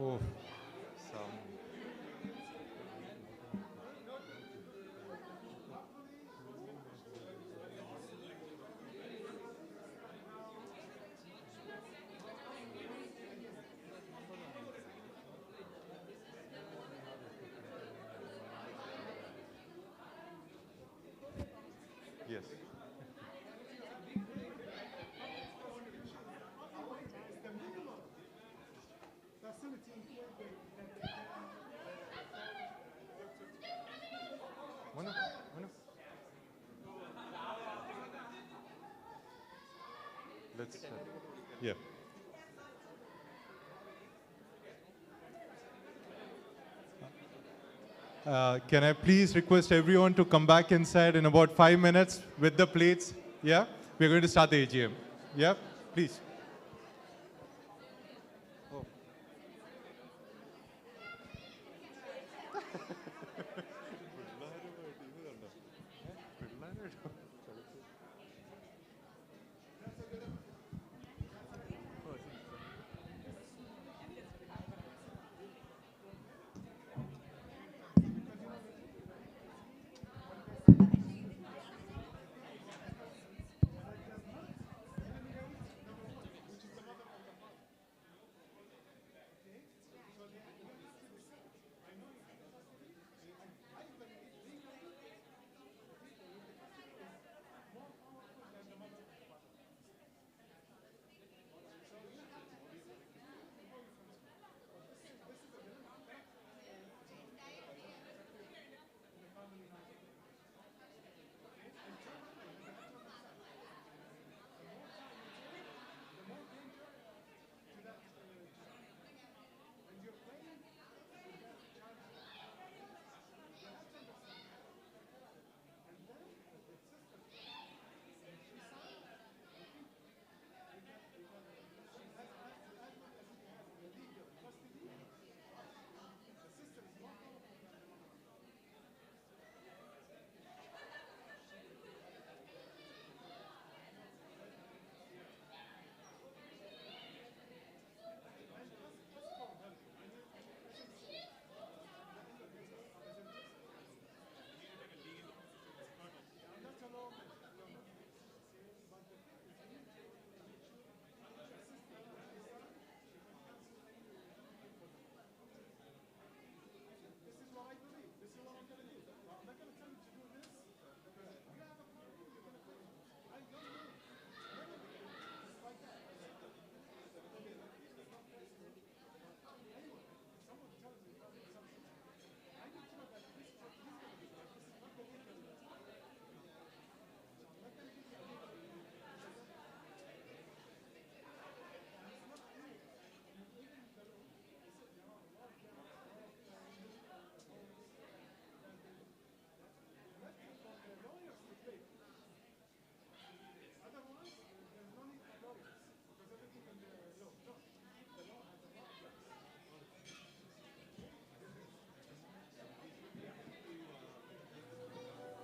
Oh, some. Yes. Manu, Manu. Let's. Yeah. Can I please request everyone to come back inside in about 5 minutes with the plates? Yeah? We're going to start the AGM. Yeah? Please. Oh.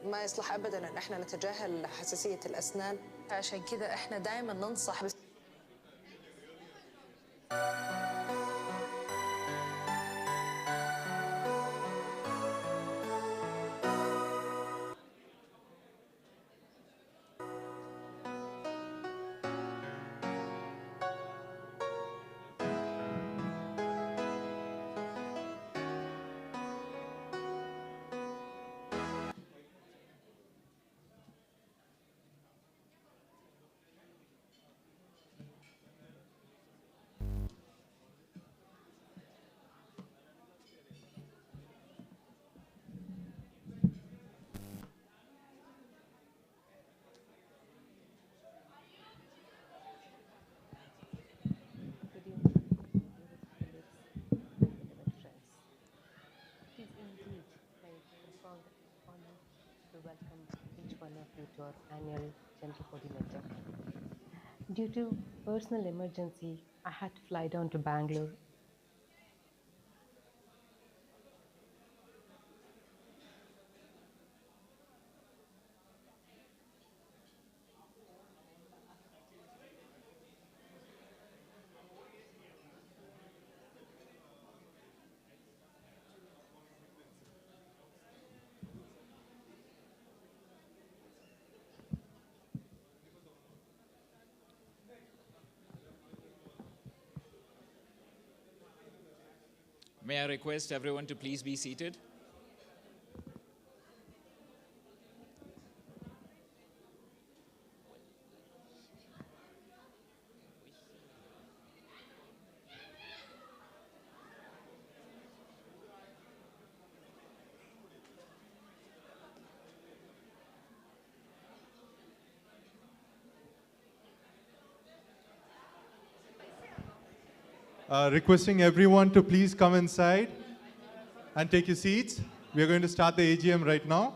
ما يصلح ابدا ان احنا نتجاهل حساسيه الاسنان، عشان كده احنا دائما ننصح to our annual General Coordinator. Due to personal emergency, I had to fly down to Bangalore. May I request everyone to please be seated? Requesting everyone to please come inside and take your seats. We are going to start the AGM right now.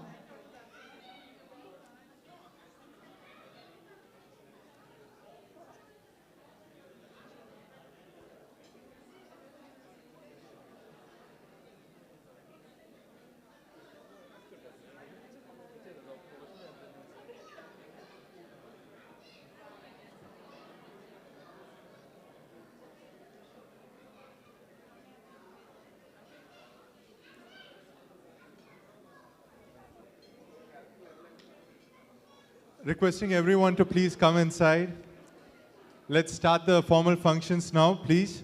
Requesting everyone to please come inside. Let's start the formal functions now, please.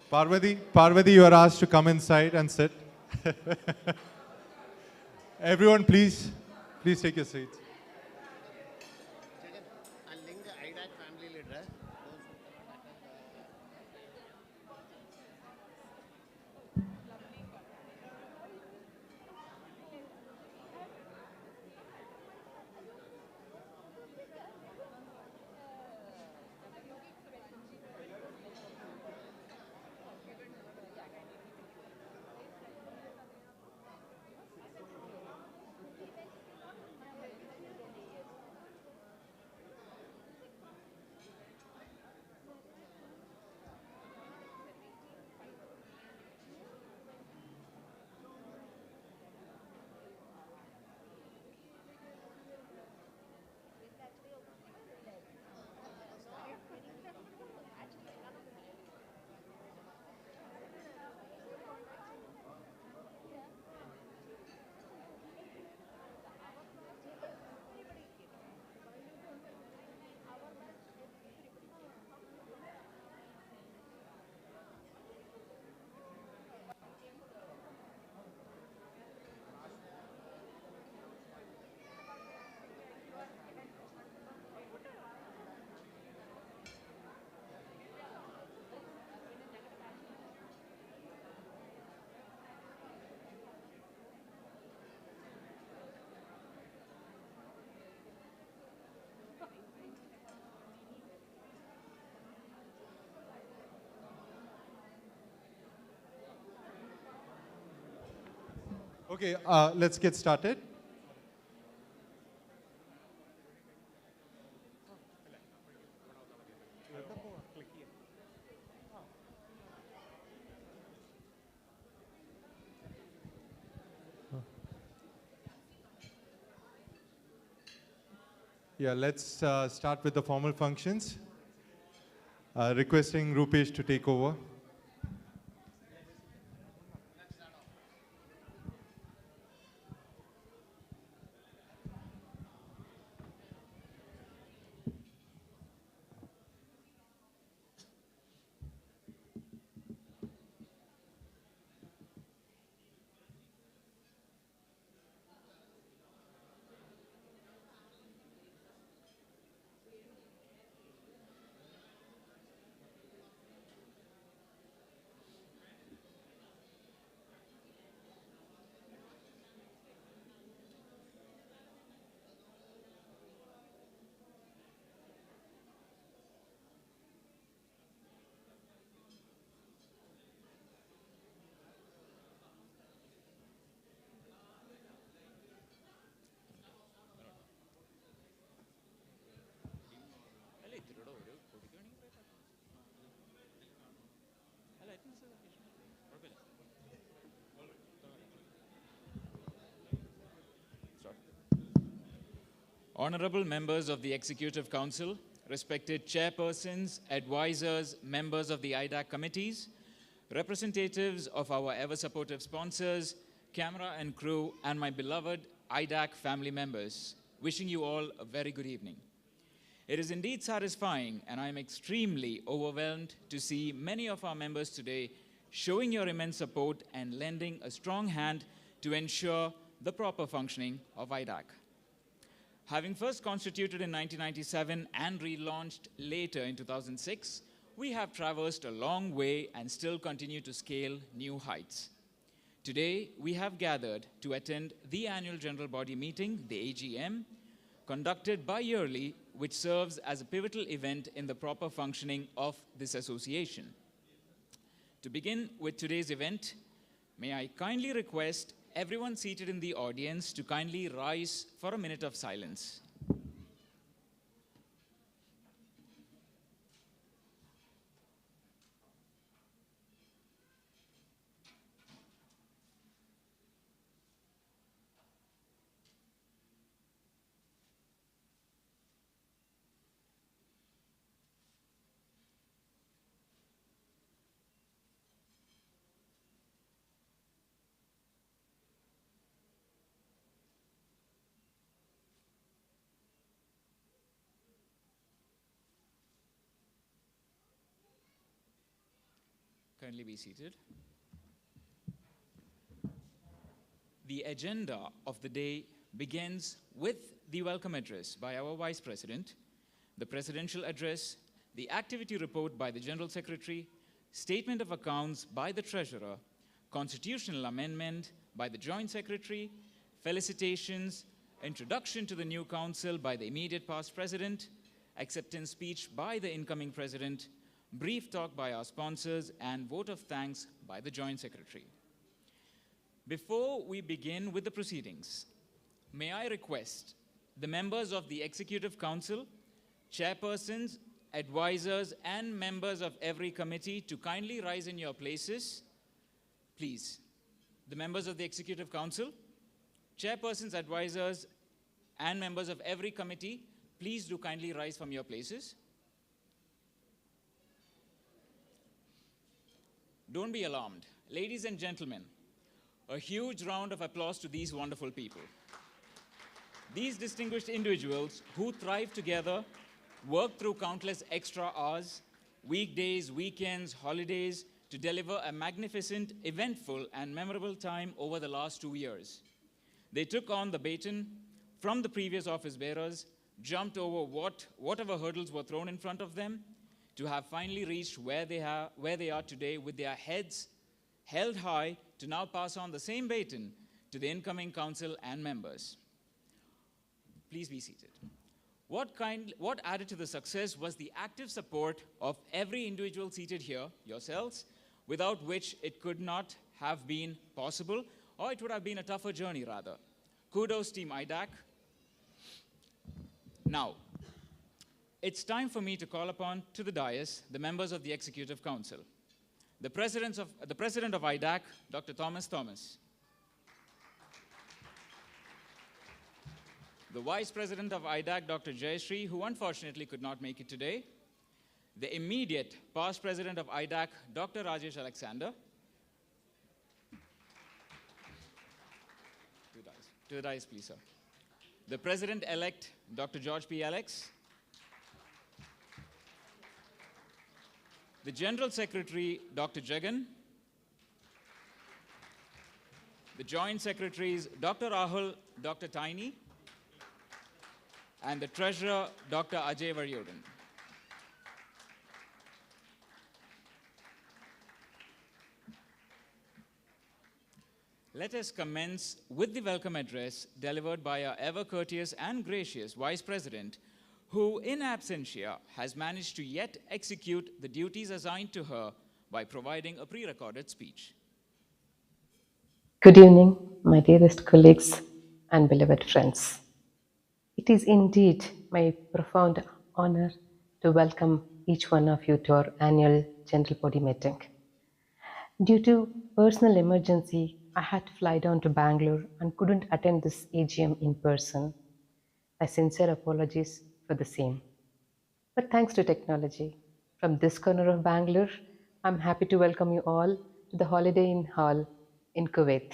Parvati, you are asked to come inside and sit. Everyone, please take your seats. I'll link the Idak family leader. Okay, let's get started. Yeah, let's start with the formal functions. Requesting Rupesh to take over. Honorable members of the Executive Council, respected chairpersons, advisors, members of the Idak committees, representatives of our ever-supportive sponsors, camera and crew, and my beloved Idak family members, wishing you all a very good evening. It is indeed satisfying, and I am extremely overwhelmed to see many of our members today showing your immense support and lending a strong hand to ensure the proper functioning of Idak. Having first constituted in 1997 and relaunched later in 2006, we have traversed a long way and still continue to scale new heights. Today, we have gathered to attend the annual general body meeting, the AGM, conducted bi-yearly, which serves as a pivotal event in the proper functioning of this association. To begin with today's event, may I kindly request everyone seated in the audience to kindly rise for a minute of silence. Kindly be seated. The agenda of the day begins with the welcome address by our Vice President, the presidential address, the activity report by the General Secretary, statement of accounts by the Treasurer, constitutional amendment by the Joint Secretary, felicitations, introduction to the new Council by the immediate past President, acceptance speech by the incoming President, brief talk by our sponsors, and vote of thanks by the Joint Secretary. Before we begin with the proceedings, may I request the members of the Executive Council, chairpersons, advisors, and members of every committee to kindly rise in your places. Please, the members of the Executive Council, chairpersons, advisors, and members of every committee, please do kindly rise from your places. Don't be alarmed. Ladies and gentlemen, a huge round of applause to these wonderful people. These distinguished individuals who thrive together, work through countless extra hours, weekdays, weekends, holidays, to deliver a magnificent, eventful, and memorable time over the last 2 years. They took on the baton from the previous office bearers, jumped over whatever hurdles were thrown in front of them, to have finally reached where they are today with their heads held high to now pass on the same baton to the incoming council and members. Please be seated. What added to the success was the active support of every individual seated here, yourselves, without which it could not have been possible, or it would have been a tougher journey rather. Kudos, Team Idak. Now, it's time for me to call upon to the dais the members of the Executive Council. The President of Idak, Dr. Thomas. The Vice President of Idak, Dr. Jayashree, who unfortunately could not make it today. The immediate past President of Idak, Dr. Rajesh Alexander. To the dais, please, sir. The President-elect, Dr. George P. Alex. The General Secretary, Dr. Jagan. The Joint Secretaries, Dr. Rahul, Dr. Tiny. And the Treasurer, Dr. Ajay Varyodhan. Let us commence with the welcome address delivered by our ever-courteous and gracious Vice President, who in absentia has managed to yet execute the duties assigned to her by providing a pre-recorded speech. Good evening, my dearest colleagues and beloved friends. It is indeed my profound honor to welcome each one of you to our annual general body meeting. Due to personal emergency, I had to fly down to Bangalore and couldn't attend this AGM in person. My sincere apologies for the same. But thanks to technology, from this corner of Bangalore, I'm happy to welcome you all to the Holiday Inn Hall in Kuwait.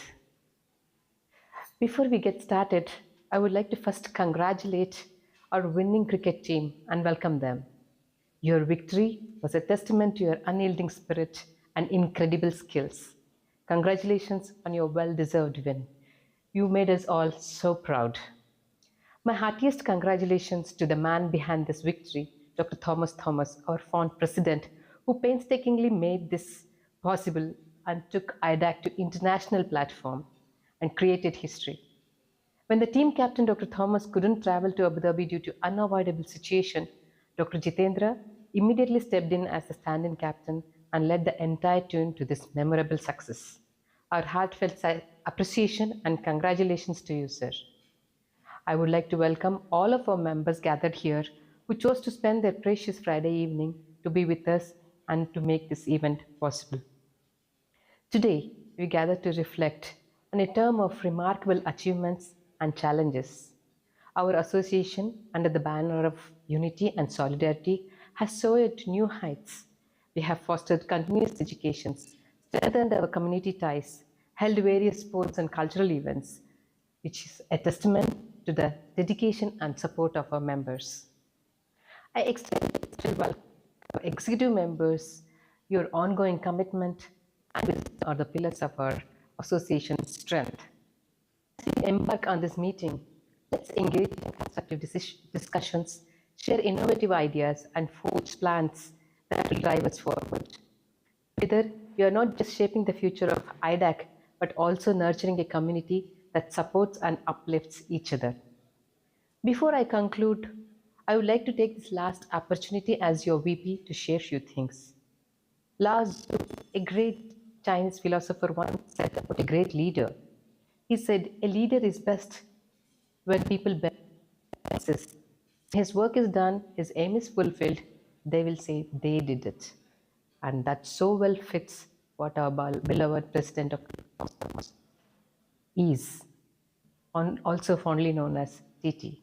Before we get started, I would like to first congratulate our winning cricket team and welcome them. Your victory was a testament to your unyielding spirit and incredible skills. Congratulations on your well deserved win. You made us all so proud. My heartiest congratulations to the man behind this victory, Dr. Thomas, our fond president, who painstakingly made this possible and took IDAC to international platform and created history. When the team captain, Dr. Thomas, couldn't travel to Abu Dhabi due to unavoidable situation, Dr. Jitendra immediately stepped in as the stand-in captain and led the entire team to this memorable success. Our heartfelt appreciation and congratulations to you, sir. I would like to welcome all of our members gathered here who chose to spend their precious Friday evening to be with us and to make this event possible. Today, we gather to reflect on a term of remarkable achievements and challenges. Our association, under the banner of unity and solidarity, has soared to new heights. We have fostered continuous educations, strengthened our community ties, held various sports and cultural events, which is a testament to the dedication and support of our members. I extend to welcome our executive members. Your ongoing commitment and wisdom are the pillars of our association's strength. As we embark on this meeting, let's engage in constructive discussions, share innovative ideas, and forge plans that will drive us forward. Together, we are not just shaping the future of IDAC, but also nurturing a community that supports and uplifts each other. Before I conclude, I would like to take this last opportunity as your VP to share a few things. Lao Tzu, a great Chinese philosopher, once said about a great leader. He said, "A leader is best when people benefit. His work is done, his aim is fulfilled, they will say they did it." And that so well fits what our beloved President of is, also fondly known as TT.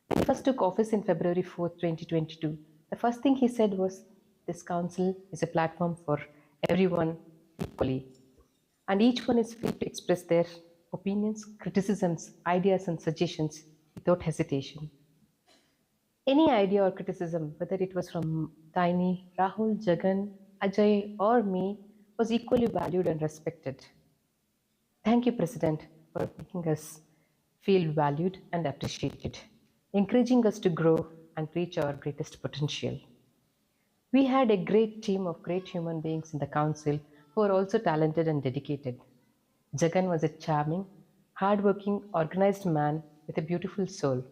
When he first took office in February 4th, 2022, the first thing he said was, "This council is a platform for everyone equally, and each one is free to express their opinions, criticisms, ideas, and suggestions without hesitation." Any idea or criticism, whether it was from Tiny, Rahul, Jagan, Ajay, or me, was equally valued and respected. Thank you, President, for making us feel valued and appreciated, encouraging us to grow and reach our greatest potential. We had a great team of great human beings in the council who are also talented and dedicated. Jagan was a charming, hardworking, organized man with a beautiful soul.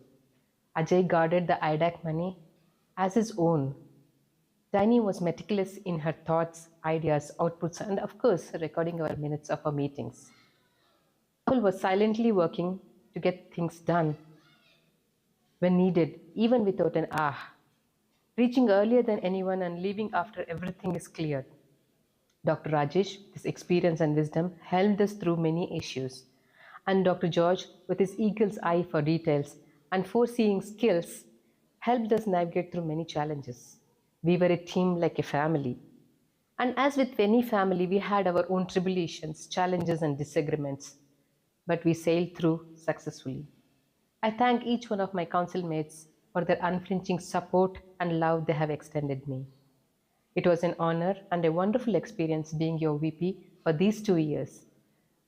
Ajay guarded the IDAC money as his own. Tiny was meticulous in her thoughts, ideas, outputs, and of course, recording our minutes of our meetings. Rahul was silently working to get things done when needed, even without an ah, reaching earlier than anyone and leaving after everything is cleared. Dr. Rajesh, with his experience and wisdom, helped us through many issues. And Dr. George, with his eagle's eye for details and foreseeing skills, helped us navigate through many challenges. We were a team like a family. And as with any family, we had our own tribulations, challenges, and disagreements, but we sailed through successfully. I thank each one of my council mates for their unflinching support and love they have extended me. It was an honor and a wonderful experience being your VP for these 2 years,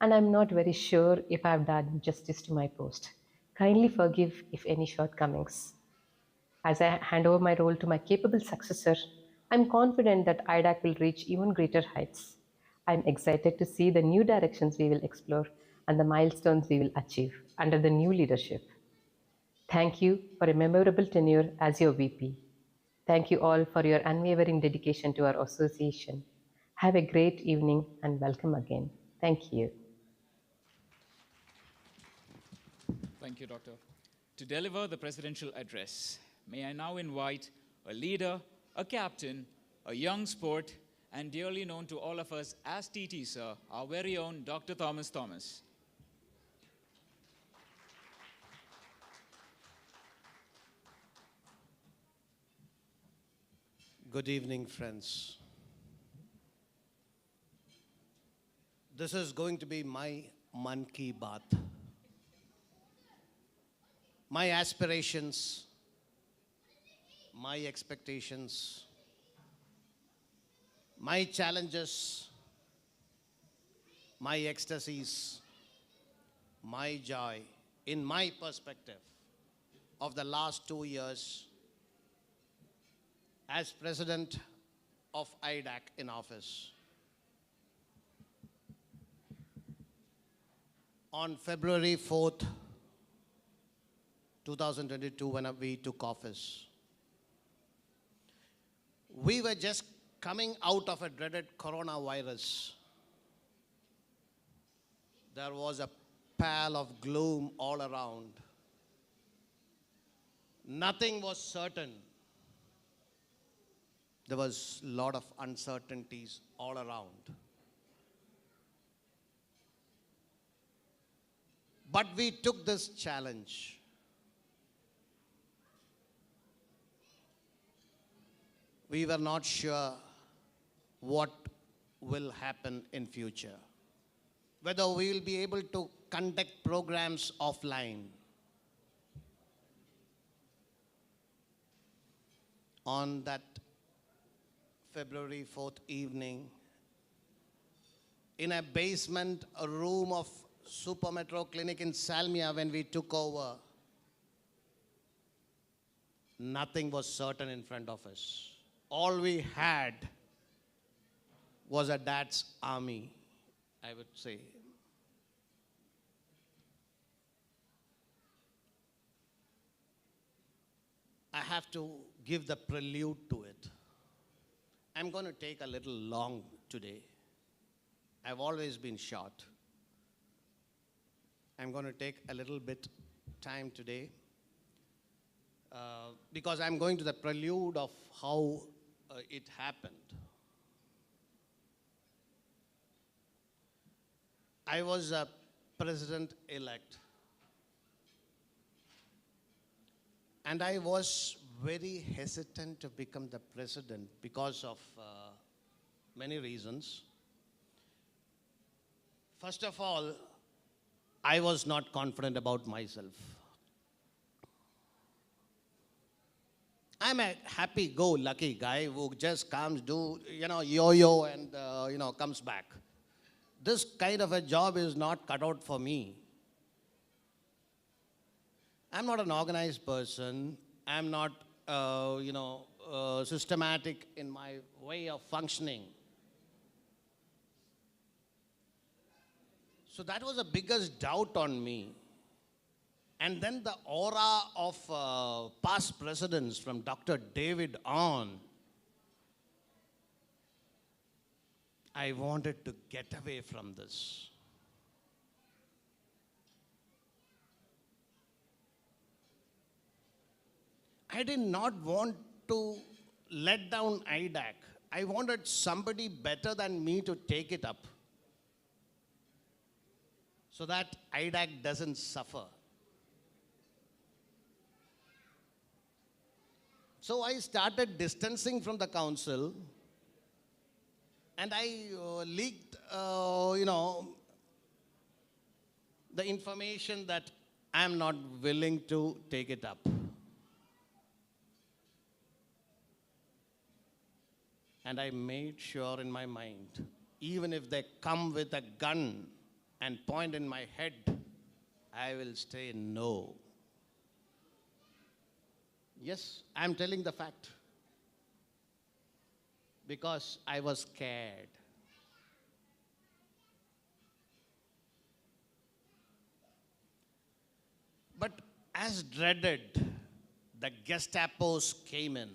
and I'm not very sure if I've done justice to my post. Kindly forgive if any shortcomings. As I hand over my role to my capable successor, I'm confident that IDAC will reach even greater heights. I'm excited to see the new directions we will explore and the milestones we will achieve under the new leadership. Thank you for a memorable tenure as your VP. Thank you all for your unwavering dedication to our association. Have a great evening and welcome again. Thank you. Thank you, Doctor. To deliver the presidential address, may I now invite a leader, a captain, a young sport, and dearly known to all of us as TT, sir, our very own Dr. Thomas. Good evening, friends. This is going to be my Man Ki Baat. my aspirations, my expectations, my challenges, my ecstasies, my joy, in my perspective of the last 2 years as president of Idak in office. On February 4th, 2022, when we took office, we were just coming out of a dreaded coronavirus. There was a pall of gloom all around. Nothing was certain. There was a lot of uncertainties all around. But we took this challenge. We were not sure what will happen in future, whether we will be able to conduct programs offline. On that February 4th evening, in a basement, a room of Super Metro Clinic in Salmia, when we took over, nothing was certain in front of us. All we had was a dad's army, I would say. I have to give the prelude to it. I'm going to take a little long today. I've always been short. I'm going to take a little bit time today because I'm going to the prelude of how it happened. I was a president-elect, and I was very hesitant to become the president because of many reasons. First of all, I was not confident about myself. I'm a happy-go-lucky guy who just comes, yo-yo and, comes back. This kind of a job is not cut out for me. I'm not an organized person. I'm not, systematic in my way of functioning. So that was the biggest doubt on me. And then the aura of past presidents from Dr. David on, I wanted to get away from this. I did not want to let down Idak. I wanted somebody better than me to take it up so that Idak doesn't suffer. So I started distancing from the council, and I leaked, the information that I'm not willing to take it up. And I made sure in my mind, even if they come with a gun and point in my head, I will say no. Yes, I'm telling the fact. Because I was scared. But as dreaded, the Gestapos came in.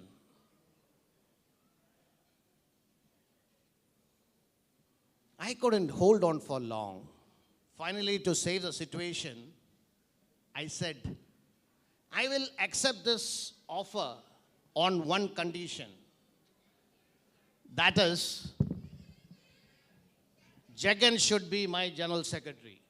I couldn't hold on for long. Finally, to save the situation, I said, I will accept this offer on one condition. That is, Jagan should be my general secretary.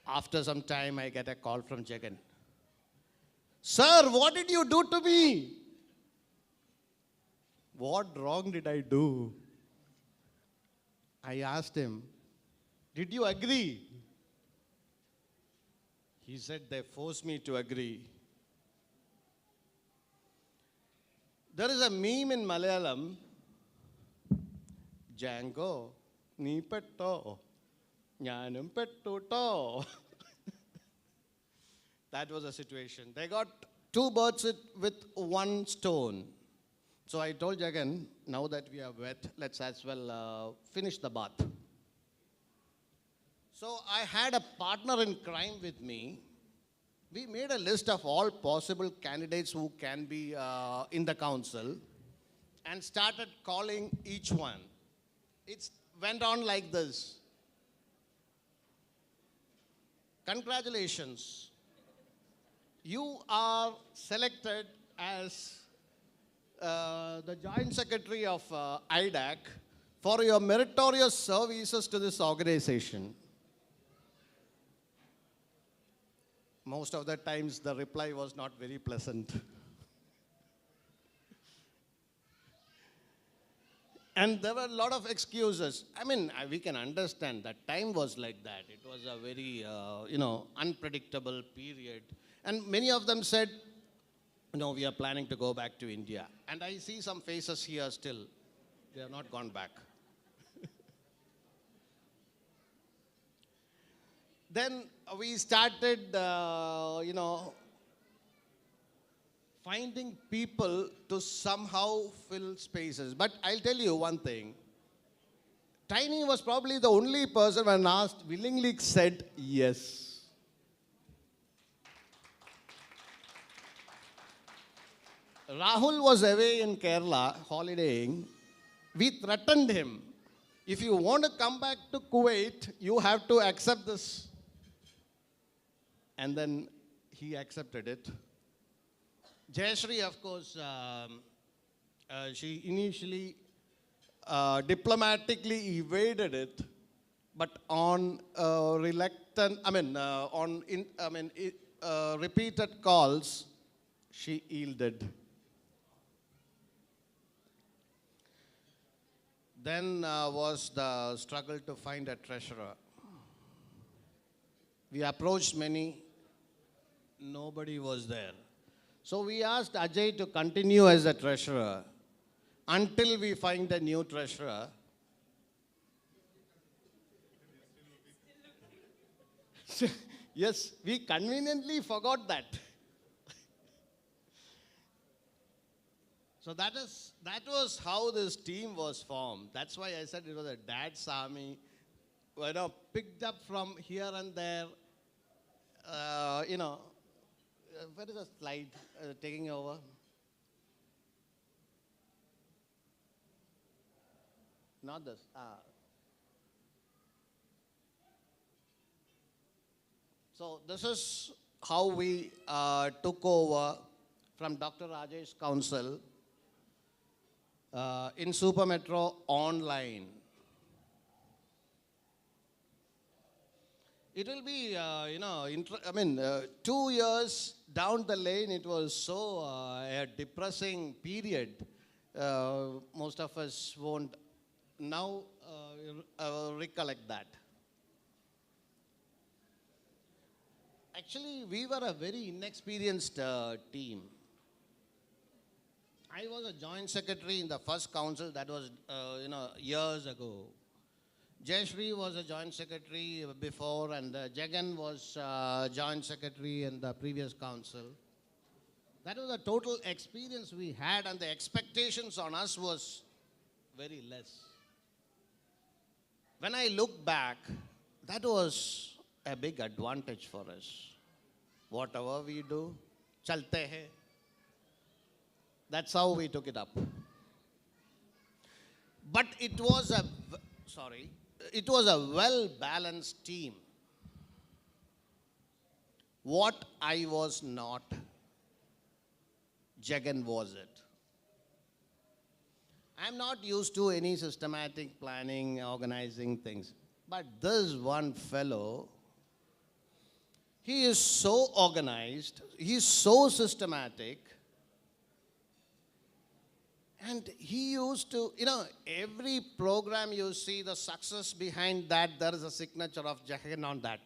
After some time, I get a call from Jagan. Sir, what did you do to me? what wrong did I do? I asked him, did you agree? He said, they forced me to agree. There is a meme in Malayalam, Django, nee petto, njanum pettuto. That was a situation. They got two birds with one stone. So I told Jagan, now that we are wet, let's as well finish the bath. So I had a partner in crime with me. We made a list of all possible candidates who can be in the council and started calling each one. It went on like this. Congratulations. You are selected as the Joint Secretary of Idak for your meritorious services to this organization. Most of the times the reply was not very pleasant. And there were a lot of excuses. I mean, we can understand that time was like that. It was a very, unpredictable period. And many of them said, no, we are planning to go back to India. And I see some faces here still. They have not gone back. Then we started, finding people to somehow fill spaces. But I'll tell you one thing. Tiny was probably the only person when asked, willingly said yes. Rahul was away in Kerala holidaying. We threatened him. If you want to come back to Kuwait, you have to accept this. And then he accepted it. Jayashree, of course, she initially diplomatically evaded it, but on repeated calls, she yielded. Then was the struggle to find a treasurer. We approached many, nobody was there. So we asked Ajay to continue as a treasurer until we find a new treasurer. Yes, we conveniently forgot that. So that was how this team was formed. That's why I said it was a dad's army, picked up from here and there. Where is the slide taking over? Not this. So this is how we took over from Dr. Rajesh's council in Super Metro online. It will be, 2 years down the lane, it was so a depressing period. Most of us won't now recollect that. Actually, we were a very inexperienced team. I was a joint secretary in the first council, that was, years ago. Jayashree was a joint secretary before, and Jagan was joint secretary in the previous council. That was the total experience we had, and the expectations on us was very less. When I look back, that was a big advantage for us. Whatever we do, chalte hai. That's how we took it up. But it was a well-balanced team. What I was not, Jagan was it. I'm not used to any systematic planning, organizing things. But this one fellow, he is so organized, he is so systematic. And he used to, every program you see, the success behind that, there is a signature of Jagan on that.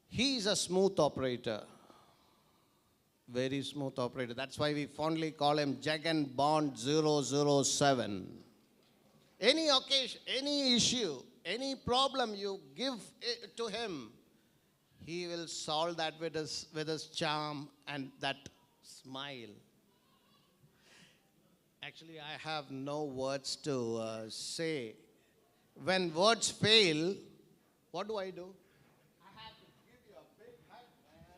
He is a smooth operator. Very smooth operator. That's why we fondly call him Jagan Bond 007. Any occasion, any issue, any problem you give it to him, he will solve that with his charm and that smile. Actually, I have no words to say. When words fail, what do I do? I have to give you a big hug, man.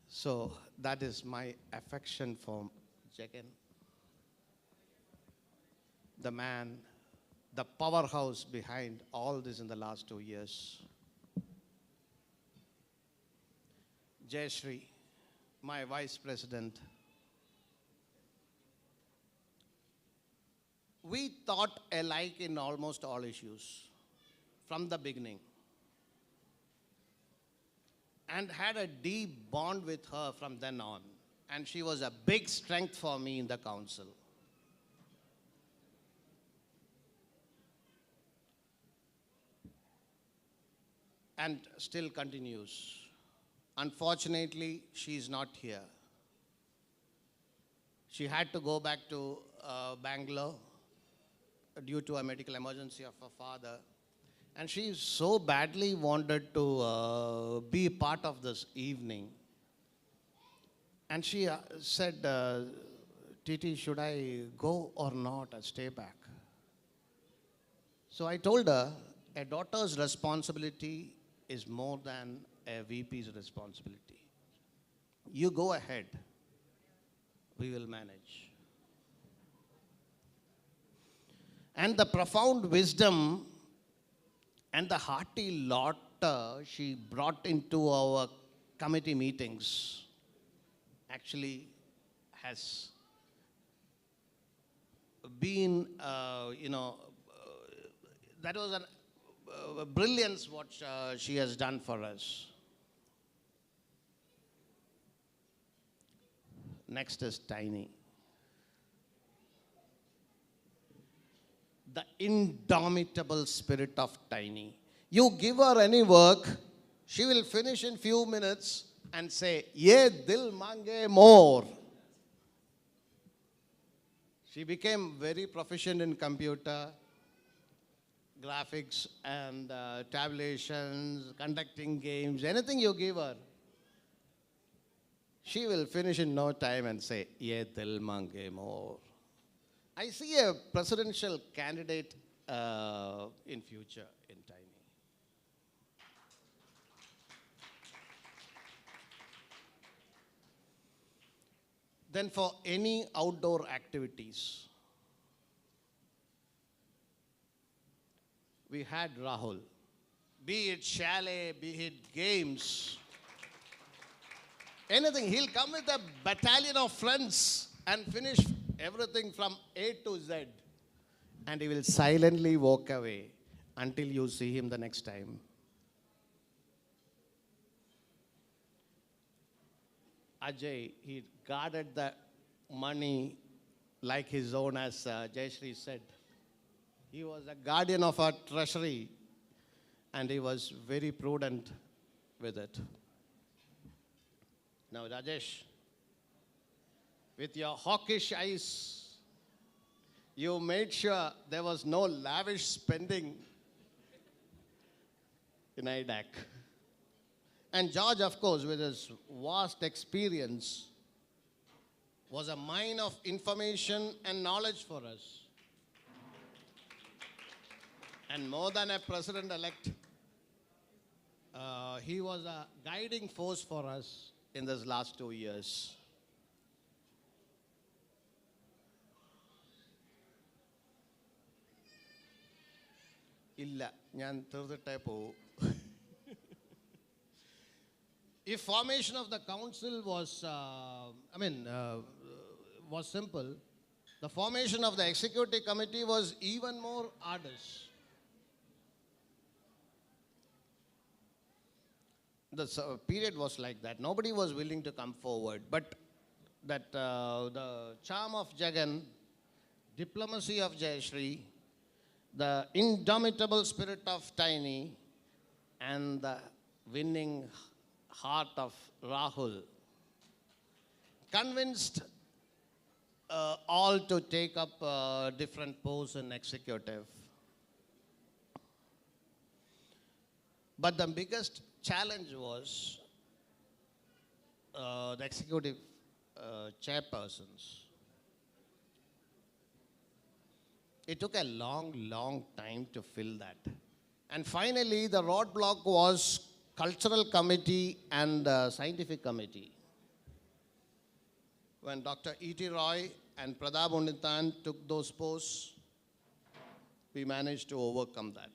So that is my affection for Jagan. The man, the powerhouse behind all this in the last 2 years. Jayashree, my vice president. We thought alike in almost all issues from the beginning, and had a deep bond with her from then on. And she was a big strength for me in the council. And still continues. Unfortunately, she is not here. She had to go back to Bangalore due to a medical emergency of her father. And she so badly wanted to be part of this evening. And she said, Titi, should I go or not? I stay back. So I told her, a daughter's responsibility is more than a VP's responsibility. You go ahead. We will manage. And the profound wisdom and the hearty laughter she brought into our committee meetings actually has been, that was a brilliance what she has done for us. Next is Tiny. The indomitable spirit of Tiny. You give her any work, she will finish in few minutes and say, "Ye dil mange more." She became very proficient in computer, graphics and tabulations, conducting games, anything you give her, she will finish in no time and say, "Ye dil mange more." I see a presidential candidate in future in Tiny. Then for any outdoor activities, we had Rahul. Be it chalet, be it games, anything. He'll come with a battalion of friends and finish everything from A to Z. And he will silently walk away until you see him the next time. Ajay, he guarded the money like his own, as Jayashree said. He was a guardian of our treasury, and he was very prudent with it. Now, Rajesh, with your hawkish eyes, you made sure there was no lavish spending in Idak. And George, of course, with his vast experience, was a mine of information and knowledge for us. And more than a president-elect, he was a guiding force for us in these last 2 years. ഇല്ല, ഞാൻ തീർത്തിട്ടേ പോവൂ. If formation of the council was, was simple, the formation of the executive committee was even more arduous. The period was like that. Nobody was willing to come forward. But that the charm of Jagan, diplomacy of Jayashree, the indomitable spirit of Tiny, and the winning heart of Rahul convinced all to take up different posts in executive. But the biggest challenge was the executive chairpersons. It took a long time to fill that. And finally, the roadblock was cultural committee and scientific committee. When Dr. E.T. Roy and Pradap Unithan took those posts, we managed to overcome that.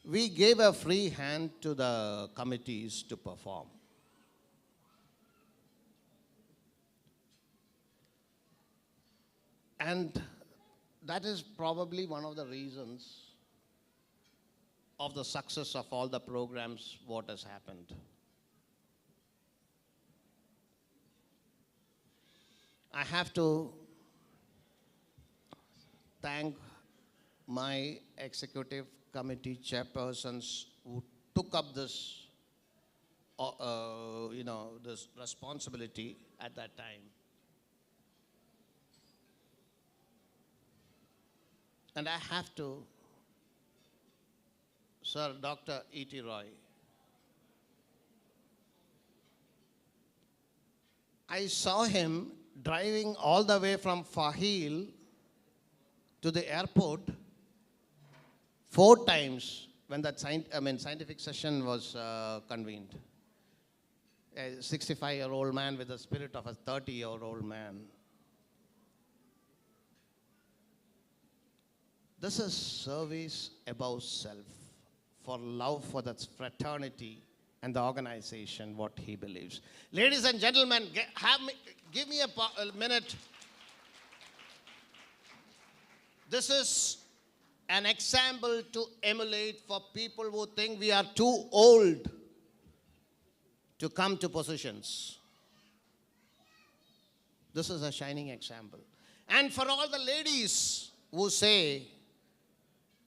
We gave a free hand to the committees to perform. And that is probably one of the reasons of the success of all the programs, what has happened. I have to thank my executive committee chairpersons who took up this, this responsibility at that time. And I have to, Sir Dr. E.T. Roy, I saw him driving all the way from Fahil to the airport 4 times when that scientific session was convened. A 65-year-old man with the spirit of a 30-year-old man. This is service above self, for love for that fraternity and the organization, what he believes. Ladies and gentlemen, give me a minute. This is an example to emulate for people who think we are too old to come to positions. This is a shining example. And for all the ladies who say,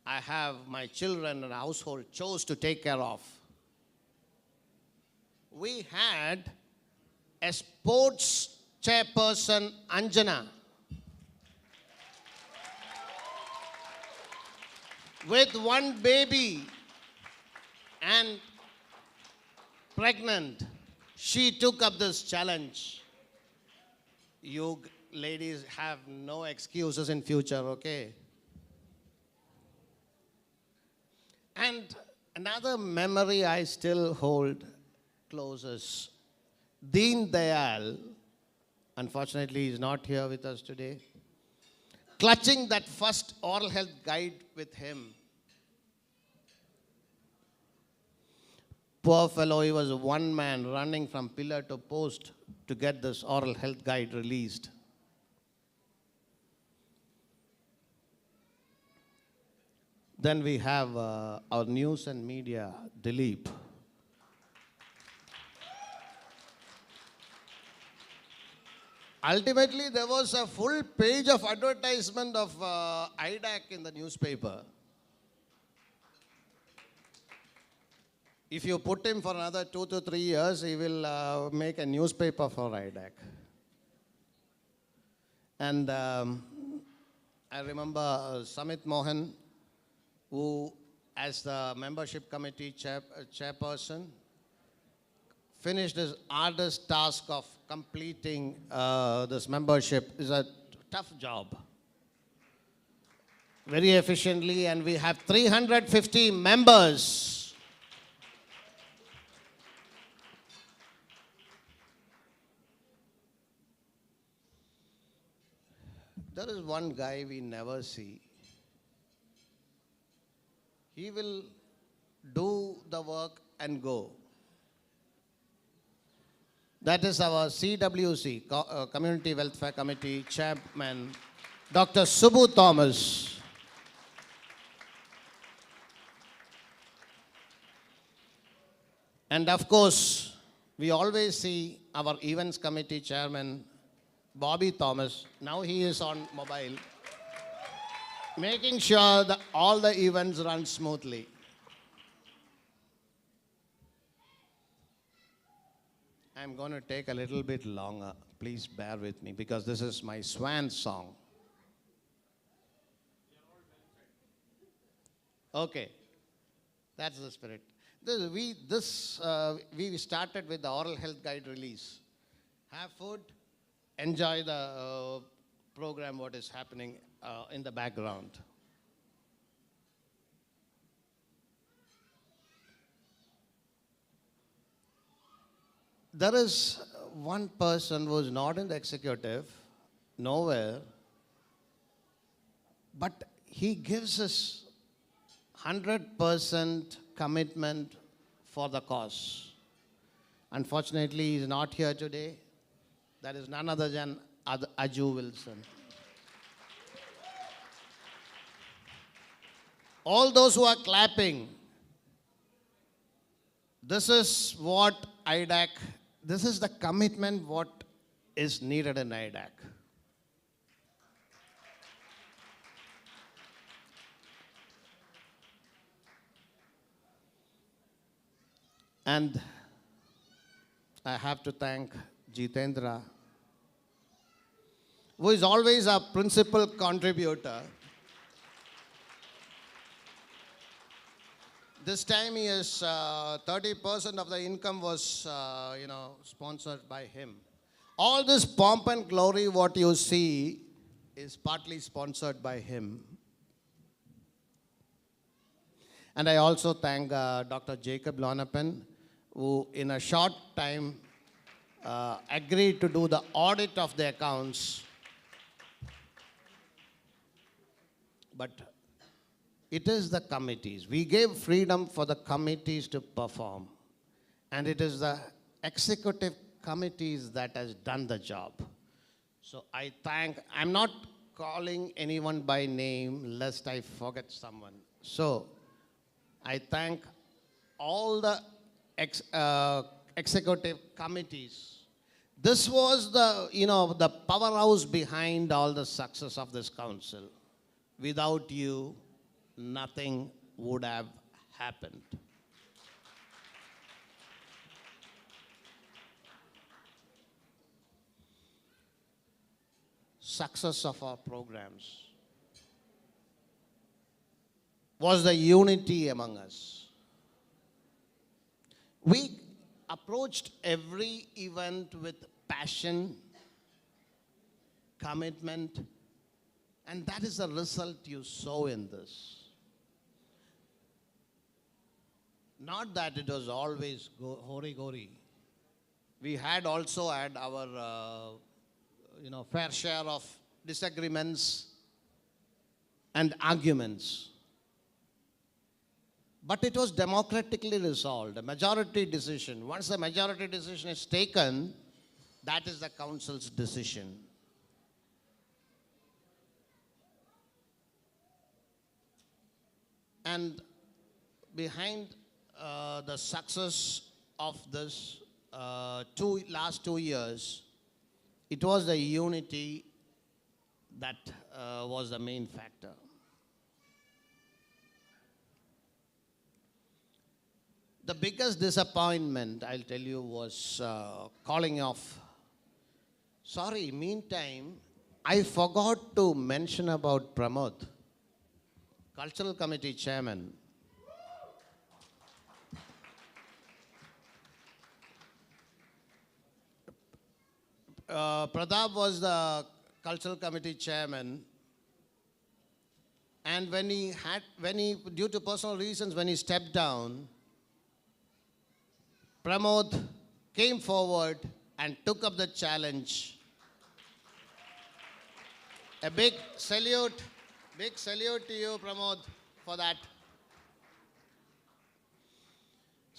I have my children and household chores to take care of. We had a sports chairperson, Anjana, with 1 baby and pregnant. She took up this challenge. You ladies have no excuses in future, okay? And another memory I still hold close is Deen Dayal, unfortunately he is not here with us today, clutching that first oral health guide with him. Poor fellow, he was one man running from pillar to post to get this oral health guide released. Then we have our news and media, Dilip. Ultimately, there was a full page of advertisement of Idak in the newspaper. If you put him for another 2 to 3 years, he will make a newspaper for Idak. And I remember Samit Mohan, who, as the membership committee chairperson, finished his arduous task of completing this membership. It's a tough job. Very efficiently, and we have 350 members. There is one guy we never see. He will do the work and go. That is our CWC, Community Welfare Committee Chairman, Dr. Subbu Thomas. And of course, we always see our Events Committee Chairman, Bobby Thomas. Now he is on mobile, making sure that all the events run smoothly. I'm going to take a little bit longer. Please bear with me because this is my swan song. Okay, that's the spirit. We started with the oral health guide release. Have food, enjoy the program, what is happening in the background. There is one person who is not in the executive, nowhere, but he gives us 100% commitment for the cause. Unfortunately, he is not here today. That is none other than Aju Wilson. All those who are clapping, this is what Idak, this is the commitment what is needed in Idak. And I have to thank Jitendra, who is always a principal contributor. This time he is 30% of the income was sponsored by him. All this pomp and glory what you see is partly sponsored by him. And I also thank Dr. Jacob Lonapan, who in a short time agreed to do the audit of the accounts. But it is the committees. We gave freedom for the committees to perform. And it is the executive committees that has done the job. So I'm not calling anyone by name lest I forget someone. So I thank all the executive committees. This was the powerhouse behind all the success of this council. Without you, nothing would have happened. Success of our programs was the unity among us. We approached every event with passion, commitment, and that is the result you saw in this. Not that it was always hori-gori. We had also had our fair share of disagreements and arguments. But it was democratically resolved, a majority decision. Once the majority decision is taken, that is the council's decision. And behind the success of this last 2 years, it was the unity that was the main factor. The biggest disappointment, I'll tell you, was calling off. Sorry, meantime, I forgot to mention about Pramod, Cultural Committee Chairman. Pradap was the Cultural Committee Chairman, and due to personal reasons, when he stepped down, Pramod came forward and took up the challenge. A big salute to you, Pramod, for that.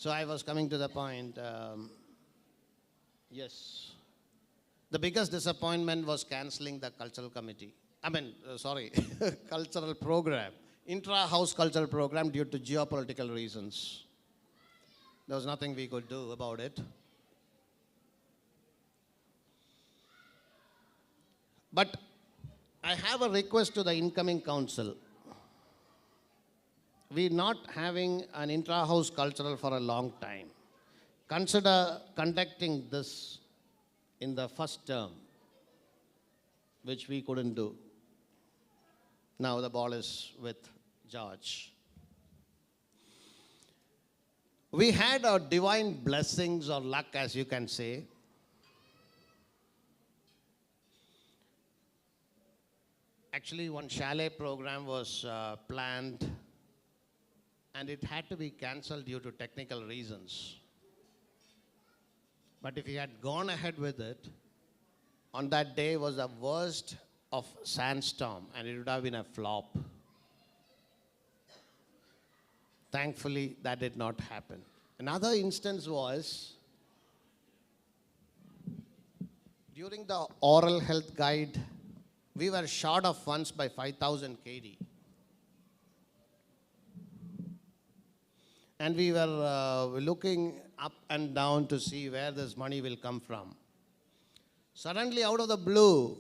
So I was coming to the point. Yes. The biggest disappointment was cancelling the cultural committee. Cultural program. Intra-house cultural program due to geopolitical reasons. There was nothing we could do about it. But I have a request to the incoming council. We're not having an intra-house cultural for a long time. Consider conducting this in the first term, which we couldn't do. Now the ball is with George. We had our divine blessings or luck, as you can say. Actually, one chalet program was planned, and it had to be cancelled due to technical reasons. But if he had gone ahead with it, on that day was the worst of sandstorm, and it would have been a flop. Thankfully, that did not happen. Another instance was during the oral health guide, we were short of funds by 5,000 KD. And we were looking up and down to see where this money will come from. Suddenly, out of the blue,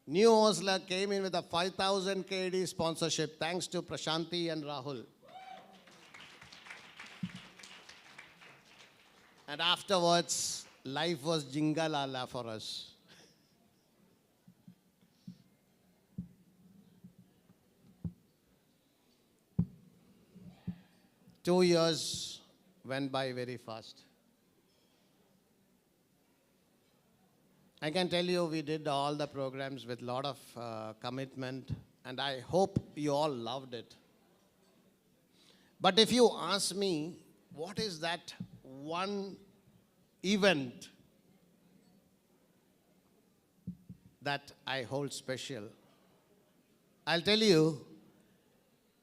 New Osler came in with a 5,000 KD sponsorship, thanks to Prashanti and Rahul. And afterwards, life was jingalala for us. Two years went by very fast. I can tell you we did all the programs with a lot of commitment, and I hope you all loved it. But if you ask me, what is that one event that I hold special? I'll tell you,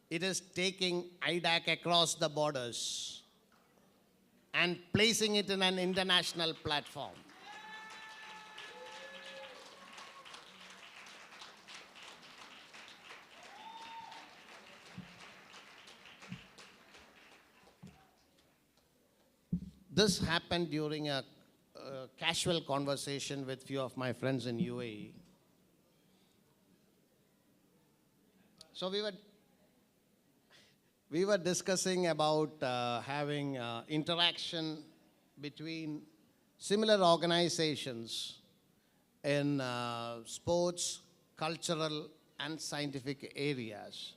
it is taking Idak across the borders and placing it in an international platform. This happened during a casual conversation with few of my friends in UAE. So we were discussing about having interaction between similar organizations in sports, cultural, and scientific areas,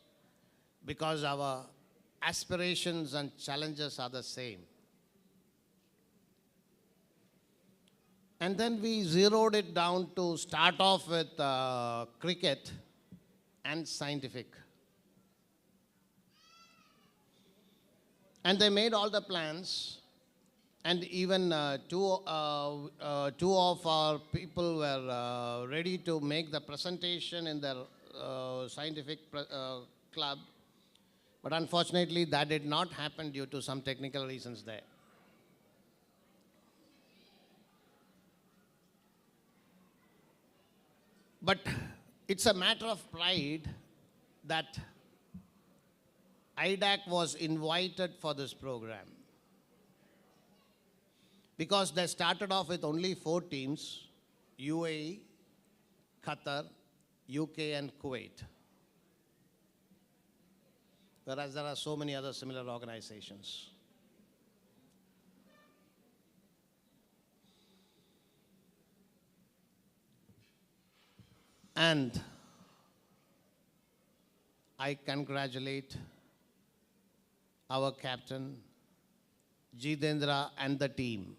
because our aspirations and challenges are the same. And then we zeroed it down to start off with cricket and scientific. And they made all the plans, and even two of our people were ready to make the presentation in their scientific club. But unfortunately, that did not happen due to some technical reasons there. But it's a matter of pride that Idak was invited for this program, because they started off with only 4 teams: UAE, Qatar, UK, and Kuwait. Whereas there are so many other similar organizations. And I congratulate our captain, Jitendra, and the team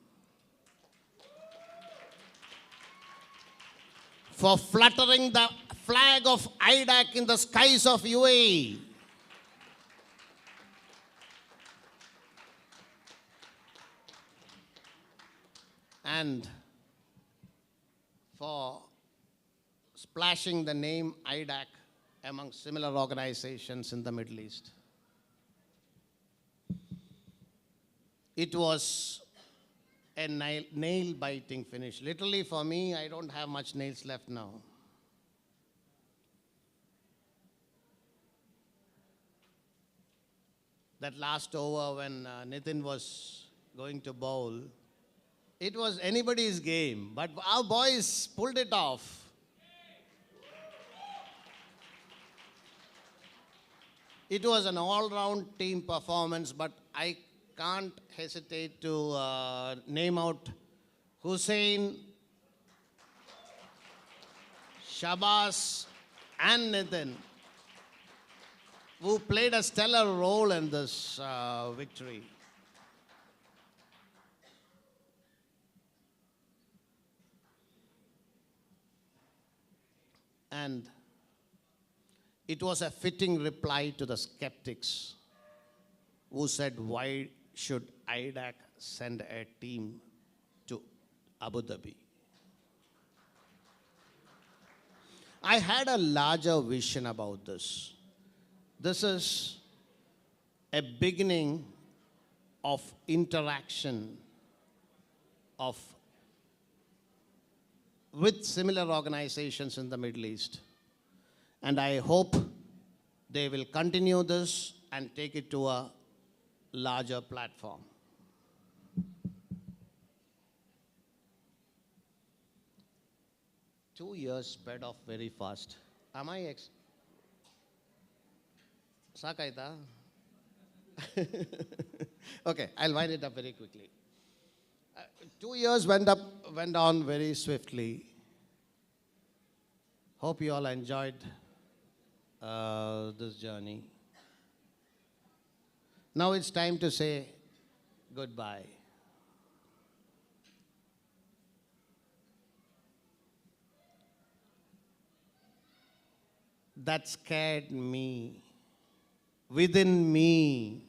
for fluttering the flag of Idak in the skies of UAE. And for splashing the name Idak among similar organizations in the Middle East. It was a nail-biting finish. Literally for me, I don't have much nails left now. That last over when Nitin was going to bowl, it was anybody's game, but our boys pulled it off. It was an all-round team performance, but I can't hesitate to name out Hussein, Shabazz, and Nitin, who played a stellar role in this victory. And it was a fitting reply to the skeptics who said, why should Idak send a team to Abu Dhabi? I had a larger vision about this. This is a beginning of interaction with similar organizations in the Middle East. And I hope they will continue this and take it to a larger platform. Two years sped off very fast. Am I Sakaita? Okay, I'll wind it up very quickly. 2 years went on very swiftly. Hope you all enjoyed this journey. Now it's time to say goodbye. That scared me, within me,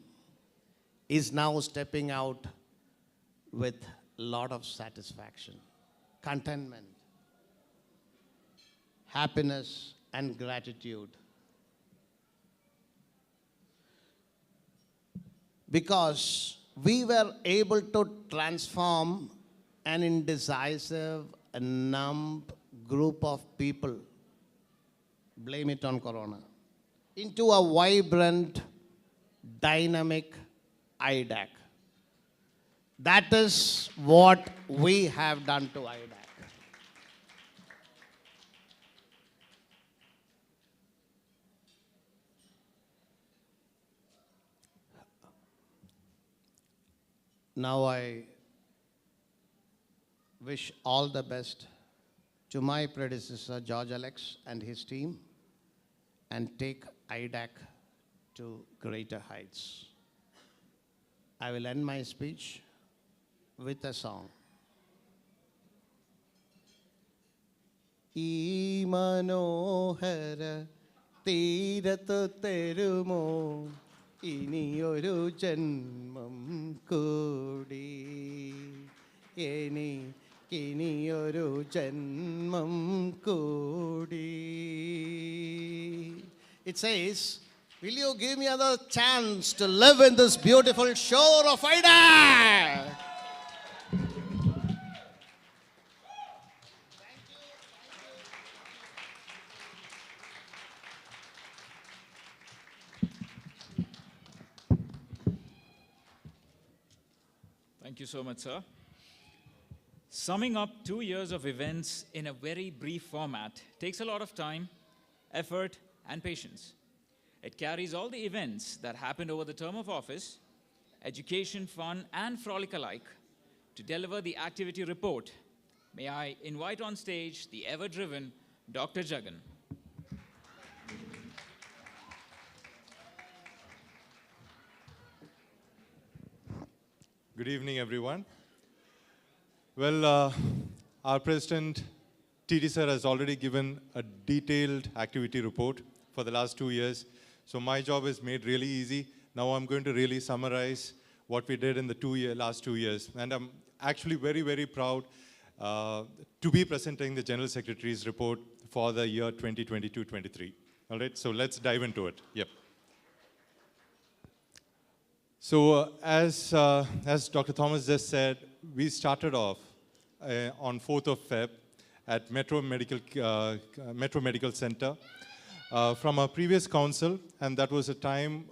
is now stepping out with a lot of satisfaction, contentment, happiness, and gratitude. Because we were able to transform an indecisive, numb group of people, blame it on Corona, into a vibrant, dynamic Idak. That is what we have done to Idak. Now I wish all the best to my predecessor, George Alex, and his team, and take Idak to greater heights. I will end my speech with a song. ഈ മനോഹര തീരത്തു തരുമോ ഇനിയൊരു ജന്മം കൂടി എനിക്കിനിയൊരു ജന്മം കൂടി. It says, will you give me another chance to live in this beautiful shore of Idak? Thank you so much, sir. Summing up 2 years of events in a very brief format takes a lot of time, effort, and patience. It carries all the events that happened over the term of office, education, fun, and frolic alike, to deliver the activity report. May I invite on stage the ever-driven Dr. Jagan. Good evening, everyone. Well, our President, TD sir, has already given a detailed activity report for the last 2 years. So my job is made really easy. Now I'm going to really summarize what we did in the last 2 years. And I'm actually very, very proud to be presenting the General Secretary's report for the year 2022-23. All right, so let's dive into it. Yep. So as Dr. Thomas just said, we started off on 4th of Feb at Metro Medical Center from our previous council, and that was a time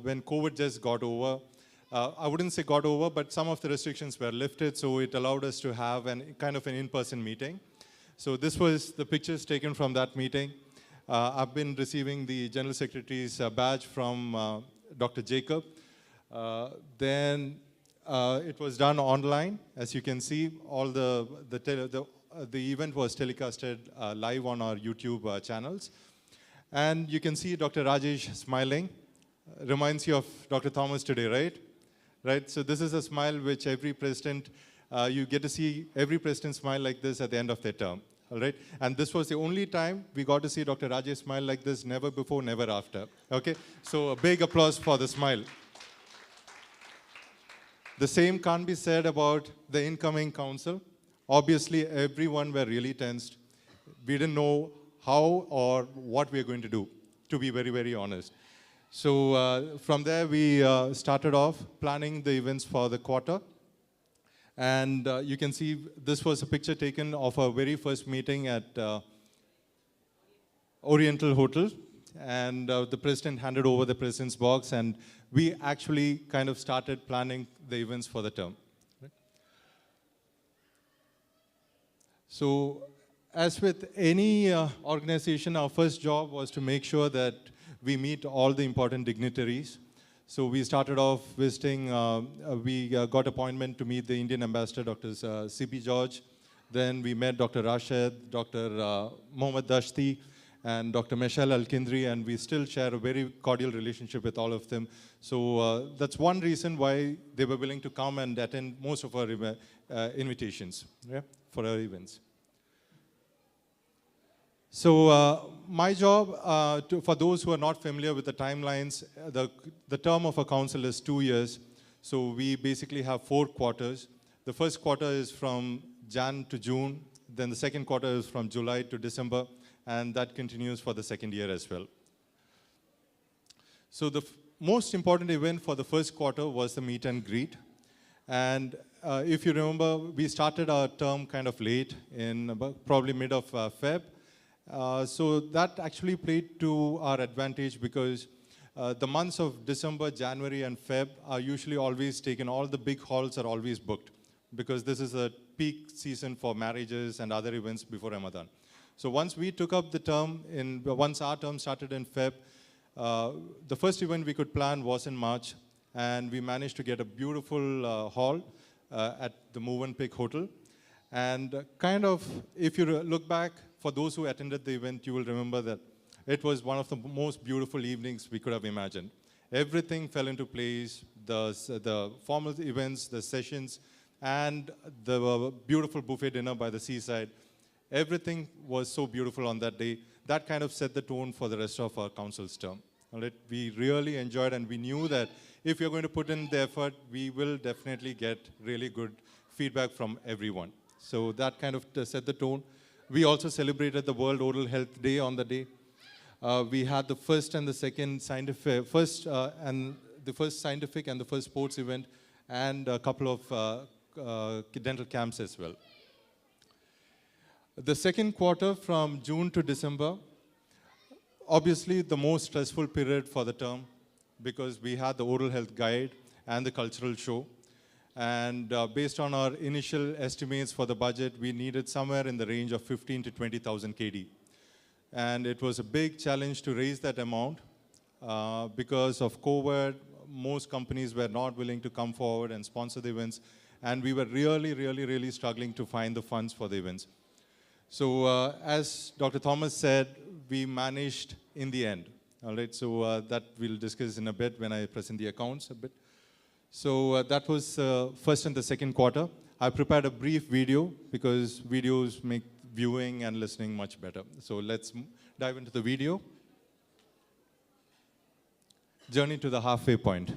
when COVID just got over. I wouldn't say got over, but some of the restrictions were lifted, so it allowed us to have kind of an in-person meeting. So this was the pictures taken from that meeting. I've been receiving the General Secretary's badge from Dr. Jacob. Then it was done online. As you can see, all the event was telecasted live on our YouTube channels. And you can see Dr. Rajesh smiling. Reminds you of Dr. Thomas today, right? Right. So this is a smile which every president, you get to see every president smile like this at the end of their term. All right. And this was the only time we got to see Dr. Rajesh smile like this, never before, never after. Okay. So a big applause for the smile. The same can't be said about the incoming council. Obviously, everyone were really tensed. We didn't know how or what we are going to do, to be very, very honest. So from there, we started off planning the events for the quarter. And you can see this was a picture taken of our very first meeting at Oriental Hotel. And the president handed over the president's box, and we actually kind of started planning the events for the term. Right? So as with any organization, our first job was to make sure that we meet all the important dignitaries. So we started off visiting, we got appointment to meet the Indian ambassador, Dr. C.P. George. Then we met Dr. Rashid, Dr. Mohammad Dashti, and Dr. Michelle Al-Kindri, and we still share a very cordial relationship with all of them. So that's one reason why they were willing to come and attend most of our invitations, yeah, for our events. So my job, for those who are not familiar with the timelines, the term of a council is 2 years. So we basically have 4 quarters. The first quarter is from Jan to June. Then the second quarter is from July to December. And that continues for the second year as well. So the most important event for the first quarter was the meet and greet. And if you remember, we started our term kind of late, in probably mid of Feb. So that actually played to our advantage because the months of December, January, and Feb are usually always taken. All the big halls are always booked because this is a peak season for marriages and other events before Ramadan. So once we took up the term, once our term started in Feb, the first event we could plan was in March, and we managed to get a beautiful hall at the Movenpick Hotel. And kind of, if you look back, for those who attended the event, you will remember that it was one of the most beautiful evenings we could have imagined. Everything fell into place, the formal events, the sessions, and the beautiful buffet dinner by the seaside. Everything was so beautiful on that day. That kind of set the tone for the rest of our council's term. All right? We really enjoyed, and we knew that if you're going to put in the effort, we will definitely get really good feedback from everyone. So that kind of set the tone. We also celebrated the World Oral Health Day on the day. We had the first and the second scientific, first scientific and the first sports event, and a couple of dental camps as well. The second quarter from June to December, obviously the most stressful period for the term because we had the oral health guide and the cultural show. And based on our initial estimates for the budget, we needed somewhere in the range of 15 to 20,000 KD. And it was a big challenge to raise that amount because of COVID. Most companies were not willing to come forward and sponsor the events. And we were really struggling to find the funds for the events. So as Dr. Thomas said, we managed in the end. All right, so that we'll discuss in a bit when I present the accounts a bit. So that was first and the second quarter. I prepared a brief video because videos make viewing and listening much better. So let's dive into the video. Journey to the halfway point.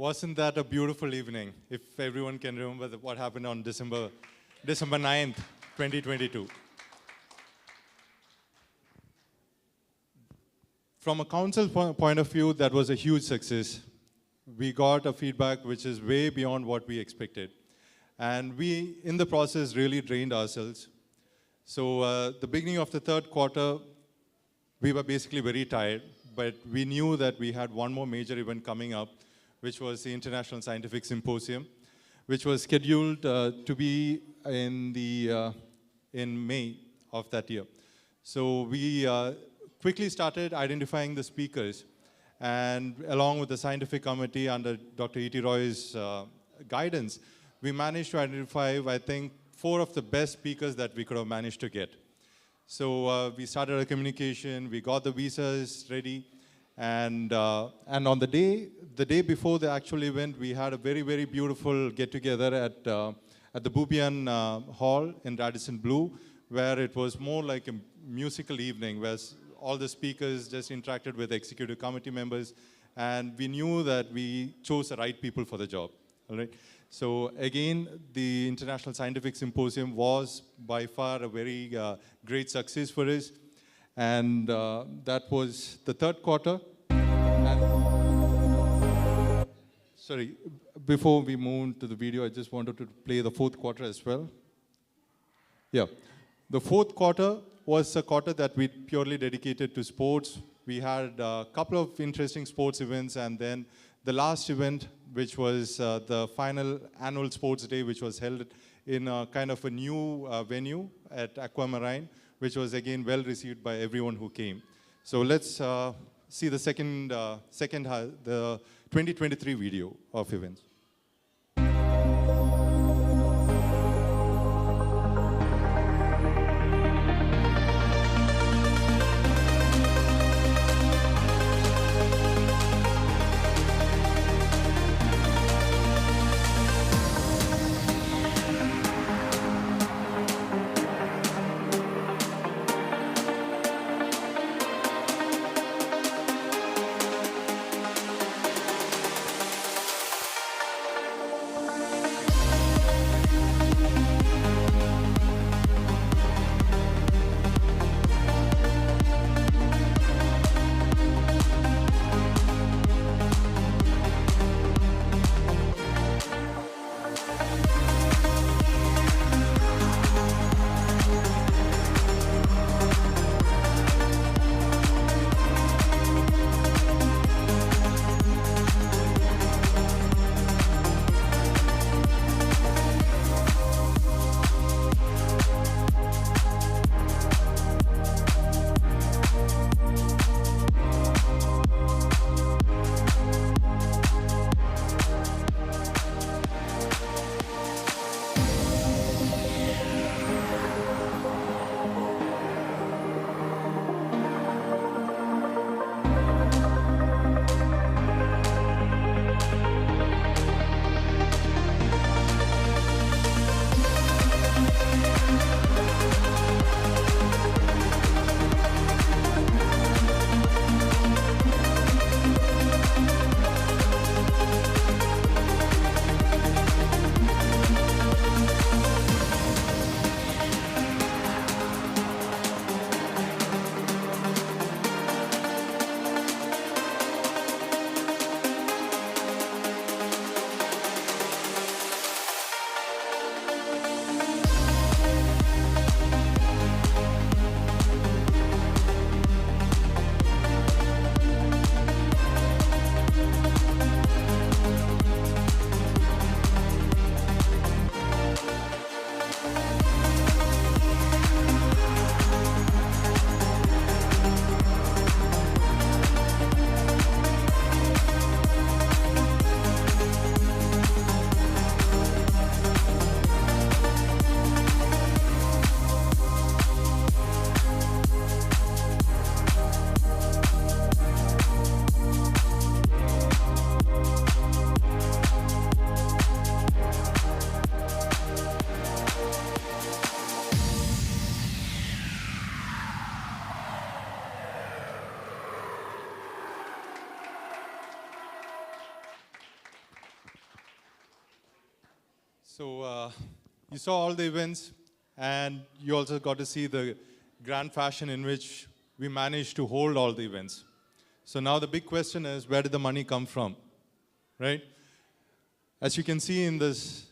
Wasn't that a beautiful evening? If everyone can remember what happened on December 9th, 2022. From a council point of view, that was a huge success. We got a feedback which is way beyond what we expected. And we, in the process, really drained ourselves. So the beginning of the third quarter, we were basically very tired, but we knew that we had one more major event coming up, which was the International Scientific Symposium, which was scheduled to be in May of that year. So we quickly started identifying the speakers, and along with the scientific committee under Dr. E.T. Roy's guidance, we managed to identify, I think, 4 of the best speakers that we could have managed to get. So we started a communication, we got the visas ready, and on the day before the actual event, we had a very, very beautiful get-together at the Bubian Hall in Radisson Blu, where it was more like a musical evening, where all the speakers just interacted with executive committee members, and we knew that we chose the right people for the job. All right. So again, the International Scientific Symposium was by far a very great success for us. And that was the third quarter. And sorry, before we move to the video, I just wanted to play the fourth quarter as well. Yeah, the fourth quarter was a quarter that we purely dedicated to sports. We had a couple of interesting sports events, and then the last event, which was the final annual sports day, which was held in a kind of a new venue at Aquamarine, which was again well received by everyone who came. So let's see the the 2023 video of events. So you saw all the events, and you also got to see the grand fashion in which we managed to hold all the events. So now the big question is, where did the money come from, right? As you can see in this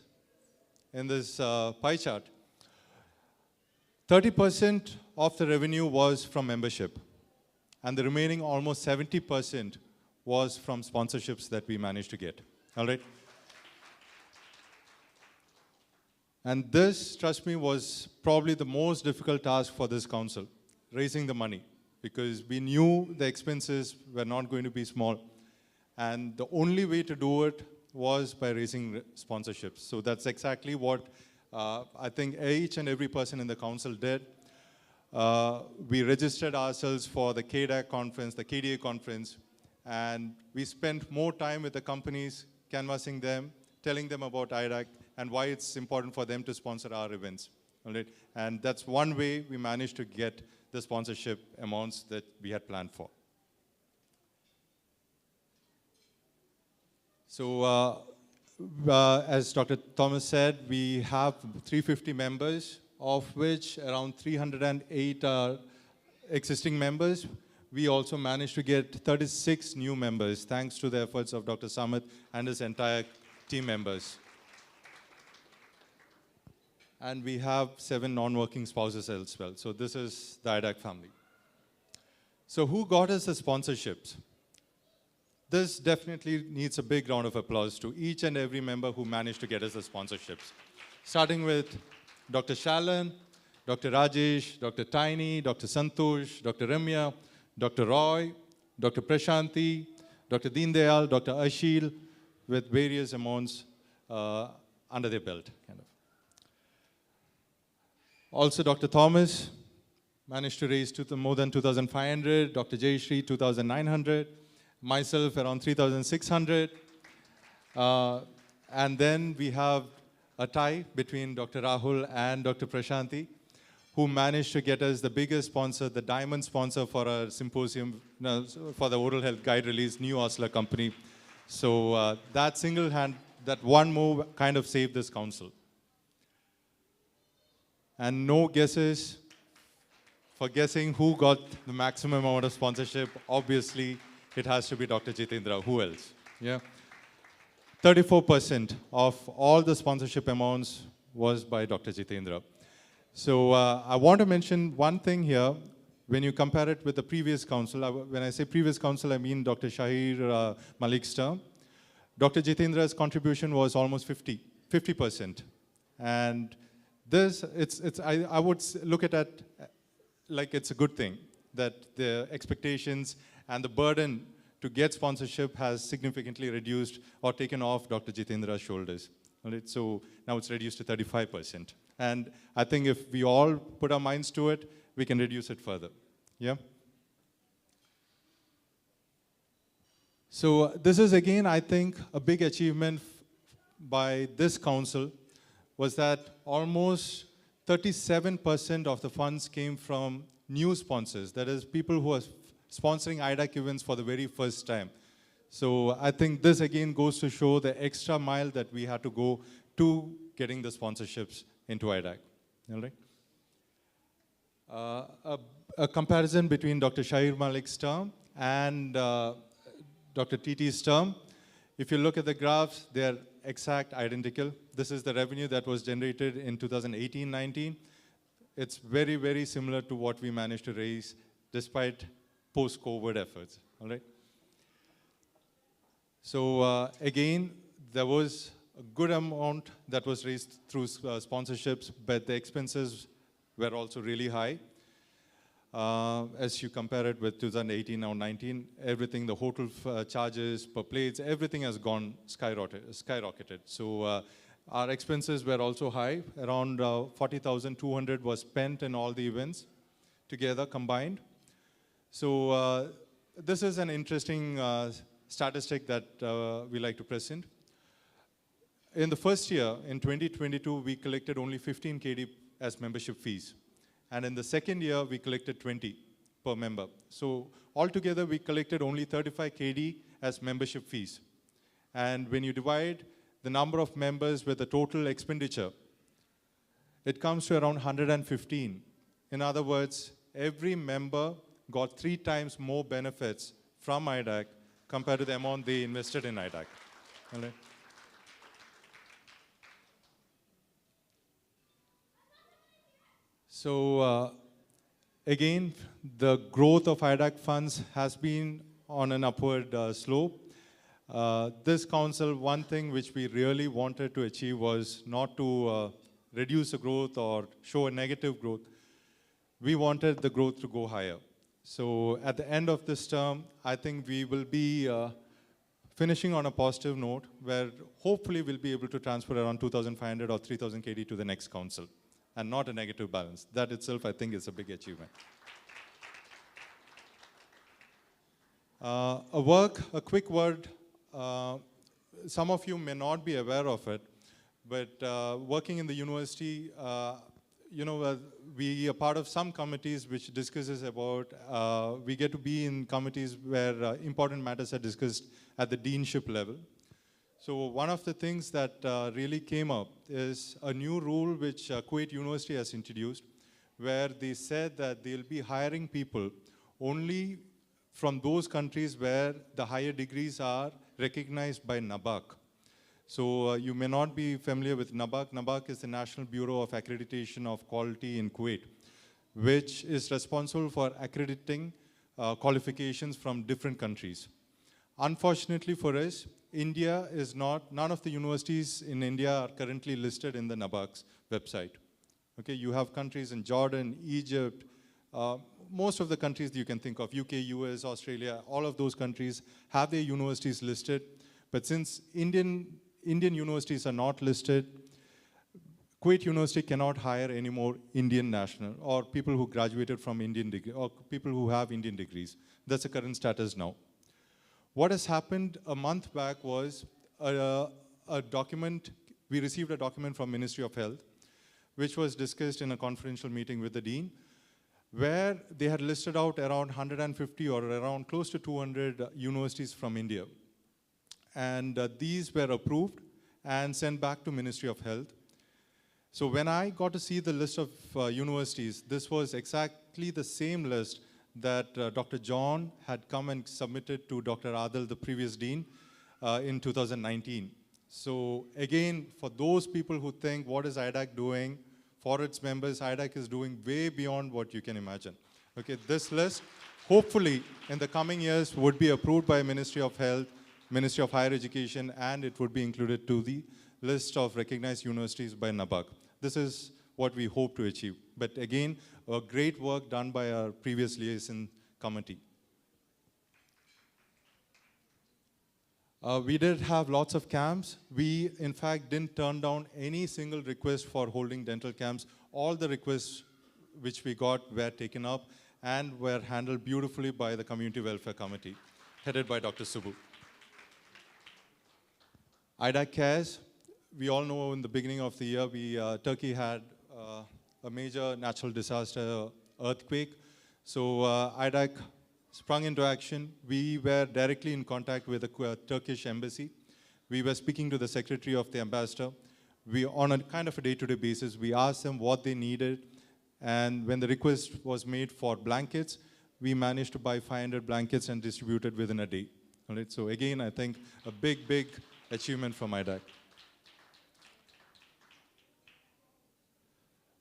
pie chart, 30% of the revenue was from membership, and the remaining almost 70% was from sponsorships that we managed to get, all right? And this, trust me, was probably the most difficult task for this council, raising the money, because we knew the expenses were not going to be small. And the only way to do it was by raising sponsorships. So that's exactly what I think each and every person in the council did. We registered ourselves for the KDAC conference, the KDA conference, and we spent more time with the companies, canvassing them, telling them about Idak, and why it's important for them to sponsor our events. All right? And that's one way we managed to get the sponsorship amounts that we had planned for. So as Dr. Thomas said, we have 350 members, of which around 308 are existing members. We also managed to get 36 new members, thanks to the efforts of Dr. Samit and his entire team members. And we have 7 non-working spouses as well. So this is the Idak family. So who got us the sponsorships? This definitely needs a big round of applause to each and every member who managed to get us the sponsorships. Starting with Dr. Shalan, Dr. Rajesh, Dr. Tiny, Dr. Santosh, Dr. Ramya, Dr. Roy, Dr. Prashanti, Dr. Deendayal, Dr. Ashil, with various amounts under their belt, kind of. Also, Dr. Thomas managed to raise more than 2,500, Dr. Jayashree 2,900, myself around 3,600. And then we have a tie between Dr. Rahul and Dr. Prashanti, who managed to get us the biggest sponsor, the diamond sponsor for our symposium, for the oral health guide release, New Osler Company. So that that one move kind of saved this council. And no guesses for guessing who got the maximum amount of sponsorship. Obviously, it has to be Dr. Jitendra. Who else? Yeah. 34% of all the sponsorship amounts was by Dr. Jitendra. So I want to mention one thing here. When you compare it with the previous council, when I say previous council, I mean Dr. Shahir Malik's term. Dr. Jitendra's contribution was almost 50%. And this, I would look at it like it's a good thing, that the expectations and the burden to get sponsorship has significantly reduced or taken off Dr. Jitendra's shoulders. Right? So now it's reduced to 35%. And I think if we all put our minds to it, we can reduce it further. Yeah? So this is, again, I think, a big achievement by this council, was that almost 37% of the funds came from new sponsors. That is, people who are sponsoring Idak events for the very first time. So I think this, again, goes to show the extra mile that we had to go to getting the sponsorships into Idak. All right? A comparison between Dr. Shahir Malik's term and Dr. TT's term. If you look at the graphs, they're exact identical. This is the revenue that was generated in 2018-19. It's very, very similar to what we managed to raise despite post-COVID efforts. All right? So again, there was a good amount that was raised through sponsorships, but the expenses were also really high. As you compare it with 2018 or 19, everything, the hotel charges per plates, everything has gone skyrocketed. So our expenses were also high. Around 40,200 was spent in all the events together combined. So this is an interesting statistic that we like to present. In the first year, in 2022, we collected only 15 KD as membership fees. And in the second year, we collected 20 per member. So altogether, we collected only 35 KD as membership fees. And when you divide the number of members with the total expenditure, it comes to around 115. In other words, every member got 3 times more benefits from IDAC compared to the amount they invested in IDAC. All right? So again, the growth of IDAC funds has been on an upward slope. This council, one thing which we really wanted to achieve was not to reduce the growth or show a negative growth. We wanted the growth to go higher. So at the end of this term, I think we will be finishing on a positive note where hopefully we'll be able to transfer around 2,500 or 3,000 KD to the next council and not a negative balance. That itself, I think, is a big achievement. A quick word, some of you may not be aware of it, but working in the university, we are part of some committees which discusses about, we get to be in committees where important matters are discussed at the deanship level. So one of the things that really came up is a new rule which Kuwait University has introduced, where they said that they'll be hiring people only from those countries where the higher degrees are recognized by NABAC. So you may not be familiar with NABAC. NABAC is the National Bureau of Accreditation of Quality in Kuwait, which is responsible for accrediting qualifications from different countries. Unfortunately for us, India is not, none of the universities in India are currently listed in the NABAC's website. Okay, you have countries in Jordan, Egypt, most of the countries you can think of, UK, US, Australia, all of those countries have their universities listed. But since Indian universities are not listed, Kuwait University cannot hire any more Indian national or people who graduated from Indian degree or people who have Indian degrees. That's the current status now. What has happened a month back was a document, we received a document from Ministry of Health, which was discussed in a confidential meeting with the Dean, where they had listed out around 150 or around close to 200 universities from India. And these were approved and sent back to Ministry of Health. So when I got to see the list of universities, this was exactly the same list that Dr. John had come and submitted to Dr. Adil, the previous dean, in 2019. So again, for those people who think, what is IDAC doing for its members, IDAC is doing way beyond what you can imagine. Okay, this list, hopefully, in the coming years, would be approved by Ministry of Health, Ministry of Higher Education, and it would be included to the list of recognized universities by NABAC. This is what we hope to achieve. But again, a great work done by our previous liaison committee. We did have lots of camps. We, in fact, didn't turn down any single request for holding dental camps. All the requests which we got were taken up and were handled beautifully by the Community Welfare Committee, headed by Dr. Subbu. IDAC Cares, we all know in the beginning of the year, Turkey had a major natural disaster, earthquake. So IDAC sprung into action. We were directly in contact with the Turkish embassy. We were speaking to the secretary of the ambassador. We, on a kind of a day-to-day basis, we asked them what they needed. And when the request was made for blankets, we managed to buy 500 blankets and distribute it within a day. All right? So again, I think a big, big achievement from IDAC.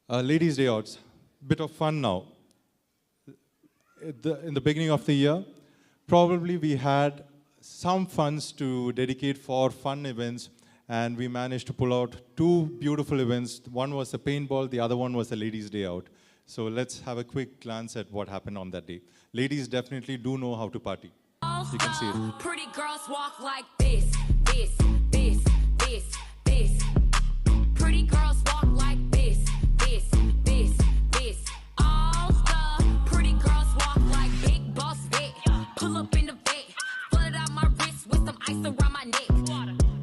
Ladies' Day Outs, bit of fun now. In the beginning of the year, probably we had some funds to dedicate for fun events, and we managed to pull out 2 beautiful events. One was the paintball, the other one was the Ladies' Day Out. So let's have a quick glance at what happened on that day. Ladies definitely do know how to party. You can see it. Pretty girls walk like this, this, this, this, this. Pretty girls walk like this, this, this, this. All the pretty girls walk like Big Boss Vic. Pull up in the Vic, flood out my wrist with some ice around my neck.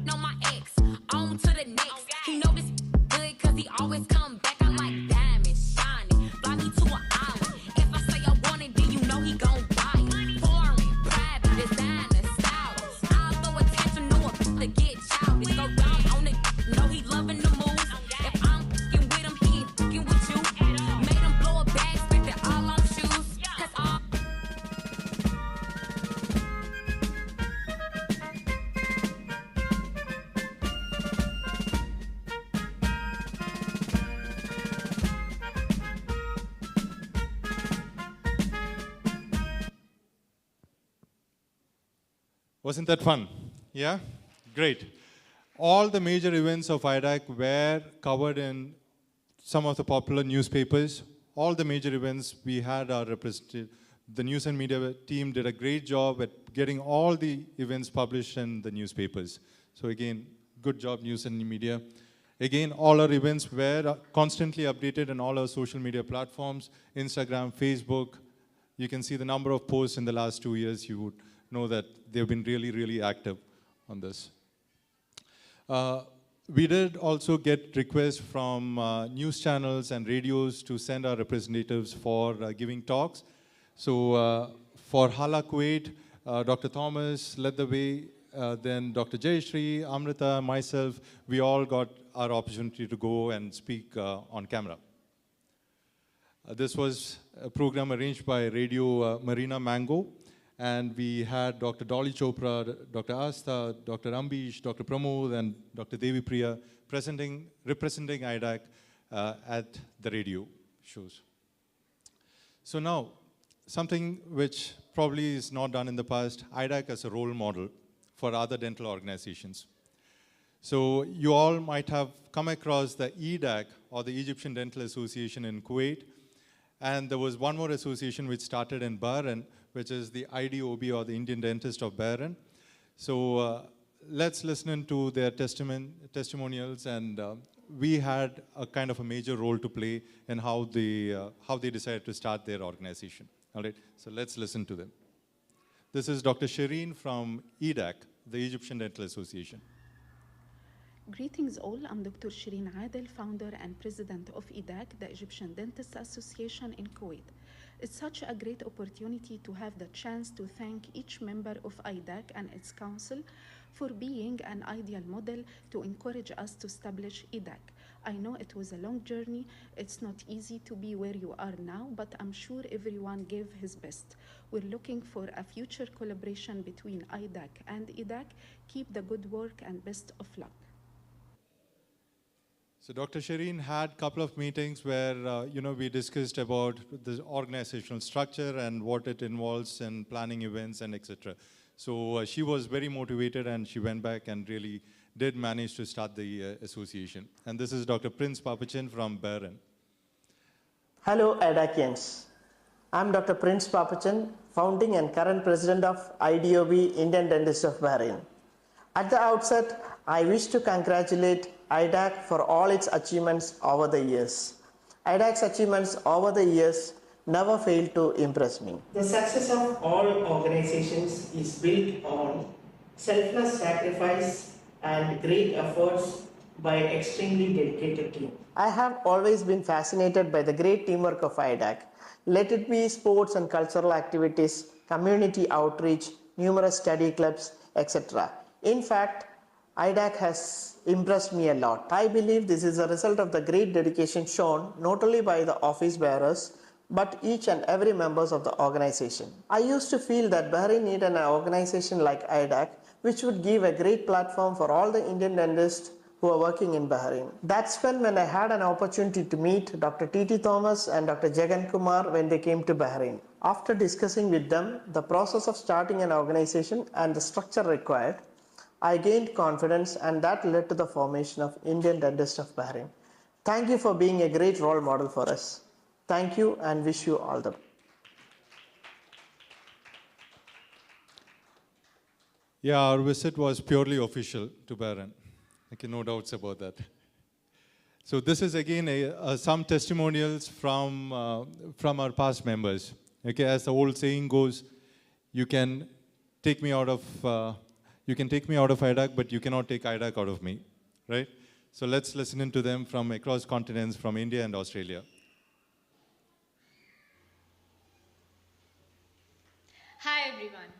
Know my ex, on to the next. He know this good cause he always come back. I like diamonds, shining, fly me to an island. If I say I want it, then you know he gon' buy it. Foreign, private, designer, style. I'll throw attention to a to get childish. Go down on Wasn't that fun? Yeah? Great. All the major events of IDAC were covered in some of the popular newspapers. All the major events, we had our representative. The news and media team did a great job at getting all the events published in the newspapers. So again, good job, news and media. Again, all our events were constantly updated on all our social media platforms, Instagram, Facebook. You can see the number of posts in the last 2 years. You would know that they've been really, really active on this. We did also get requests from news channels and radios to send our representatives for giving talks. So for Hala Kuwait, Dr. Thomas led the way, then Dr. Jayashree, Amrita, myself, we all got our opportunity to go and speak on camera. This was a program arranged by Radio Marina Mango, and we had Dr. Dolly Chopra, Dr. Asta, Dr. Ambish, Dr. Pramod, and Dr. Devi Priya representing IDAC at the radio shows. So now, something which probably is not done in the past, IDAC as a role model for other dental organizations. So you all might have come across the Idak, or the Egyptian Dental Association in Kuwait, and there was one more association which started in Bahrain, which is the IDOB, or the Indian Dentist of Bahrain. So let's listen to their testimonials, and we had a kind of a major role to play in how they decided to start their organization. All right, so let's listen to them. This is Dr. Shireen from Idak, the Egyptian Dental Association. Greetings all, I'm Dr. Shireen Adel, founder and president of Idak, the Egyptian Dentist Association in Kuwait. It's such a great opportunity to have the chance to thank each member of Idak and its council for being an ideal model to encourage us to establish Idak. I know it was a long journey, it's not easy to be where you are now, but I'm sure everyone gave his best. We're looking for a future collaboration between Idak and Idak. Keep the good work and best of luck. So Dr. Shireen had a couple of meetings where we discussed about the organizational structure and what it involves in planning events and etc. So she was very motivated, and she went back and really did manage to start the association. And this is Dr. Prince Papachin from Bahrain. Hello Idakians. I'm Dr. Prince Papachin, founding and current president of IDOB, Indian Dentist of Bahrain. At the outset, I wish to congratulate IDAC for all its achievements over the years. IDAC's achievements over the years never fail to impress me. The success of all organizations is built on selfless sacrifice and great efforts by an extremely dedicated team. I have always been fascinated by the great teamwork of IDAC. Let it be sports and cultural activities, community outreach, numerous study clubs, etc. In fact, IDAC has impressed me a lot. I believe this is a result of the great dedication shown not only by the office bearers, but each and every members of the organization. I used to feel that Bahrain needed an organization like IDAC, which would give a great platform for all the Indian dentists who are working in Bahrain. That's when I had an opportunity to meet Dr. T.T. Thomas and Dr. Jagan Kumar when they came to Bahrain. After discussing with them the process of starting an organization and the structure required, I gained confidence, and that led to the formation of Indian Dentist of Bahrain. Thank you for being a great role model for us. Thank you and wish you all the best. Yeah, our visit was purely official to Bahrain. Okay, no doubts about that. So this is again some testimonials from our past members. Okay, as the old saying goes, you can take me out of IDAC, but you cannot take IDAC out of me, right? So let's listen to them from across continents, from India and Australia. Hi everyone,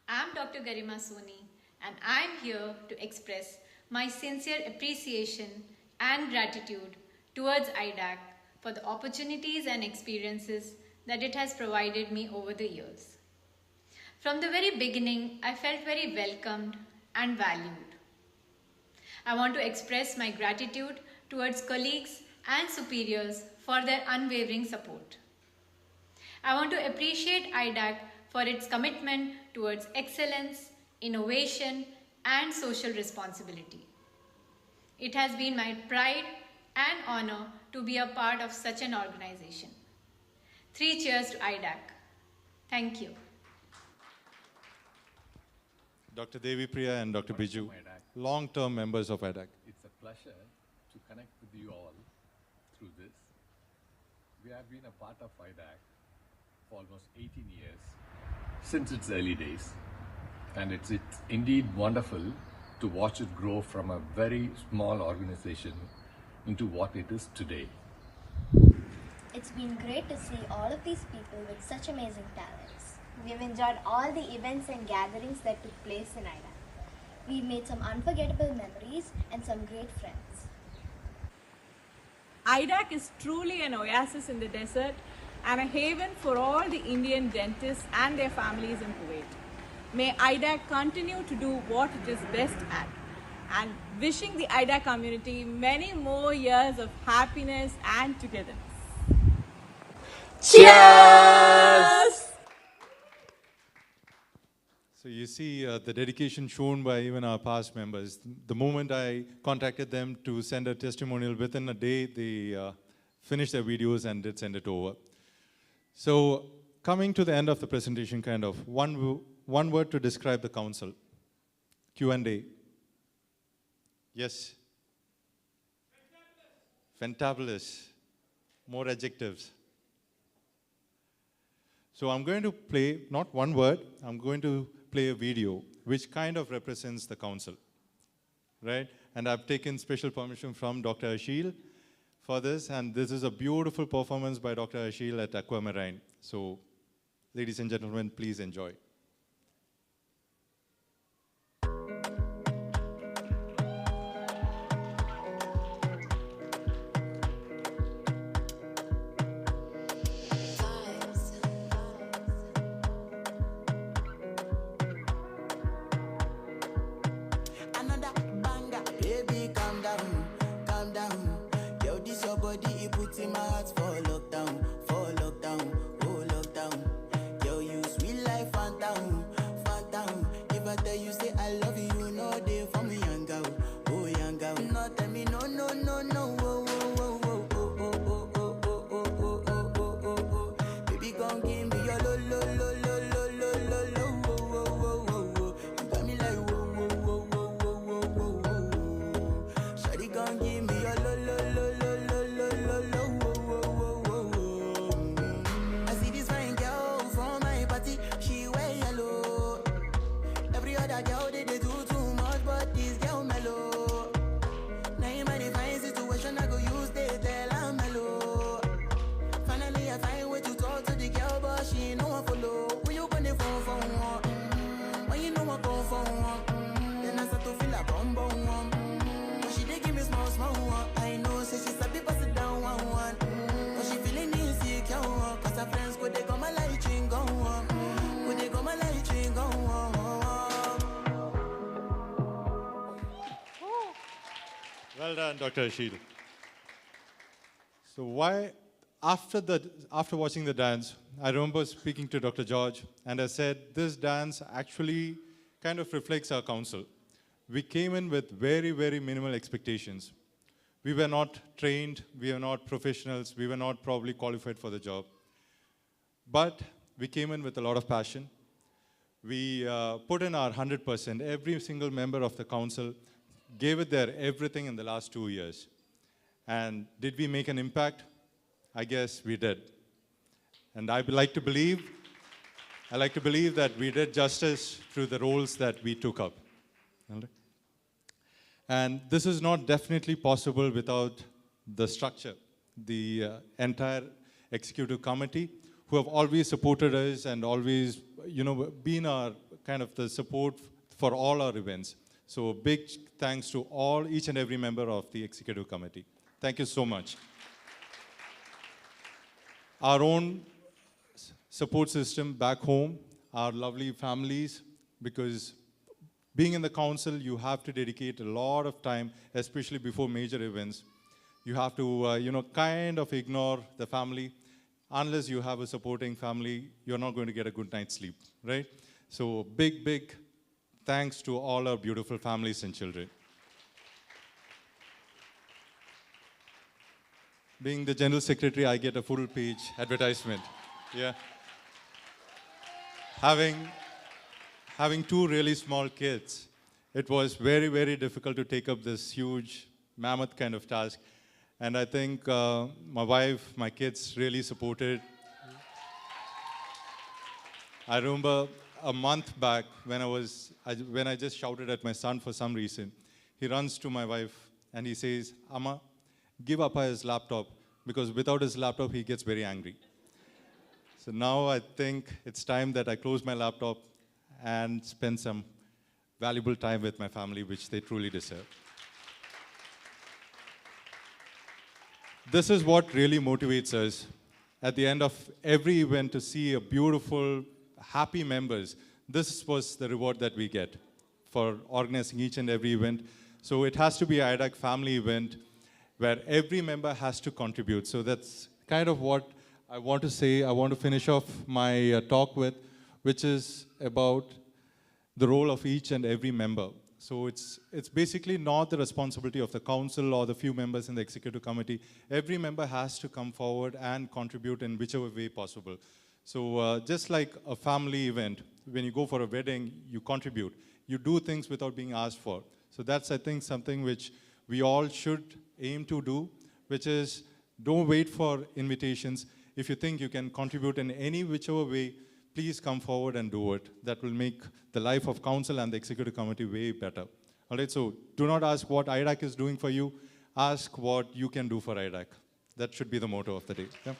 I'm Dr. Garima Soni, and I'm here to express my sincere appreciation and gratitude towards IDAC for the opportunities and experiences that it has provided me over the years. From the very beginning, I felt very welcomed and valued. I want to express my gratitude towards colleagues and superiors for their unwavering support. I want to appreciate IDAC for its commitment towards excellence, innovation, and social responsibility. It has been my pride and honor to be a part of such an organization. 3 cheers to IDAC. Thank you. Dr. Devi Priya and Dr. Biju, long-term members of IDAC. It's a pleasure to connect with you all through this. We have been a part of IDAC for almost 18 years, since its early days. And it's indeed wonderful to watch it grow from a very small organization into what it is today. It's been great to see all of these people with such amazing talents. We've enjoyed all the events and gatherings that took place in Idak. We've made some unforgettable memories and some great friends. Idak is truly an oasis in the desert and a haven for all the Indian dentists and their families in Kuwait. May Idak continue to do what it is best at, and wishing the Idak community many more years of happiness and togetherness. Cheers! So you see the dedication shown by even our past members. The moment I contacted them to send a testimonial, within a day they finished their videos and did send it over. So coming to the end of the presentation, kind of one word to describe the council. Q&A. Yes. Fantabulous. More adjectives. So I'm going to play, not one word, I'm going to play a video which kind of represents the council, right? And I've taken special permission from Dr. Ashil for this, and this is a beautiful performance by Dr. Ashil at Aquamarine. So, ladies and gentlemen, please enjoy. Well done, Dr. Ashil. So after watching the dance, I remember speaking to Dr. George, and I said, this dance actually kind of reflects our council. We came in with very, very minimal expectations. We were not trained, we were not professionals, we were not probably qualified for the job. But we came in with a lot of passion. We put in our 100%. Every single member of the council gave it their everything in the last 2 years. And did we make an impact? I guess we did. And I like to believe that we did justice through the roles that we took up. And this is not definitely possible without the structure, the entire executive committee, who have always supported us and always, been our kind of the support for all our events. So big thanks to each and every member of the executive committee. Thank you so much. Our own support system back home, our lovely families, because being in the council, you have to dedicate a lot of time, especially before major events. You have to, kind of ignore the family. Unless you have a supporting family, you're not going to get a good night's sleep, right? So big Thanks to all our beautiful families and children. Being the General Secretary, I get a full page advertisement. Yeah. Having two really small kids, it was very, very difficult to take up this huge mammoth kind of task. And I think my wife, my kids really supported. I remember a month back when I just shouted at my son for some reason. He runs to my wife and he says, "Amma, give Appa his laptop, because without his laptop, he gets very angry." So now I think it's time that I close my laptop and spend some valuable time with my family, which they truly deserve. This is what really motivates us at the end of every event to see a beautiful, happy members. This was the reward that we get for organizing each and every event. So it has to be an IDAC family event where every member has to contribute. So that's kind of what I want to say. I want to finish off my talk with, which is about the role of each and every member. So it's basically not the responsibility of the council or the few members in the executive committee. Every member has to come forward and contribute in whichever way possible. So just like a family event, when you go for a wedding, you contribute. You do things without being asked for. So that's, I think, something which we all should aim to do, which is don't wait for invitations. If you think you can contribute in any whichever way, please come forward and do it. That will make the life of council and the executive committee way better. All right, so do not ask what IDAC is doing for you. Ask what you can do for IDAC. That should be the motto of the day. Yeah?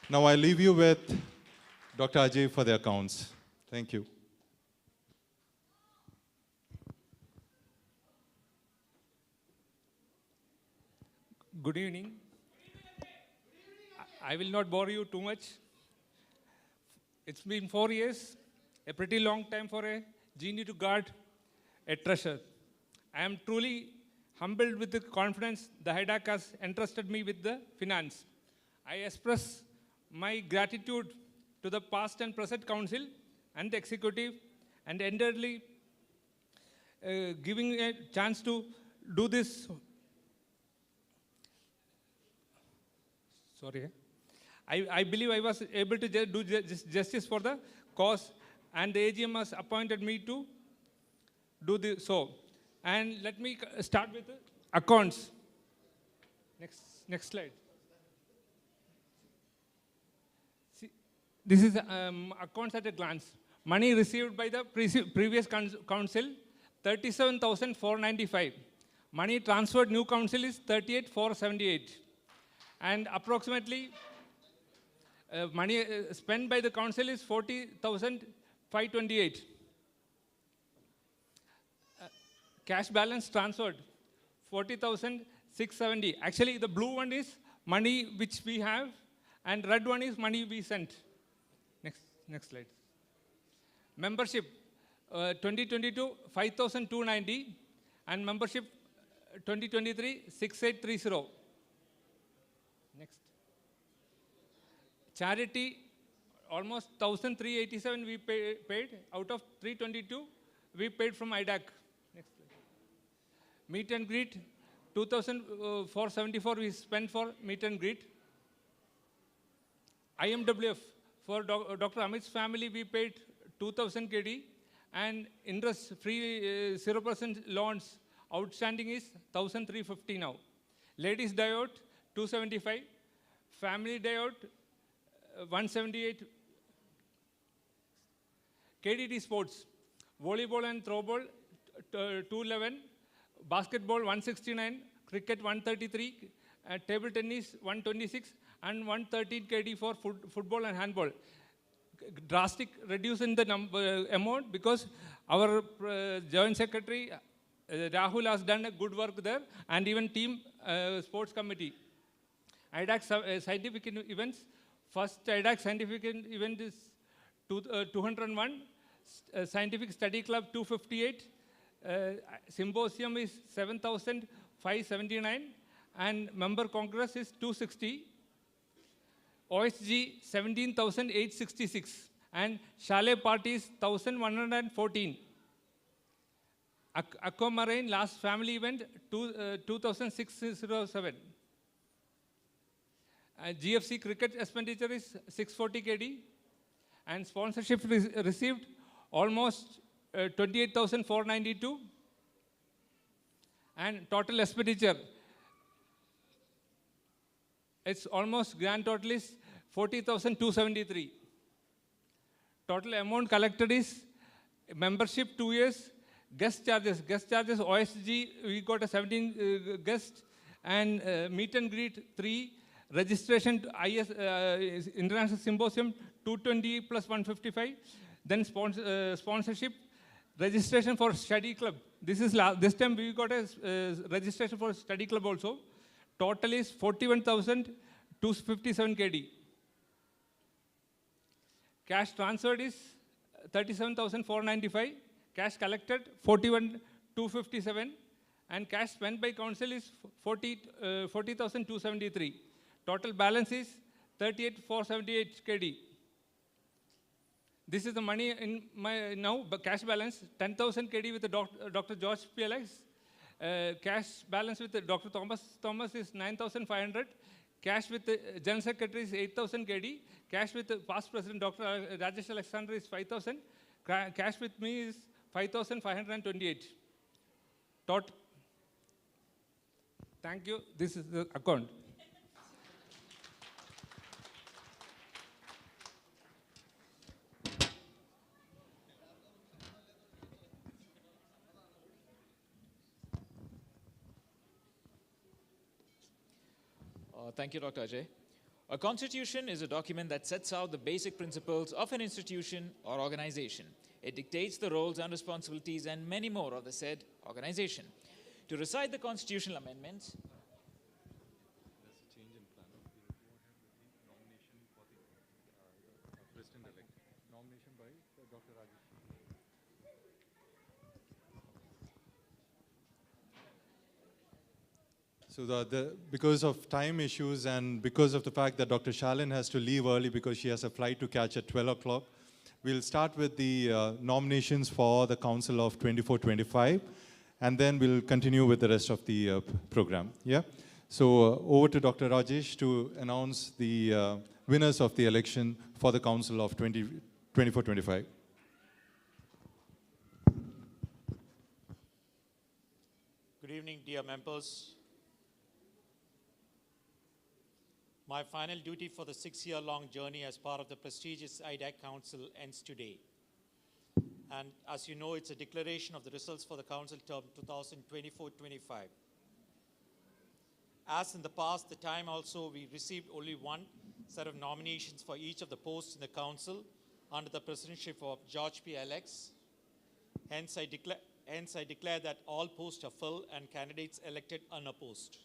Now I leave you with Dr. Ajay for the accounts. Thank you. Good evening. I will not bore you too much. It's been 4 years, a pretty long time for a genie to guard a treasure. I am truly humbled with the confidence the HIDAC has entrusted me with the finance. I express my gratitude to the past and present council and the executive, and entirely giving a chance to do this. Sorry. I believe I was able to do justice for the cause, and the AGM has appointed me to do so. And let me start with the accounts. Next slide. See, this is accounts at a glance. Money received by the previous council, 37,495. Money transferred new council is 38,478. And approximately money spent by the council is 40,528. Cash balance transferred 40,670. Actually, the blue one is money which we have, and red one is money we sent. Next slide. Membership 2022 5,290, and membership 2023 6,830. Next. Charity, almost 1,387 we paid. Out of 322, we paid from IDAC. Next. Meet and greet, 2,474 we spent for meet and greet. IMWF, for Dr. Amit's family, we paid 2,000 KD, and interest-free 0% loans outstanding is 1,350 now. Ladies Diode, 275. Family Diode, 178. KDT Sports, volleyball and throwball, 211. Basketball, 169. Cricket, 133. Table tennis, 126. And 113 KD for football and handball. Drastic reduce in the amount, because our Joint Secretary, Rahul, has done a good work there, and even team sports committee. IDAC scientific events. First IDAC scientific event is 201. Scientific study club 258. Symposium is 7,579. And member congress is 260. OSG 17,866. And chalet parties 1,114. Aquamarine last family event 2607. GFC cricket expenditure is 640 KD, and sponsorship received almost 28,492, and total expenditure, it's almost grand total is 40,273. Total amount collected is membership 2 years, guest charges OSG, we got a 17 guests, and meet and greet 3, registration to International Symposium 220 plus 155, then sponsorship, registration for study club. This time we got a registration for study club also. Total is 41,257 KD. Cash transferred is 37,495. Cash collected 41,257, and cash spent by council is 40,273. Total balance is 38,478 KD. This is the money in my now cash balance 10,000 KD with the Dr. George P. Alex. Cash balance with the Dr. Thomas is 9,500. Cash with the General Secretary is 8,000 KD. Cash with the past President Dr. Rajesh Alexander is 5,000. Cash with me is 5,528. Thank you. This is the account. Thank you, Dr. Ajay. A constitution is a document that sets out the basic principles of an institution or organization. It dictates the roles and responsibilities and many more of the said organization. To recite the constitutional amendments, So because of time issues and because of the fact that Dr. Shalin has to leave early because she has a flight to catch at 12 o'clock, we'll start with the nominations for the Council of 24-25, and then we'll continue with the rest of the program. Yeah. So over to Dr. Rajesh to announce the winners of the election for the Council of 24-25. Good evening, dear members. My final duty for the 6-year-long journey as part of the prestigious IDAC Council ends today. And as you know, it's a declaration of the results for the Council term 2024-25. As in the past, the time also we received only one set of nominations for each of the posts in the Council under the presidency of George P. Alex. Hence, I declare that all posts are full and candidates elected unopposed.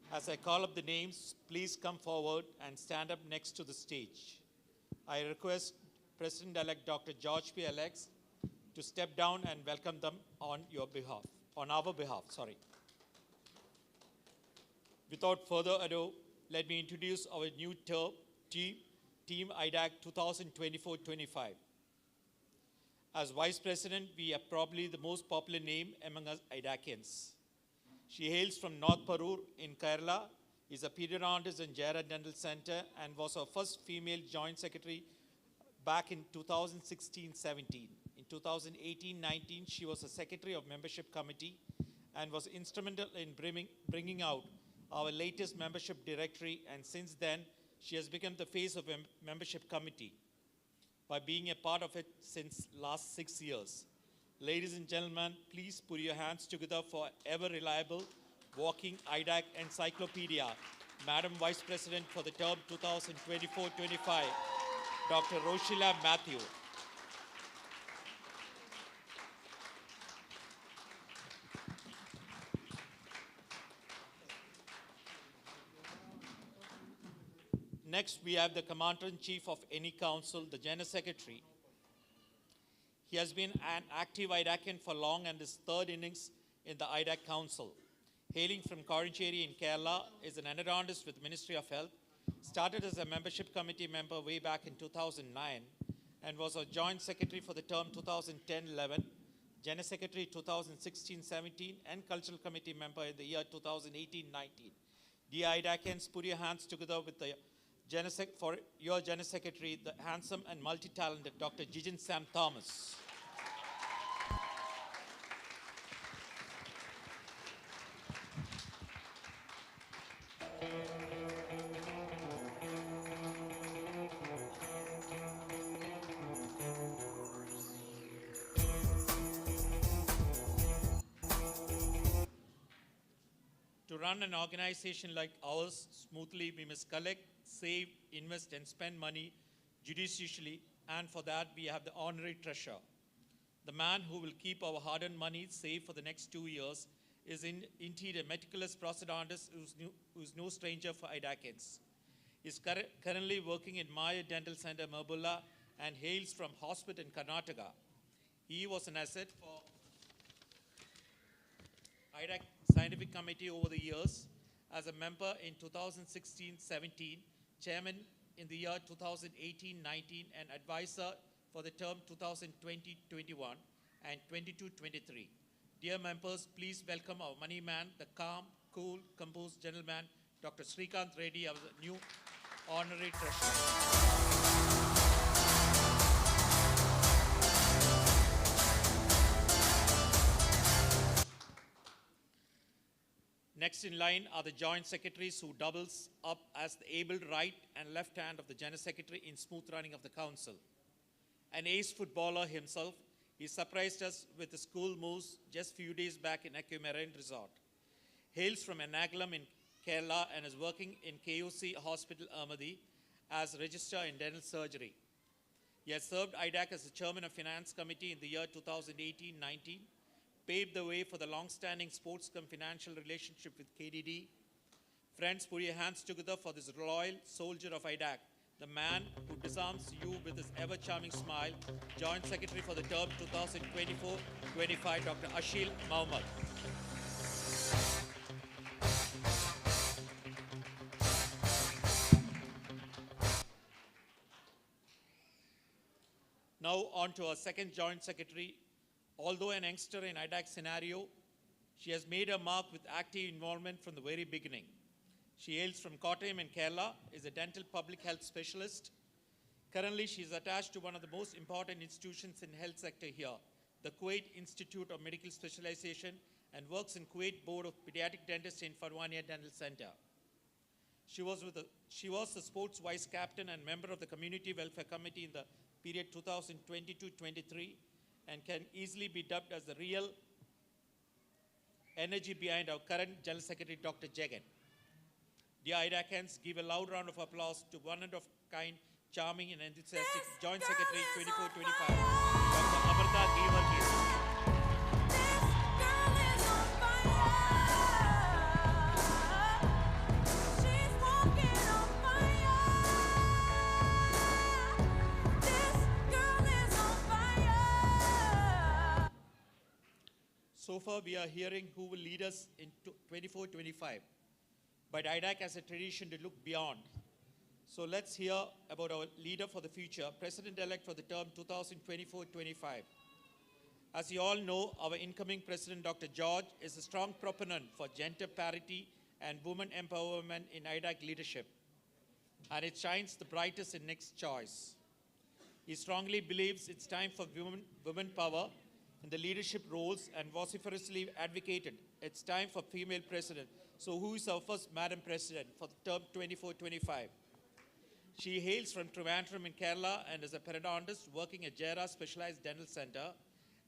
As I call up the names, please come forward and stand up next to the stage. I request President-elect Dr. George P. Alex to step down and welcome them on our behalf. Without further ado, let me introduce our new team IDAC 2024-25. As Vice President, we are probably the most popular name among us IDACians. She hails from North Parur in Kerala, is a pediatrician in Jara Dental Center, and was our first female Joint Secretary back in 2016-17. In 2018-19, she was a Secretary of Membership Committee and was instrumental in bringing out our latest membership directory, and since then, she has become the face of a membership committee by being a part of it since last 6 years. Ladies and gentlemen, please put your hands together for ever reliable walking IDAC encyclopedia, Madam Vice President for the term 2024-25, Dr. Roshila Matthew. Next, we have the Commander-in-Chief of any council, the General Secretary. He has been an active IDACian for long and his third innings in the IDAC Council. Hailing from Korancheri in Kerala, is an endodontist with Ministry of Health, started as a membership committee member way back in 2009, and was a Joint Secretary for the term 2010-11, General Secretary 2016-17, and Cultural Committee member in the year 2018-19. Dear Idakans, put your hands together with the for your General Secretary, the handsome and multi-talented Dr. Jijin Sam Thomas. To run an organization like ours smoothly, we must collect, save, invest, and spend money judiciously, and for that, we have the honorary treasurer. The man who will keep our hard-earned money safe for the next 2 years is indeed a meticulous prosthodontist who's no stranger for Idakans. He's currently working in Maya Dental Center, Mabulla, and hails from hospital in Karnataka. He was an asset for Idak Scientific Committee over the years, as a member in 2016-17, chairman in the year 2018-19, and advisor for the term 2020-21 and 22-23. Dear members, please welcome our money man, the calm, cool, composed gentleman, Dr. Srikanth Reddy, our new honorary treasurer. Next in line are the joint secretaries who doubles up as the able right and left hand of the general secretary in smooth running of the council. An ace footballer himself, he surprised us with the school moves just few days back in Marine Resort. Hails from Ernakulam in Kerala and is working in KOC Hospital Ahmadi as registrar in dental surgery. He has served IDAC as the chairman of finance committee in the year 2018-19. Paved the way for the long-standing sports cum financial relationship with KDD. Friends, put your hands together for this loyal soldier of IDAC, the man who disarms you with his ever-charming smile, Joint Secretary for the term 2024-25, Dr. Ashil Mohammed. Now on to our second Joint Secretary. Although an youngster in IDAC scenario, she has made her mark with active involvement from the very beginning. She hails from Kottayam in Kerala, is a dental public health specialist. Currently, she is attached to one of the most important institutions in health sector here, the Kuwait Institute of Medical Specialization, and works in Kuwait Board of Pediatric Dentists in Farwania Dental Center. She was the sports vice captain and member of the Community Welfare Committee in the period 2020-23, and can easily be dubbed as the real energy behind our current General Secretary, Dr. Jagan. Dear Idakans, give a loud round of applause to one of kind, charming and enthusiastic Joint Secretary 24-25, Dr. Amarta Givargis. So far, we are hearing who will lead us in 24-25. But IDAC has a tradition to look beyond. So let's hear about our leader for the future, President-elect for the term 2024-25. As you all know, our incoming President, Dr. George, is a strong proponent for gender parity and women empowerment in IDAC leadership. And it shines the brightest in next choice. He strongly believes it's time for women power in the leadership roles and vociferously advocated it's time for female president. So who is our first Madam President for the term 24-25? She hails from Trivandrum in Kerala and is a periodontist working at Jera Specialized Dental Center.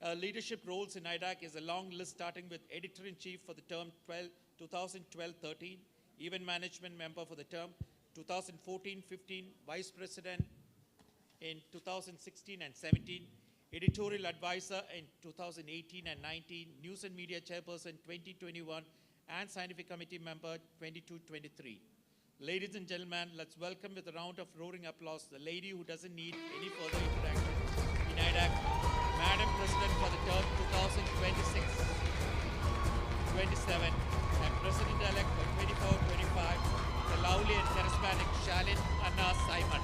Her leadership roles in IDAC is a long list starting with editor-in-chief for the term 2012-13, event management member for the term 2014-15, vice president in 2016 and 17, editorial advisor in 2018 and 19, news and media chairperson 2021, and scientific committee member 22-23. Ladies and gentlemen, let's welcome with a round of roaring applause the lady who doesn't need any further introduction in IDAC, Madam President for the term 2026-27, and President-elect for 24-25, the lovely and charismatic Shalin Anna Simon.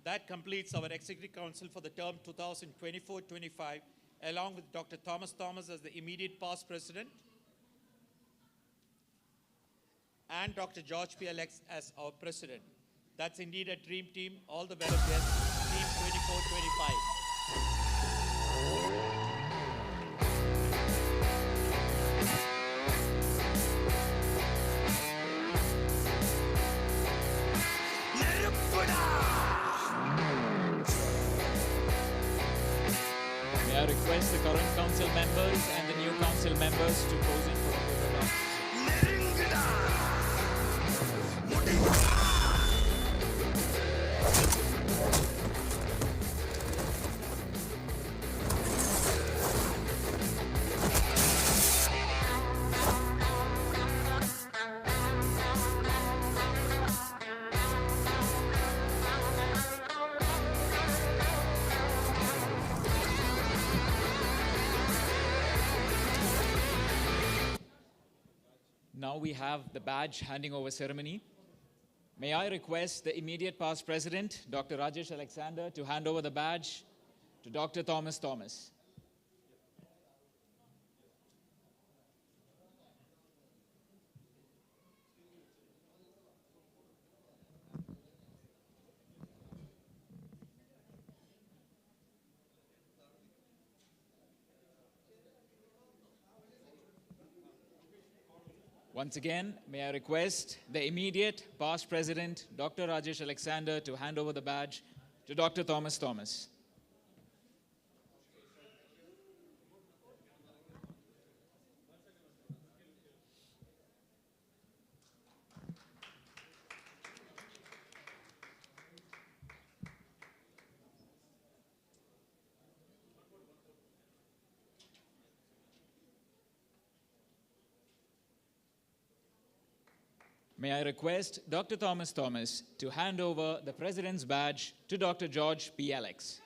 That completes our Executive Council for the term 2024-25, along with Dr. Thomas as the immediate past president and Dr. George P. Alex as our president. That's indeed a dream team. All the very best, Team 24-25. May I request the current council members and the new council members to pose in for a photograph. Now we have the badge handing over ceremony. May I request the immediate past president, Dr. Rajesh Alexander, to hand over the badge to Dr. Thomas. Once again, may I request the immediate past president, Dr. Rajesh Alexander, to hand over the badge to Dr. Thomas. May I request Dr. Thomas to hand over the President's badge to Dr. George P. Alex.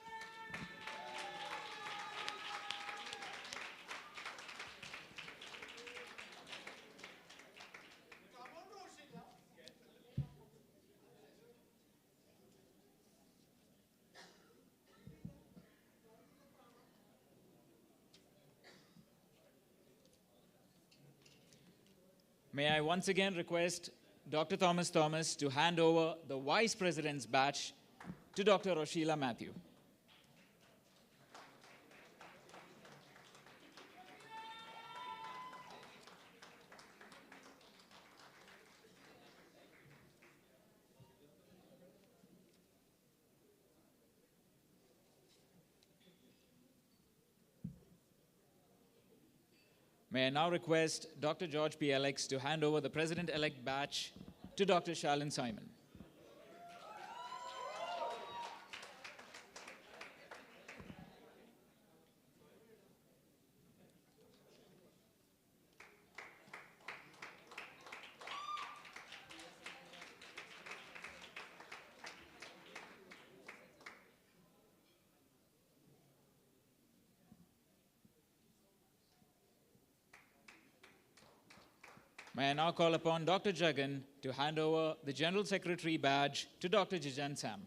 May I once again request Dr. Thomas to hand over the Vice President's badge to Dr. Roshila Matthew. May I now request Dr. George P. Alex to hand over the President-elect badge to Dr. Shalin Simon. May I now call upon Dr. Jagan to hand over the General Secretary badge to Dr. Jijan Sam.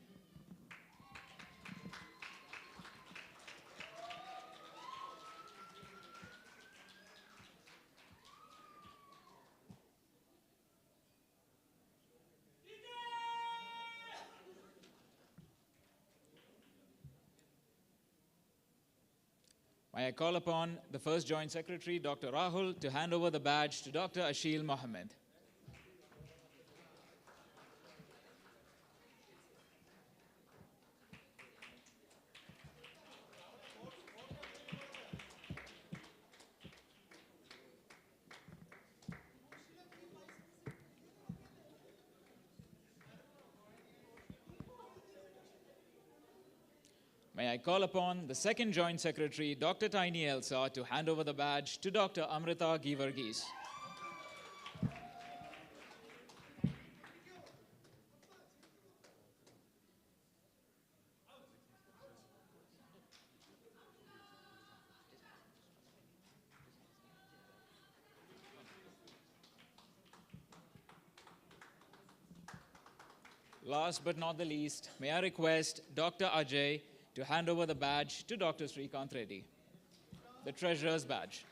May I call upon the first Joint Secretary, Dr. Rahul, to hand over the badge to Dr. Ashil Mohammed. May I call upon the second Joint Secretary, Dr. Tiny Elsa, to hand over the badge to Dr. Amrita Givargis. Last but not the least, may I request Dr. Ajay to hand over the badge to Dr. Srikanth Reddy, the Treasurer's Badge.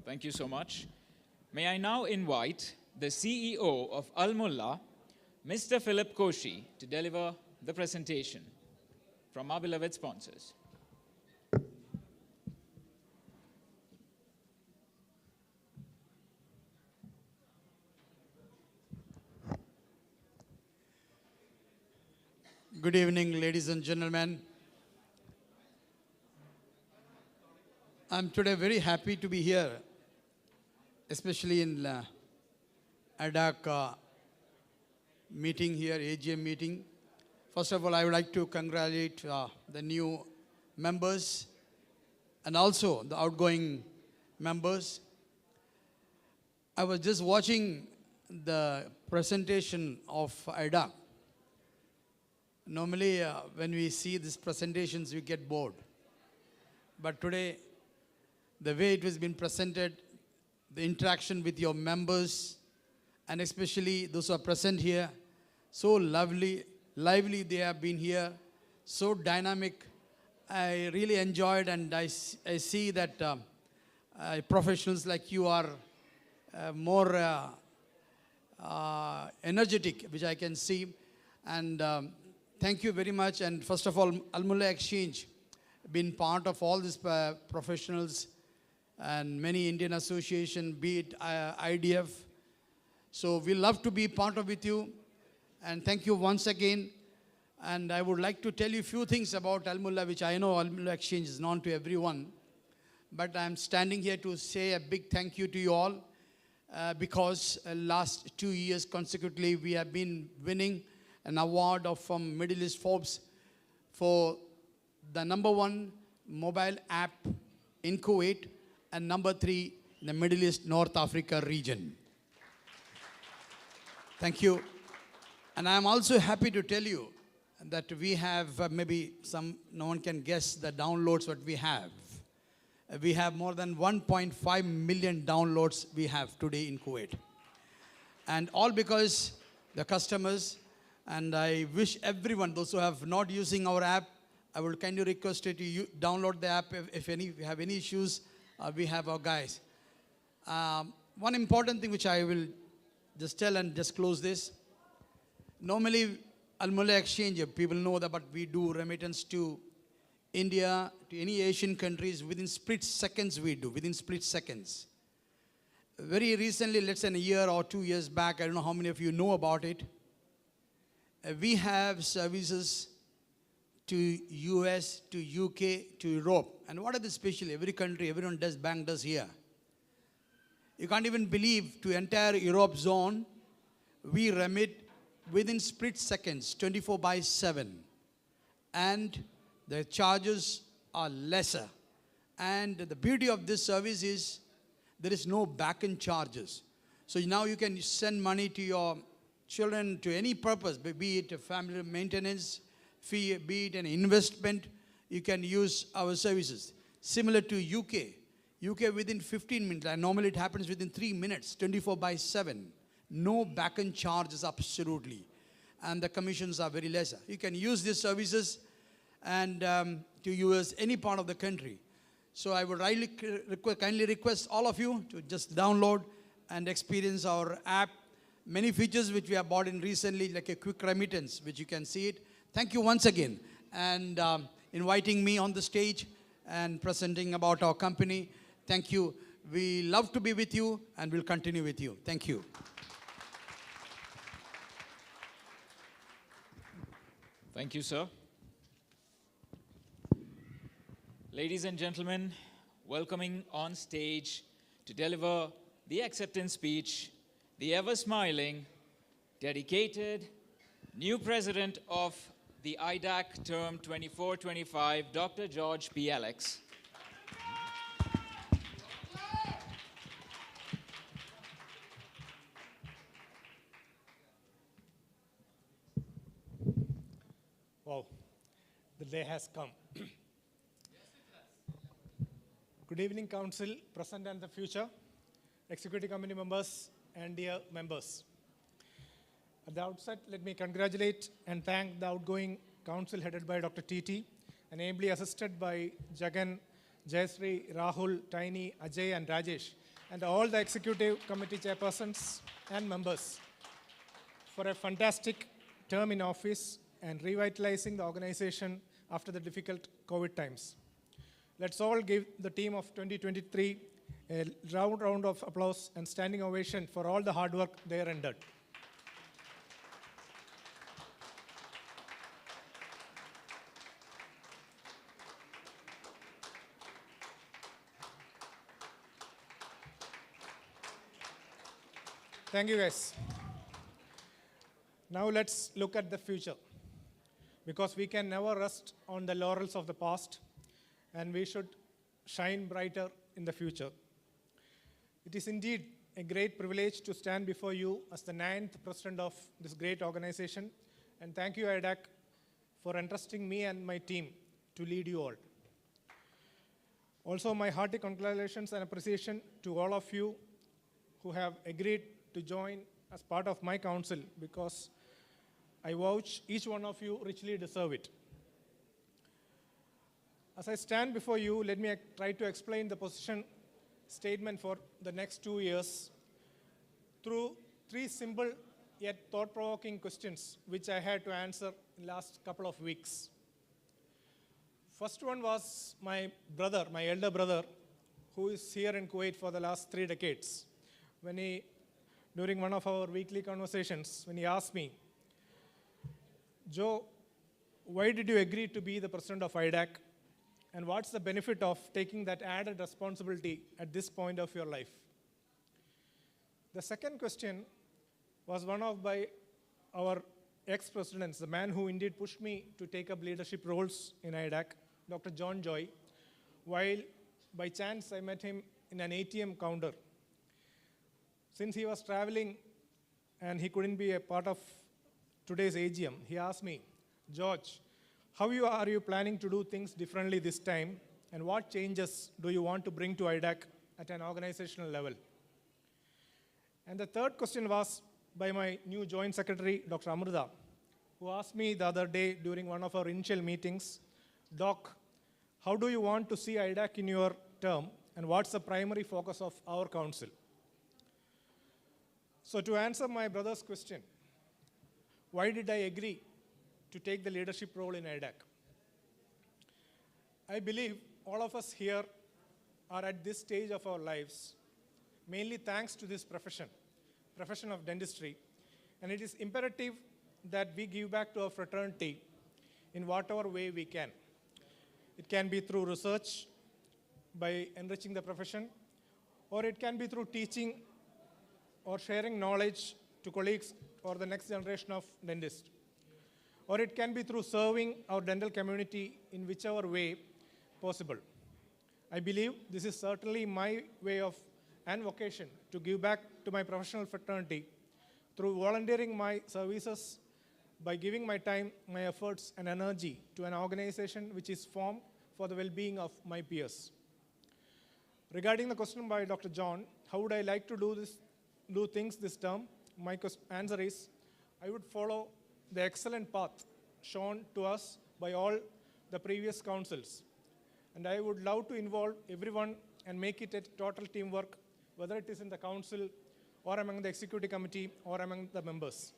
Thank you so much. May I now invite the CEO of Al Mullah, Mr. Philip Koshi, to deliver the presentation from our beloved sponsors. Good evening, ladies and gentlemen. I'm today very happy to be here, especially in Idak meeting here, AGM meeting. First of all, I would like to congratulate the new members and also the outgoing members. I was just watching the presentation of Idak. Normally, when we see these presentations, we get bored. But today, the way it has been presented, the interaction with your members, and especially those who are present here, so lively they have been here, so dynamic. I really enjoyed, and I see that professionals like you are more energetic, which I can see. And thank you very much. And first of all, Al Mullah Exchange, been part of all these professionals and many Indian association, be it IDF. So we love to be part of with you. And thank you once again. And I would like to tell you a few things about Al Mullah, which I know Al Mullah Exchange is known to everyone. But I'm standing here to say a big thank you to you all because last 2 years consecutively we have been winning an award from Middle East Forbes for the #1 mobile app in Kuwait and #3 in the Middle East North Africa region. Thank you. And I'm also happy to tell you that we have maybe no one can guess the downloads what we have. We have more than 1.5 million downloads we have today in Kuwait. And all because the customers, and I wish everyone, those who have not using our app, I will kindly request you to download the app. If you have any issues, we have our guys. One important thing which I will just tell and just close this. Normally, Al Mullah Exchange, people know that, but we do remittance to India, to any Asian countries within split seconds we do, within split seconds. Very recently, let's say a year or 2 years back, I don't know how many of you know about it, we have services to US, to UK, to Europe. And what are the special? Every country, everyone does, bank does here. You can't even believe to entire Europe zone, we remit within split seconds, 24/7. And the charges are lesser. And the beauty of this service is there is no back-end charges. So now you can send money to your children to any purpose, be it a family maintenance fee, be it an investment, you can use our services. Similar to UK. UK within 15 minutes, and normally it happens within 3 minutes, 24/7. No back-end charges, absolutely. And the commissions are very lesser. You can use these services and to use any part of the country. So I would kindly request all of you to just download and experience our app. Many features which we have bought in recently, like a quick remittance, which you can see it. Thank you once again, and inviting me on the stage and presenting about our company. Thank you. We love to be with you, and we'll continue with you. Thank you. Thank you, sir. Ladies and gentlemen, welcoming on stage to deliver the acceptance speech, the ever-smiling, dedicated, new president of the IDAC term 24-25, Dr. George P. Alex. Wow, the day has come. Good evening, Council, present and the future, Executive Committee members, and dear members. At the outset, let me congratulate and thank the outgoing Council headed by Dr. TT and ably assisted by Jagan, Jayasri, Rahul, Tiny, Ajay, and Rajesh, and all the Executive Committee chairpersons and members for a fantastic term in office and revitalizing the organization after the difficult COVID times. Let's all give the team of 2023 a round of applause and standing ovation for all the hard work they rendered. Thank you, guys. Now let's look at the future, because we can never rest on the laurels of the past, and we should shine brighter in the future. It is indeed a great privilege to stand before you as the 9th president of this great organization, and thank you, Idak, for entrusting me and my team to lead you all. Also, my hearty congratulations and appreciation to all of you who have agreed to join as part of my council, because I vouch each one of you richly deserve it. As I stand before you, let me try to explain the position statement for the next 2 years through 3 simple yet thought-provoking questions which I had to answer in the last couple of weeks. First one was my brother, my elder brother, who is here in Kuwait for the last 3 decades. During one of our weekly conversations, when he asked me, Joe, why did you agree to be the president of IDAC? And what's the benefit of taking that added responsibility at this point of your life? The second question was one of by our ex-presidents, the man who indeed pushed me to take up leadership roles in IDAC, Dr. John Joy, while by chance I met him in an ATM counter. Since he was traveling and he couldn't be a part of today's AGM, he asked me, George, how are you planning to do things differently this time, and what changes do you want to bring to IDAC at an organizational level? And the third question was by my new Joint Secretary, Dr. Amrita, who asked me the other day during one of our initial meetings, Doc, how do you want to see IDAC in your term, and what's the primary focus of our council? So to answer my brother's question, why did I agree to take the leadership role in IDAC? I believe all of us here are at this stage of our lives, mainly thanks to this profession of dentistry, and it is imperative that we give back to our fraternity in whatever way we can. It can be through research, by enriching the profession, or it can be through teaching or sharing knowledge to colleagues or the next generation of dentists. Or it can be through serving our dental community in whichever way possible. I believe this is certainly my way of and vocation to give back to my professional fraternity through volunteering my services, by giving my time, my efforts, and energy to an organization which is formed for the well-being of my peers. Regarding the question by Dr. John, how would I like to do things this term? My answer is, I would follow the excellent path shown to us by all the previous councils. And I would love to involve everyone and make it a total teamwork, whether it is in the council or among the executive committee or among the members.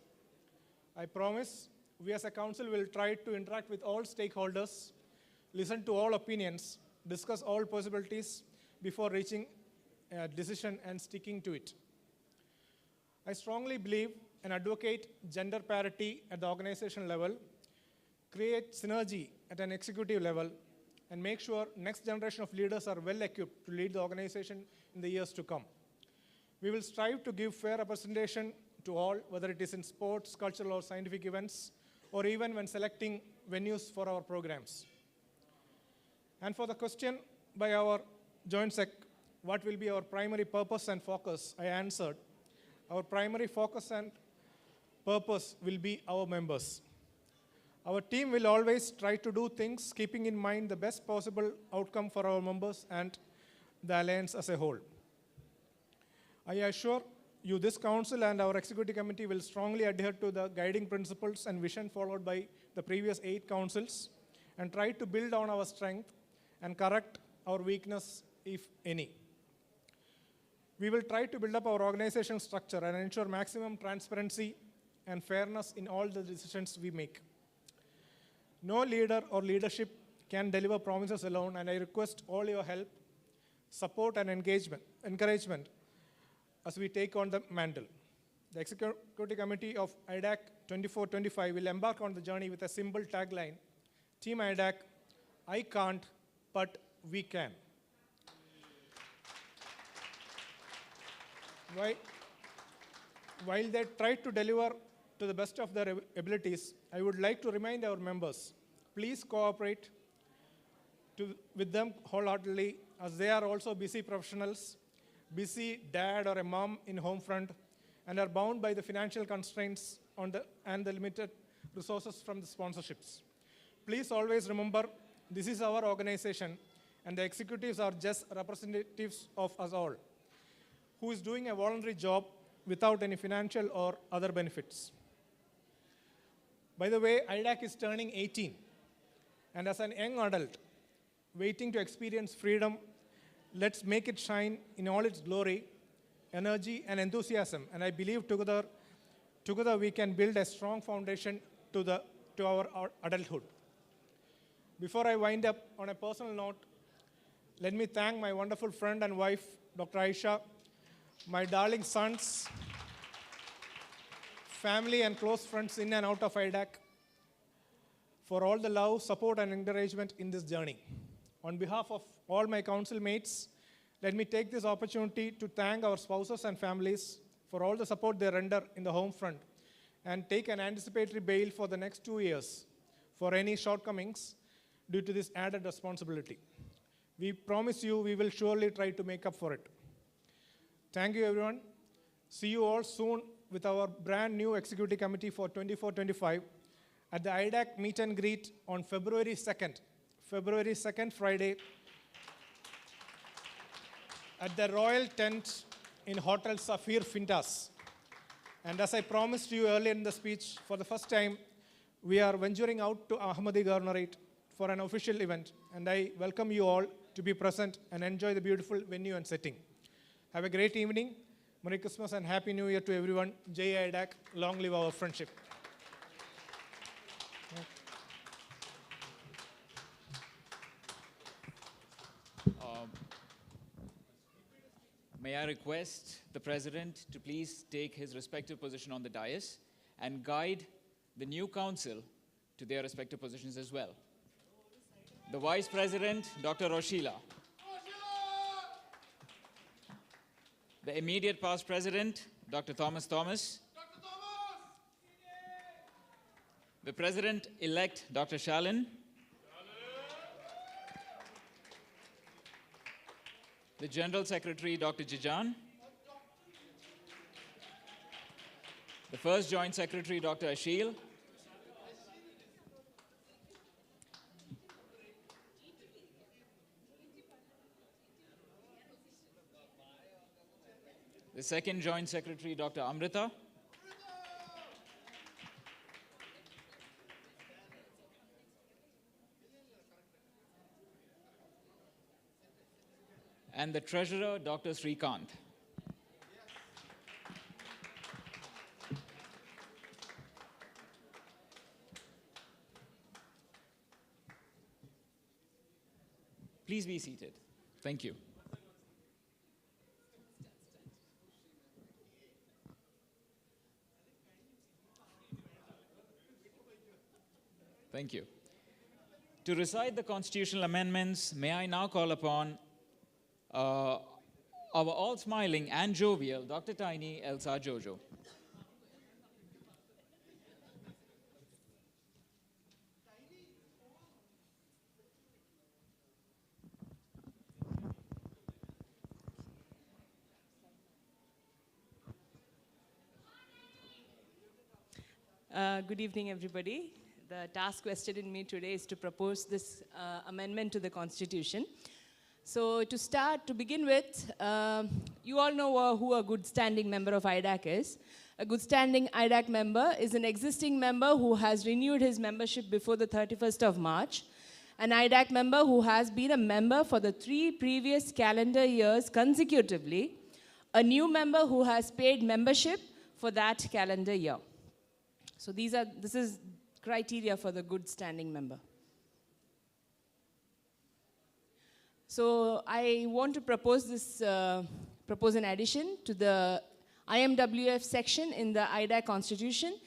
I promise we as a council will try to interact with all stakeholders, listen to all opinions, discuss all possibilities before reaching a decision and sticking to it. I strongly believe and advocate gender parity at the organization level, create synergy at an executive level, and make sure next generation of leaders are well equipped to lead the organization in the years to come. We will strive to give fair representation to all, whether it is in sports, cultural, or scientific events, or even when selecting venues for our programs. And for the question by our Joint Sec, what will be our primary purpose and focus, I answered. Our primary focus and purpose will be our members. Our team will always try to do things keeping in mind the best possible outcome for our members and the Alliance as a whole. I assure you this Council and our Executive Committee will strongly adhere to the guiding principles and vision followed by the previous 8 councils and try to build on our strength and correct our weakness, if any. We will try to build up our organizational structure and ensure maximum transparency and fairness in all the decisions we make. No leader or leadership can deliver promises alone, and I request all your help, support, and encouragement as we take on the mantle. The Executive Committee of IDAC 24-25 will embark on the journey with a simple tagline, Team IDAC, I can't, but we can. While they try to deliver to the best of their abilities, I would like to remind our members, please cooperate with them wholeheartedly, as they are also busy professionals, busy dad or a mom in home front, and are bound by the financial constraints and the limited resources from the sponsorships. Please always remember, this is our organization, and the executives are just representatives of us all, who is doing a voluntary job without any financial or other benefits. By the way, IDAC is turning 18, and as an young adult waiting to experience freedom, let's make it shine in all its glory, energy, and enthusiasm. And I believe together we can build a strong foundation to our adulthood. Before I wind up, on a personal note, let me thank my wonderful friend and wife, Dr. Aisha, my darling sons, family and close friends in and out of IDAC, for all the love, support, and encouragement in this journey. On behalf of all my council mates, let me take this opportunity to thank our spouses and families for all the support they render in the home front and take an anticipatory bail for the next 2 years for any shortcomings due to this added responsibility. We promise you we will surely try to make up for it. Thank you, everyone. See you all soon with our brand new Executive Committee for 24-25 at the IDAC meet and greet on February 2nd, Friday, at the Royal Tent in Hotel Safir Fintas. And as I promised you earlier in the speech, for the first time, we are venturing out to Ahmadi Governorate for an official event, and I welcome you all to be present and enjoy the beautiful venue and setting. Have a great evening. Merry Christmas and Happy New Year to everyone. Jai IDAC, long live our friendship. May I request the President to please take his respective position on the dais and guide the new council to their respective positions as well. The Vice President, Dr. Roshila. The immediate past President, Dr. Thomas. The President-elect, Dr. Shalin. The General Secretary, Dr. Jijan. The First Joint Secretary, Dr. Ashil. The Second Joint Secretary, Dr. Amrita. And the Treasurer, Dr. Srikant. Please be seated. Thank you. Thank you. To recite the constitutional amendments, may I now call upon our all-smiling and jovial Dr. Tiny Elsa Jojo. Good evening, everybody. The task vested in me today is to propose this amendment to the Constitution. So to begin with, you all know who a good standing member of IDAC is. A good standing IDAC member is an existing member who has renewed his membership before the 31st of March. An IDAC member who has been a member for the 3 previous calendar years consecutively. A new member who has paid membership for that calendar year. So this is criteria for the good standing member. So I want to propose an addition to the IMWF section in the IDAC Constitution.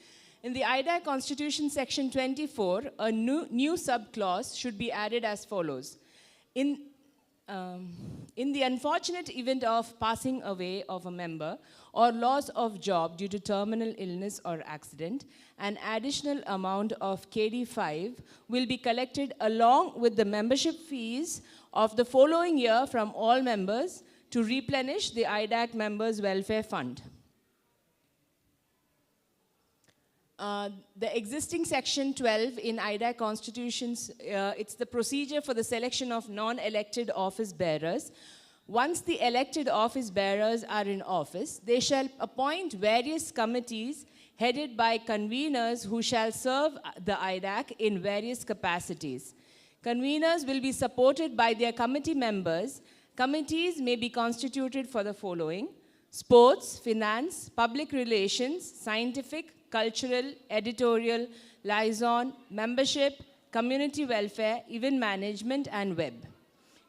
In the IDAC Constitution section 24, a new subclause should be added as follows. In the unfortunate event of passing away of a member or loss of job due to terminal illness or accident, an additional amount of KD5 will be collected along with the membership fees of the following year from all members to replenish the IDAC members' welfare fund. The existing section 12 in IDAC constitutions, it's the procedure for the selection of non-elected office bearers. Once the elected office bearers are in office, they shall appoint various committees headed by conveners who shall serve the IDAC in various capacities. Conveners will be supported by their committee members. Committees may be constituted for the following: sports, finance, public relations, scientific, cultural, editorial, liaison, membership, community welfare, event management, and web.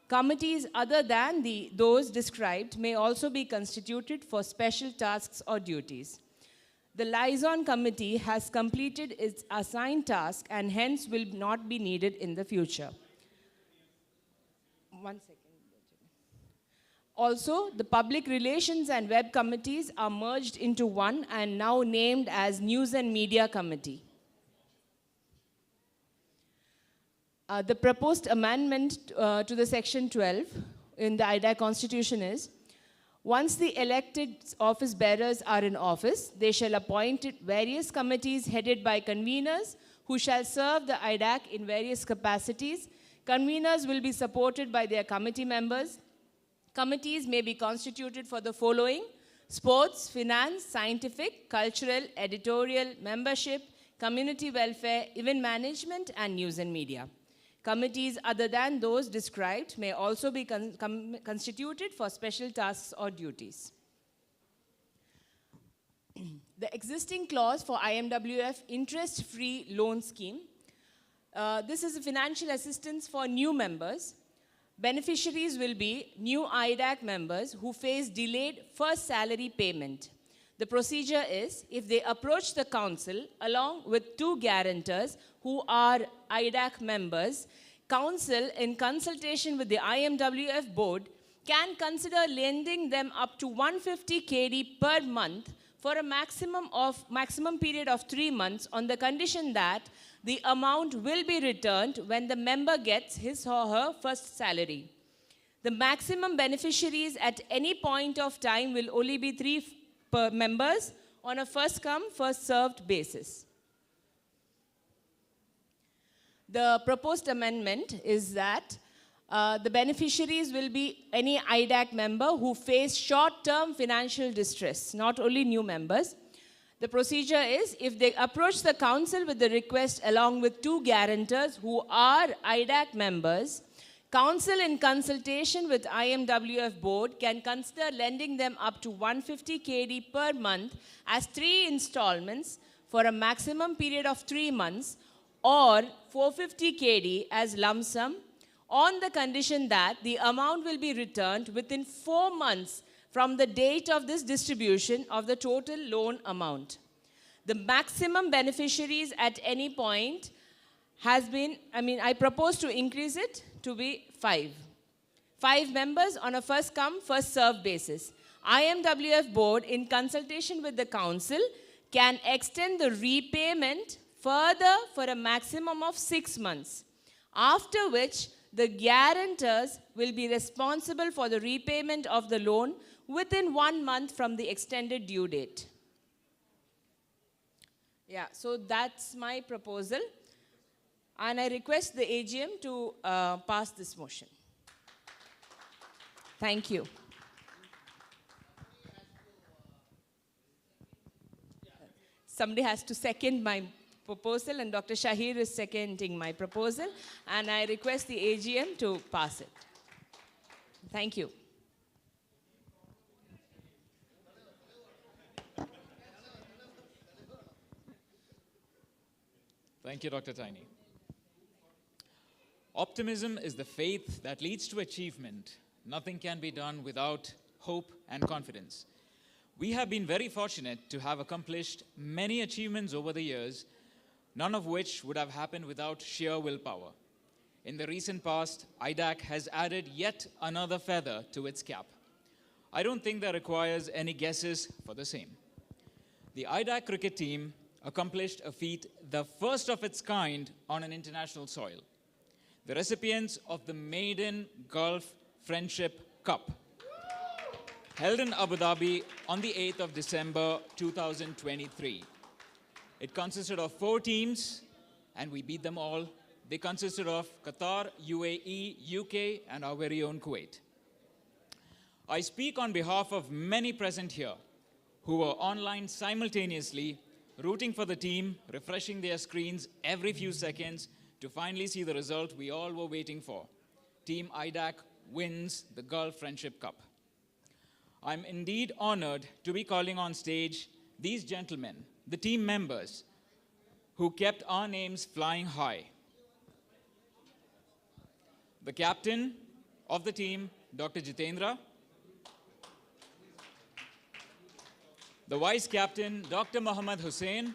Committees other than those described may also be constituted for special tasks or duties. The liaison committee has completed its assigned task and hence will not be needed in the future. One second. Also, the public relations and web committees are merged into one and now named as News and Media Committee. The proposed amendment to the section 12 in the IDAC Constitution is, once the elected office bearers are in office, they shall appoint various committees headed by conveners who shall serve the IDAC in various capacities. Conveners will be supported by their committee members. Committees may be constituted for the following: sports, finance, scientific, cultural, editorial, membership, community welfare, event management, and news and media. Committees other than those described may also be constituted for special tasks or duties. The existing clause for IMWF interest-free loan scheme. This is a financial assistance for new members. Beneficiaries will be new IDAC members who face delayed first salary payment. The procedure is, if they approach the council along with 2 guarantors who are IDAC members, council in consultation with the IMWF board can consider lending them up to 150 KD per month for a maximum period of 3 months on the condition that the amount will be returned when the member gets his or her first salary. The maximum beneficiaries at any point of time will only be 3 members on a first come, first served basis. The proposed amendment is that the beneficiaries will be any IDAC member who face short-term financial distress, not only new members. The procedure is, if they approach the council with the request along with 2 guarantors who are IDAC members, council in consultation with IMWF board can consider lending them up to 150 KD per month as 3 installments for a maximum period of 3 months, or 450 KD as lump sum, on the condition that the amount will be returned within 4 months from the date of this distribution of the total loan amount. The maximum beneficiaries at any point has been, I propose to increase it to be 5. 5 members on a first come, first served basis. IMWF board, in consultation with the council, can extend the repayment further for a maximum of 6 months, after which the guarantors will be responsible for the repayment of the loan within 1 month from the extended due date. Yeah, so that's my proposal. And I request the AGM to pass this motion. Thank you. Somebody has to second my proposal, and Dr. Shahir is seconding my proposal, and I request the AGM to pass it. Thank you. Thank you, Dr. Tiny. Optimism is the faith that leads to achievement. Nothing can be done without hope and confidence. We have been very fortunate to have accomplished many achievements over the years, none of which would have happened without sheer willpower. In the recent past, IDAC has added yet another feather to its cap. I don't think that requires any guesses for the same. The IDAC cricket team accomplished a feat the first of its kind on an international soil. The recipients of the Maiden Gulf Friendship Cup, held in Abu Dhabi on the 8th of December 2023. It consisted of 4 teams, and we beat them all. They consisted of Qatar, UAE, UK, and our very own Kuwait. I speak on behalf of many present here who were online simultaneously, rooting for the team, refreshing their screens every few seconds to finally see the result we all were waiting for. Team IDAC wins the Gulf Friendship Cup. I'm indeed honored to be calling on stage these gentlemen, the team members, who kept our names flying high. The captain of the team, Dr. Jitendra. The vice captain, Dr. Mohammad Hussain.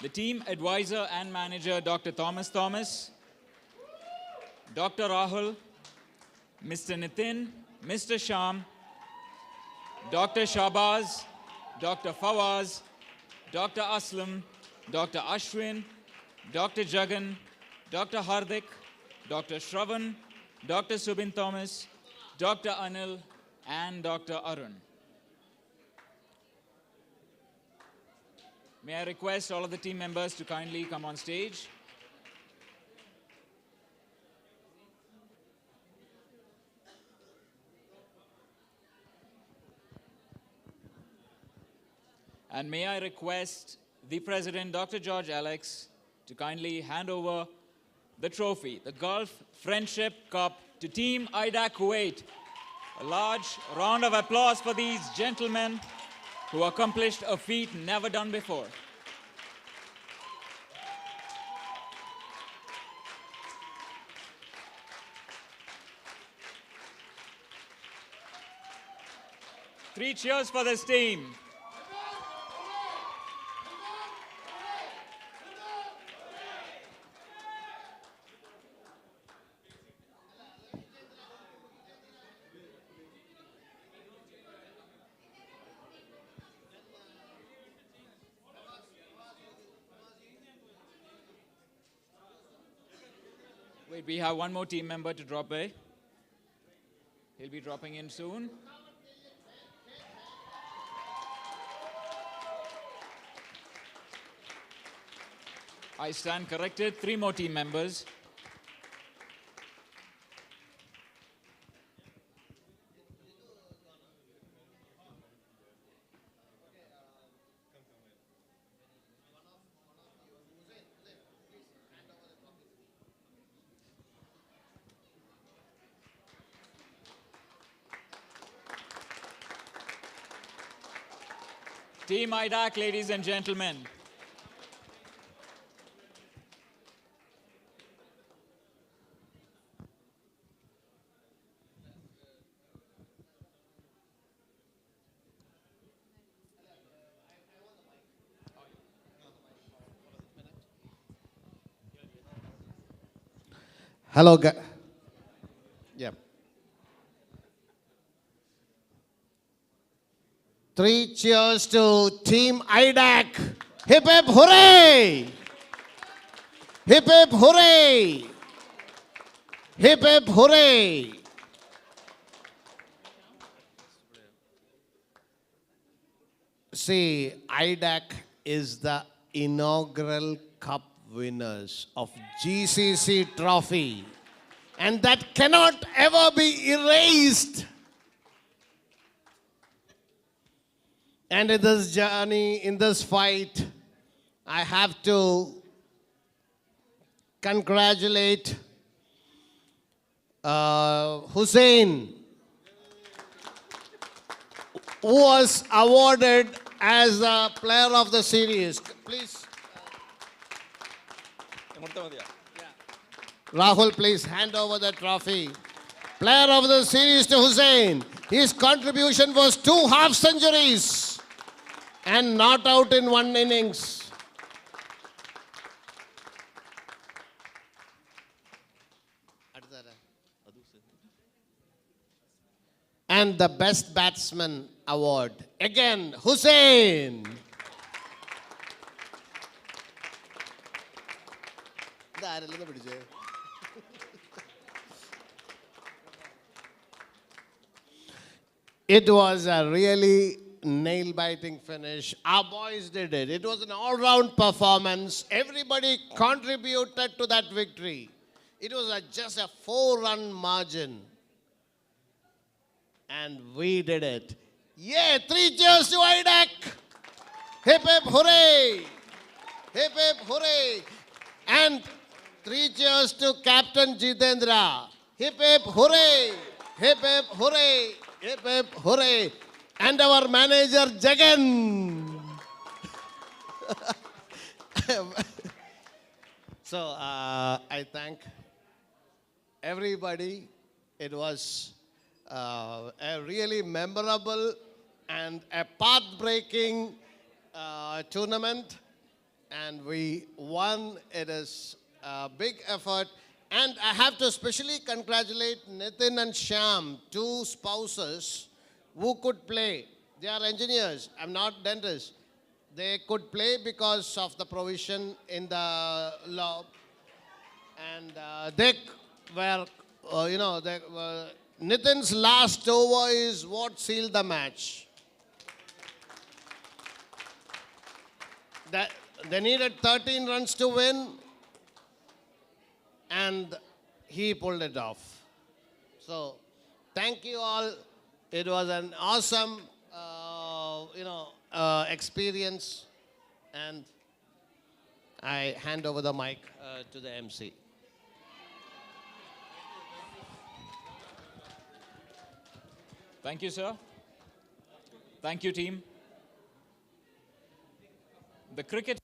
The team advisor and manager, Dr. Thomas. Dr. Rahul, Mr. Nitin, Mr. Sham, Dr. Shahbaz, Dr. Fawaz, Dr. Aslam, Dr. Ashwin, Dr. Jagan, Dr. Hardik, Dr. Shravan, Dr. Subin Thomas, Dr. Anil, and Dr. Arun. May I request all of the team members to kindly come on stage. And may I request the President, Dr. George Alex, to kindly hand over the trophy, the Gulf Friendship Cup, to Team IDAC Kuwait. A large round of applause for these gentlemen who accomplished a feat never done before. Three cheers for this team. Wait, we have one more team member to drop by. He'll be dropping in soon. I stand corrected. 3 more team members. Team IDAC, ladies and gentlemen. Hello, yeah. 3 cheers to Team Idak. Hip hip hooray! Hip hip hooray! Hip hip hooray! See, Idak is the inaugural cup winners of GCC trophy, and that cannot ever be erased. And in this journey, in this fight, I have to congratulate Hussein, who was awarded as a player of the series. Please. Rahul, please hand over the trophy. Player of the series to Hussein. His contribution was 2 half centuries and not out in 1 innings. And the best batsman award. Again, Hussein. It was a really nail-biting finish. Our boys did it. It was an all-round performance. Everybody contributed to that victory. It was just a 4-run margin. And we did it. Yeah, 3 cheers to Idak. Hip hip hooray. Hip hip hooray. And 3 cheers to Captain Jitendra. Hip hip hooray. Hip hip hooray. Hip hip hooray. And our manager Jagan. So I thank everybody. It was a really memorable and a path-breaking tournament, and we won. It is a big effort, and I have to especially congratulate Nitin and Shyam, 2 spouses who could play. They are engineers. I'm not dentist. They could play because of the provision in the law, and they were, they were. Nitin's last over is what sealed the match. They needed 13 runs to win, and he pulled it off. So, thank you all. It was an awesome, experience, and I hand over the mic to the MC. Thank you, sir. Thank you, team. The cricket.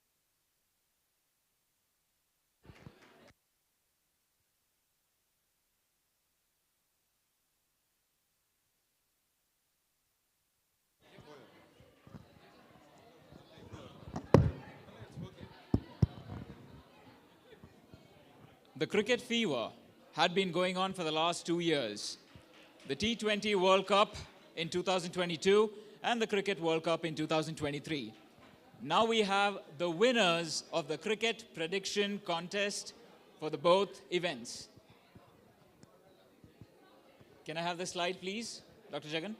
The cricket fever had been going on for the last 2 years. The T20 World Cup in 2022 and the Cricket World Cup in 2023. Now we have the winners of the cricket prediction contest for the both events. Can I have the slide, please, Dr. Jagan?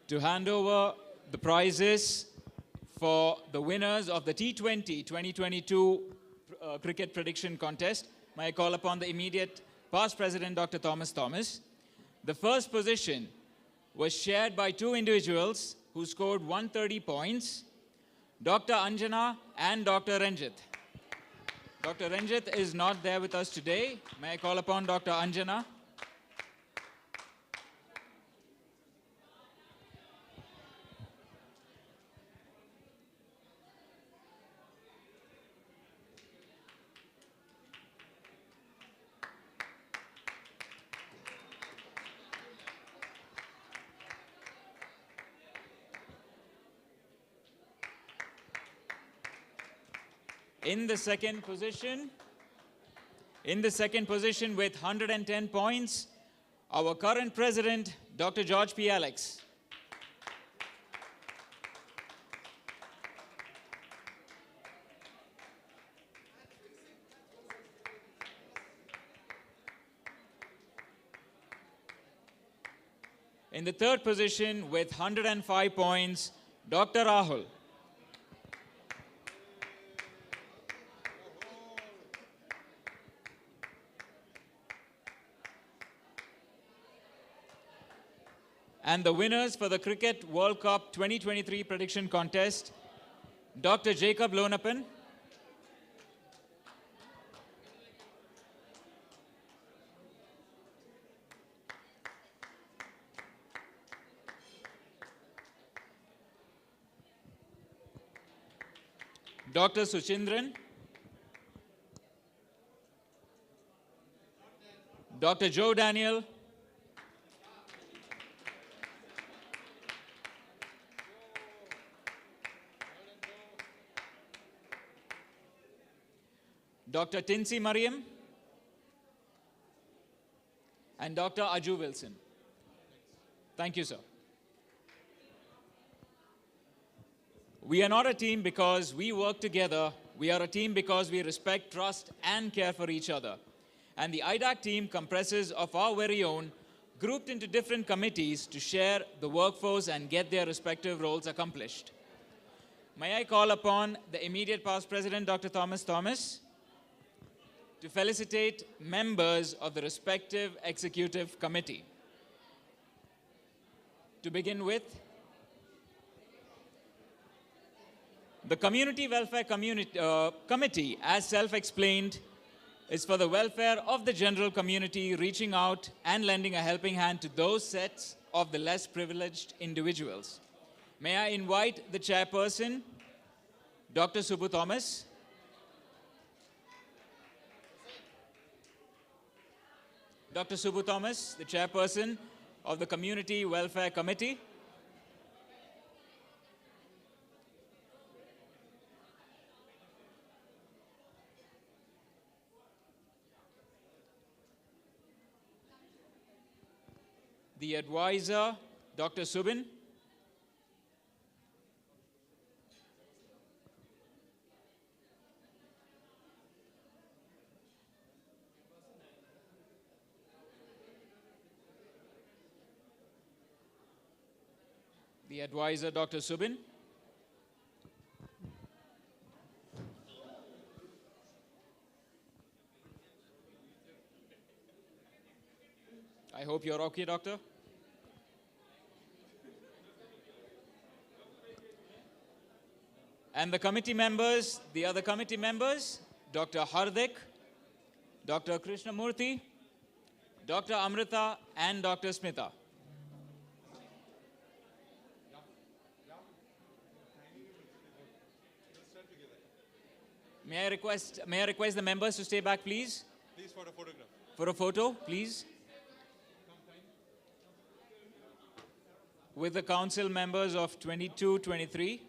To hand over the prizes for the winners of the T20 2022 Cricket Prediction Contest, may I call upon the immediate past president, Dr. Thomas. The first position was shared by 2 individuals who scored 130 points, Dr. Anjana and Dr. Ranjit. Dr. Ranjit is not there with us today. May I call upon Dr. Anjana? In the second position with 110 points, our current president, Dr. George P. Alex. In the third position with 105 points, Dr. Rahul. And the winners for the Cricket World Cup 2023 prediction contest, Dr. Jacob Lonapan, Dr. Suchindran, Dr. Joe Daniel, Dr. Tinsi Mariam, and Dr. Aju Wilson. Thank you, sir. We are not a team because we work together. We are a team because we respect, trust, and care for each other. And the IDAC team comprises of our very own, grouped into different committees to share the workforce and get their respective roles accomplished. May I call upon the immediate past president, Dr. Thomas, to felicitate members of the respective executive committee. To begin with, the Community Welfare Committee, as self-explained, is for the welfare of the general community, reaching out and lending a helping hand to those sets of the less privileged individuals. May I invite the chairperson, Dr. Subbu Thomas. Dr. Subbu Thomas, the chairperson of the Community Welfare Committee. The advisor, Dr. Subin. The advisor, Dr. Subin. I hope you're okay, doctor. And the committee members, the other committee members, Dr. Hardik, Dr. Krishnamurthy, Dr. Amrita, and Dr. Smita. May I request the members to stay back, please? Please, for a photograph. For a photo, please. With the council members of 22, 23.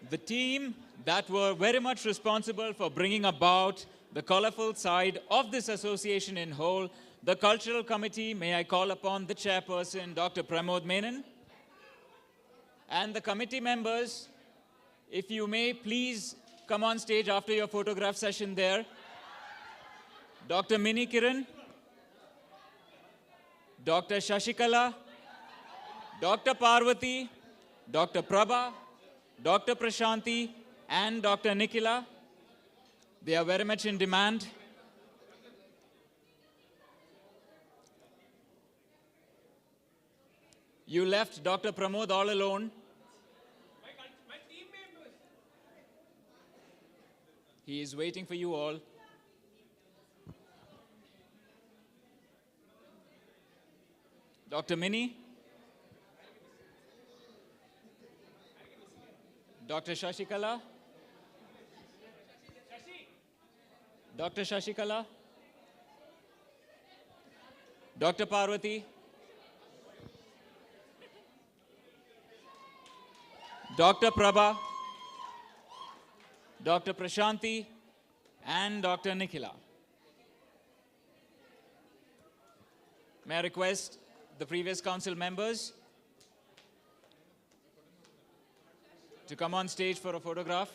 the team that were very much responsible for bringing about the colorful side of this association in whole, the Cultural Committee. May I call upon the chairperson, Dr. Pramod Menon, and the committee members, if you may, please come on stage after your photograph session there. Dr. Mini Kiran, Dr. Shashikala, Dr. Parvati, Dr. Prabha, Dr. Prashanti, and Dr. Nikhila. They are very much in demand. You left Dr. Pramod all alone. He is waiting for you all. Dr. Mini, Dr. Shashikala, Dr. Shashikala, Dr. Parvati, Dr. Prabha, Dr. Prashanti, and Dr. Nikhila. May I request the previous council members to come on stage for a photograph.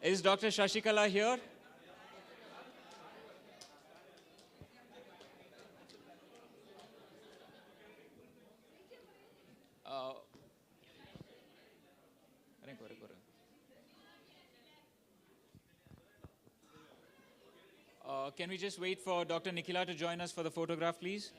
Is Dr. Shashikala here? Can we just wait for Dr. Nikhila to join us for the photograph, please?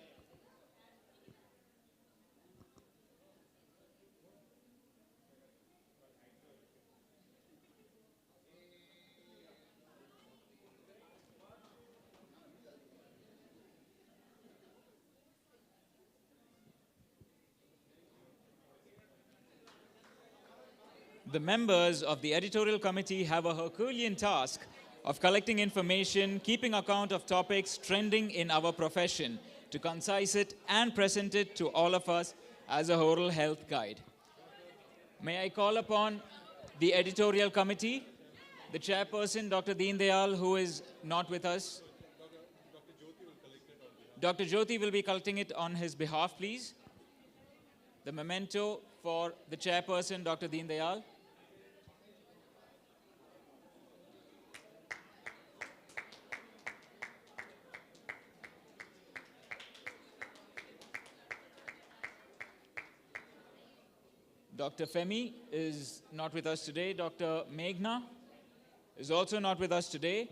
The members of the editorial committee have a Herculean task of collecting information, keeping account of topics trending in our profession, to concise it and present it to all of us as a oral health guide. May I call upon the editorial committee, the chairperson, Dr. Deen Dayal, who is not with us. Dr. Jyoti will be collecting it on his behalf, please. The memento for the chairperson, Dr. Deen Dayal. Dr. Femi is not with us today. Dr. Meghna is also not with us today.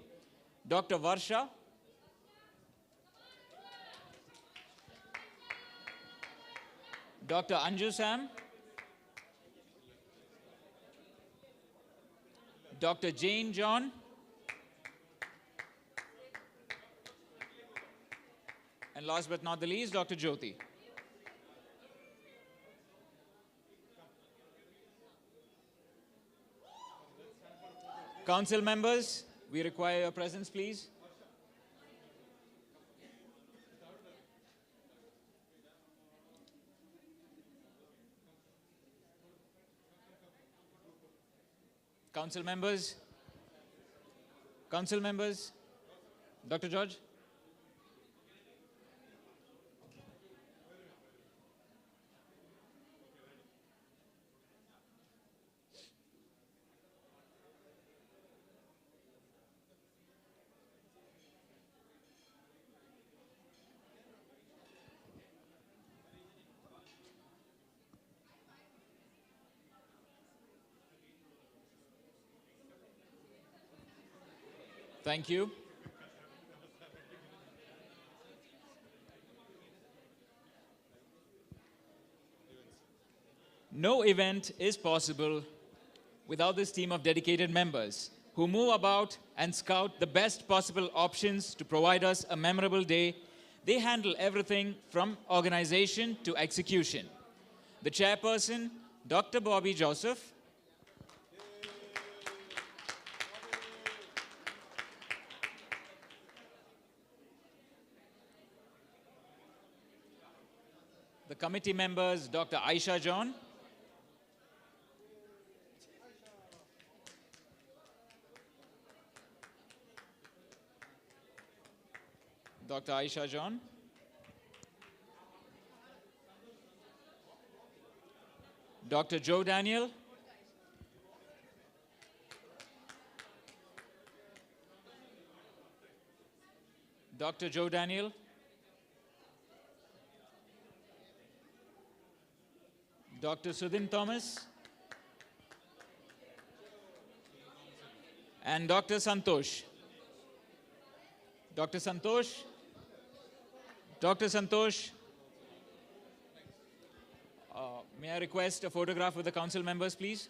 Dr. Varsha. Dr. Anju Sam. Dr. Jane John. And last but not the least, Dr. Jyoti. Council members, we require your presence, please. Council members, Dr. George. Thank you. No event is possible without this team of dedicated members who move about and scout the best possible options to provide us a memorable day. They handle everything from organization to execution. The chairperson, Dr. Bobby Joseph. The committee members, Dr. Aisha John. Dr. Aisha John. Dr. Joe Daniel. Dr. Joe Daniel. Dr. Sudhin Thomas. And Dr. Santosh. Dr. Santosh. Dr. Santosh. May I request a photograph with the council members, please?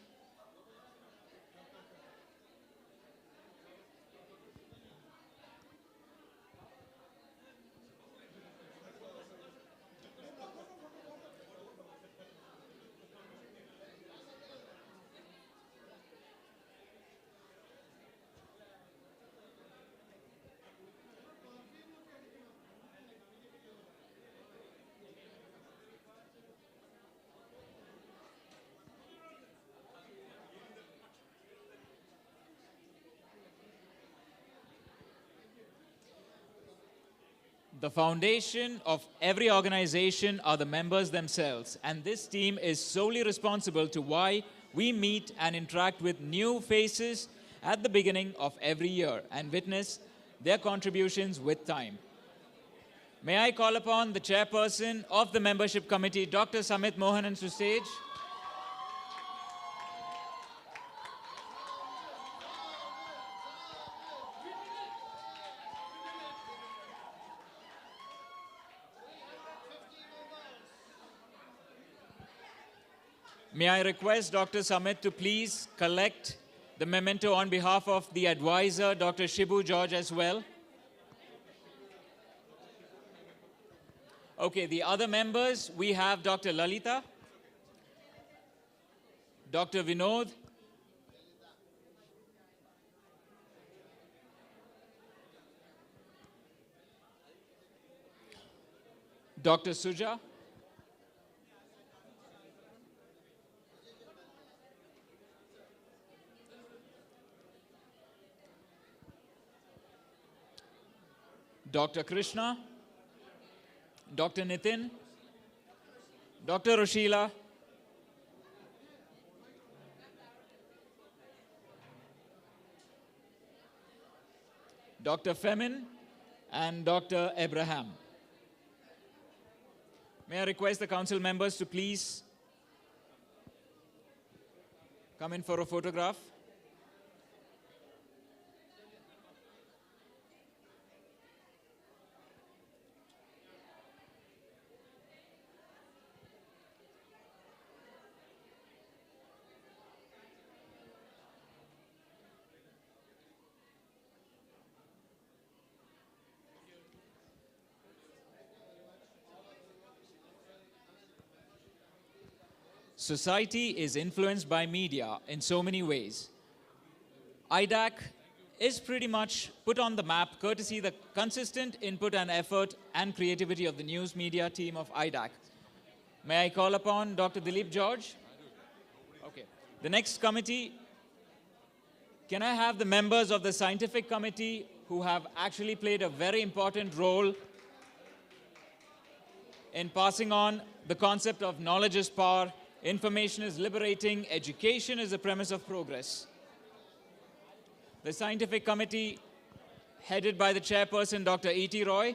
The foundation of every organization are the members themselves, and this team is solely responsible to why we meet and interact with new faces at the beginning of every year and witness their contributions with time. May I call upon the chairperson of the membership committee, Dr. Samit Mohanan, to stage. May I request Dr. Samit to please collect the memento on behalf of the advisor, Dr. Shibu George, as well. Okay, the other members, we have Dr. Lalita, Dr. Vinod, Dr. Suja, Dr. Krishna, Dr. Nitin, Dr. Roshila, Dr. Femin, and Dr. Abraham. May I request the council members to please come in for a photograph. Society is influenced by media in so many ways. IDAC is pretty much put on the map courtesy the consistent input and effort and creativity of the news media team of IDAC. May I call upon Dr. Dilip George? Okay. The next committee, can I have the members of the scientific committee who have actually played a very important role in passing on the concept of knowledge is power, information is liberating, education is the premise of progress. The scientific committee, headed by the chairperson, Dr. E.T. Roy.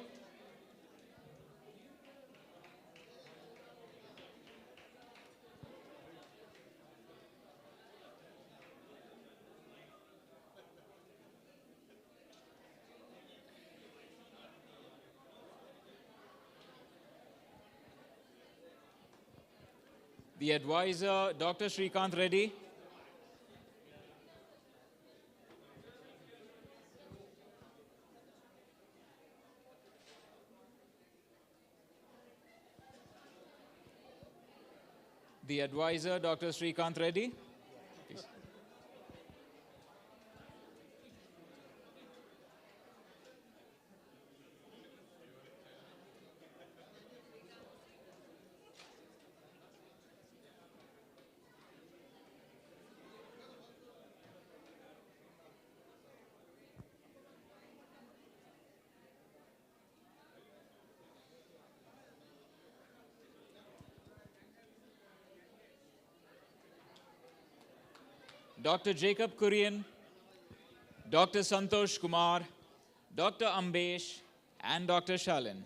The advisor, Dr. Srikanth Reddy. The advisor, Dr. Srikanth Reddy. Please. Dr. Jacob Kurian, Dr. Santosh Kumar, Dr. Ambesh, and Dr. Shalin.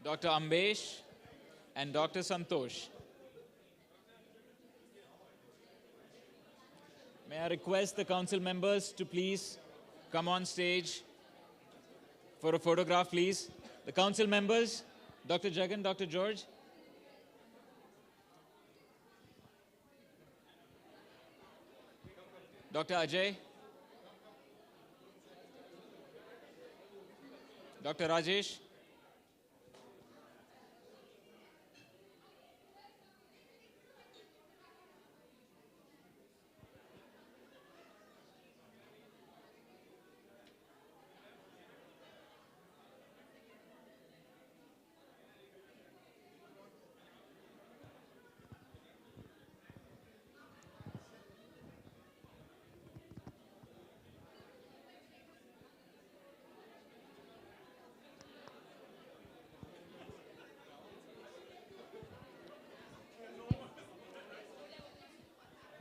Dr. Ambesh and Dr. Santosh. May I request the council members to please come on stage for a photograph, please. The council members, Dr. Jagan, Dr. George. Dr. Ajay. Dr. Rajesh.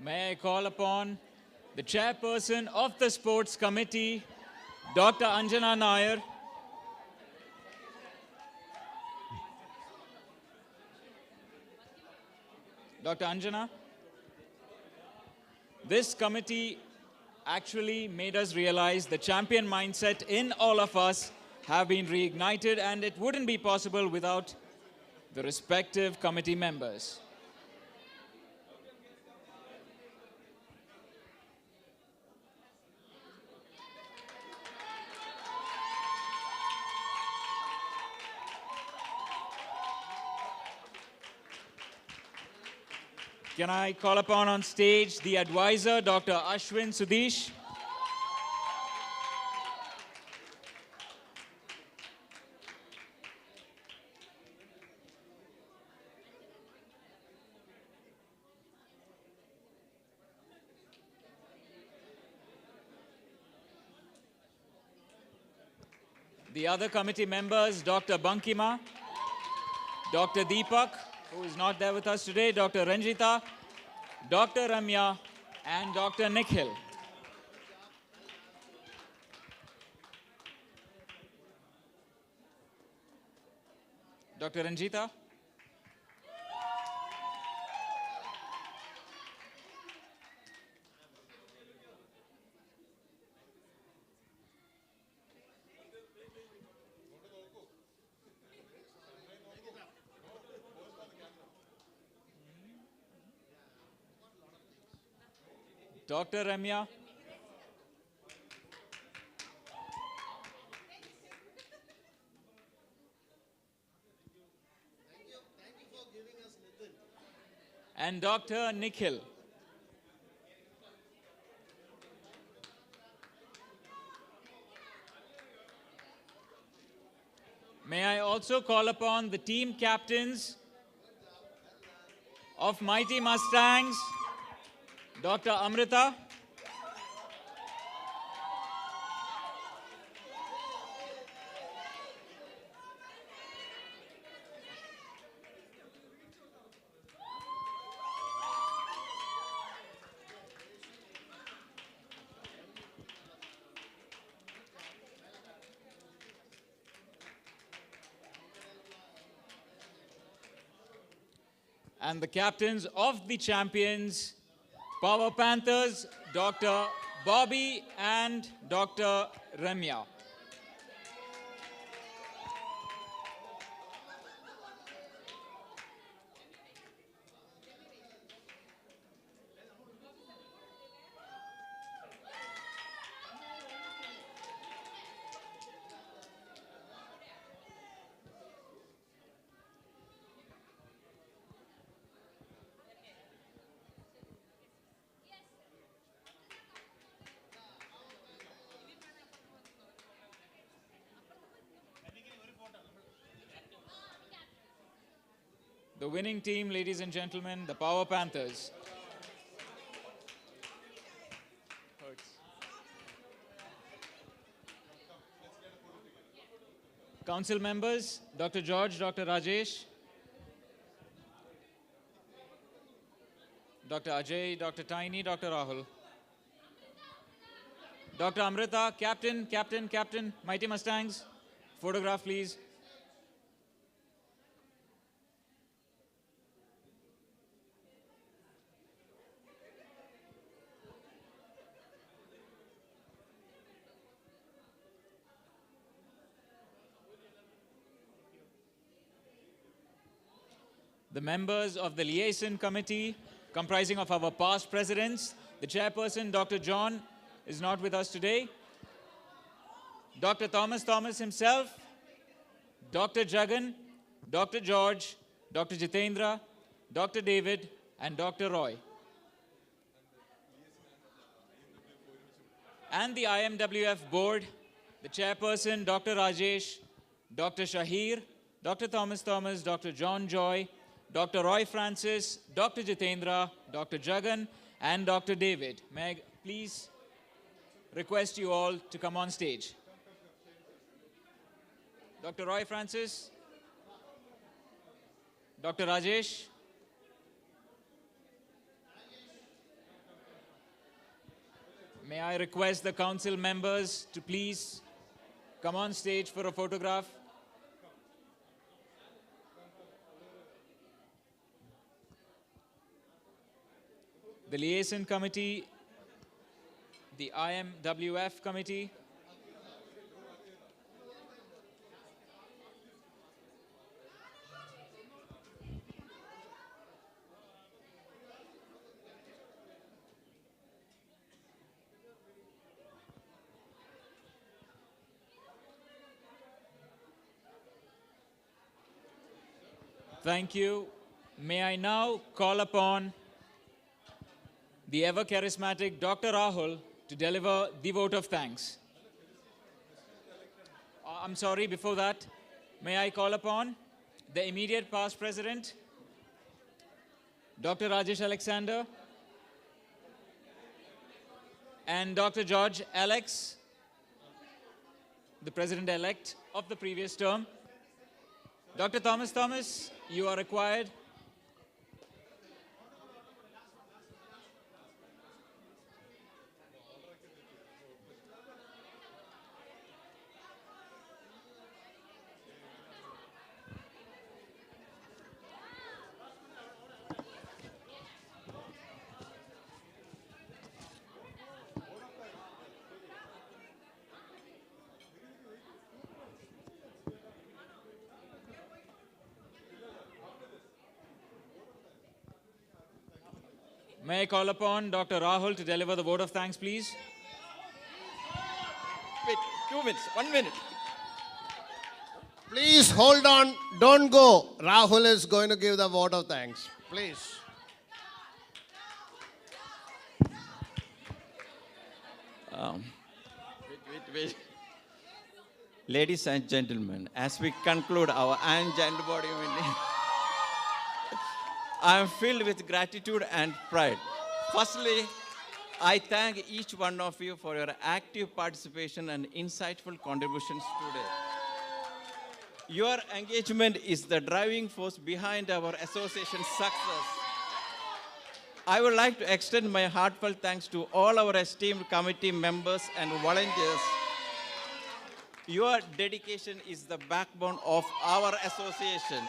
May I call upon the chairperson of the sports committee, Dr. Anjana Nair. Dr. Anjana, this committee actually made us realize the champion mindset in all of us have been reignited, and it wouldn't be possible without the respective committee members. Can I call upon on stage the advisor, Dr. Ashwin Sudesh? The other committee members, Dr. Bankima, Dr. Deepak, who is not there with us today, Dr. Ranjita, Dr. Ramya, and Dr. Nikhil. Dr. Ranjita. Dr. Ramya. And Dr. Nikhil. May I also call upon the team captains of Mighty Mustangs, Dr. Amrita, and the captains of the champions, Power Panthers, Dr. Bobby and Dr. Ramya. The winning team, ladies and gentlemen, the Power Panthers. Council members, Dr. George, Dr. Rajesh, Dr. Ajay, Dr. Tiny, Dr. Rahul. Dr. Amrita, Captain, Captain, Captain, Mighty Mustangs. Photograph, please. The members of the liaison committee, comprising of our past presidents. The chairperson, Dr. John, is not with us today. Dr. Thomas himself, Dr. Jagan, Dr. George, Dr. Jitendra, Dr. David, and Dr. Roy. And the IMWF board, the chairperson, Dr. Rajesh, Dr. Shahir, Dr. Thomas, Dr. John Joy, Dr. Roy Francis, Dr. Jitendra, Dr. Jagan, and Dr. David. May I please request you all to come on stage. Dr. Roy Francis, Dr. Rajesh, may I request the council members to please come on stage for a photograph. The liaison committee, the IMWF committee, thank you. May I now call upon the ever-charismatic Dr. Rahul to deliver the vote of thanks. I'm sorry, before that, may I call upon the immediate past president, Dr. Rajesh Alexander, and Dr. George Alex, the president-elect of the previous term. Dr. Thomas, you are required. May I call upon Dr. Rahul to deliver the vote of thanks, please? Wait, 2 minutes, 1 minute. Please hold on, don't go. Rahul is going to give the vote of thanks. Please. Wait. Ladies and gentlemen, as we conclude our annual body meeting, I am filled with gratitude and pride. Firstly, I thank each one of you for your active participation and insightful contributions today. Your engagement is the driving force behind our association's success. I would like to extend my heartfelt thanks to all our esteemed committee members and volunteers. Your dedication is the backbone of our association.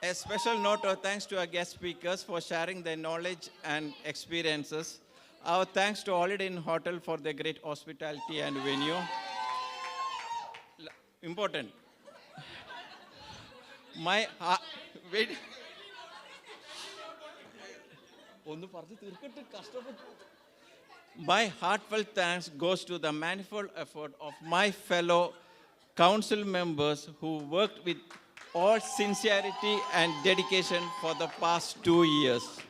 A special note of thanks to our guest speakers for sharing their knowledge and experiences. Our thanks to Holiday Inn Hotel for their great hospitality and venue. Important. Wait. My heartfelt thanks goes to the manifold effort of my fellow council members who worked with all sincerity and dedication for the past 2 years.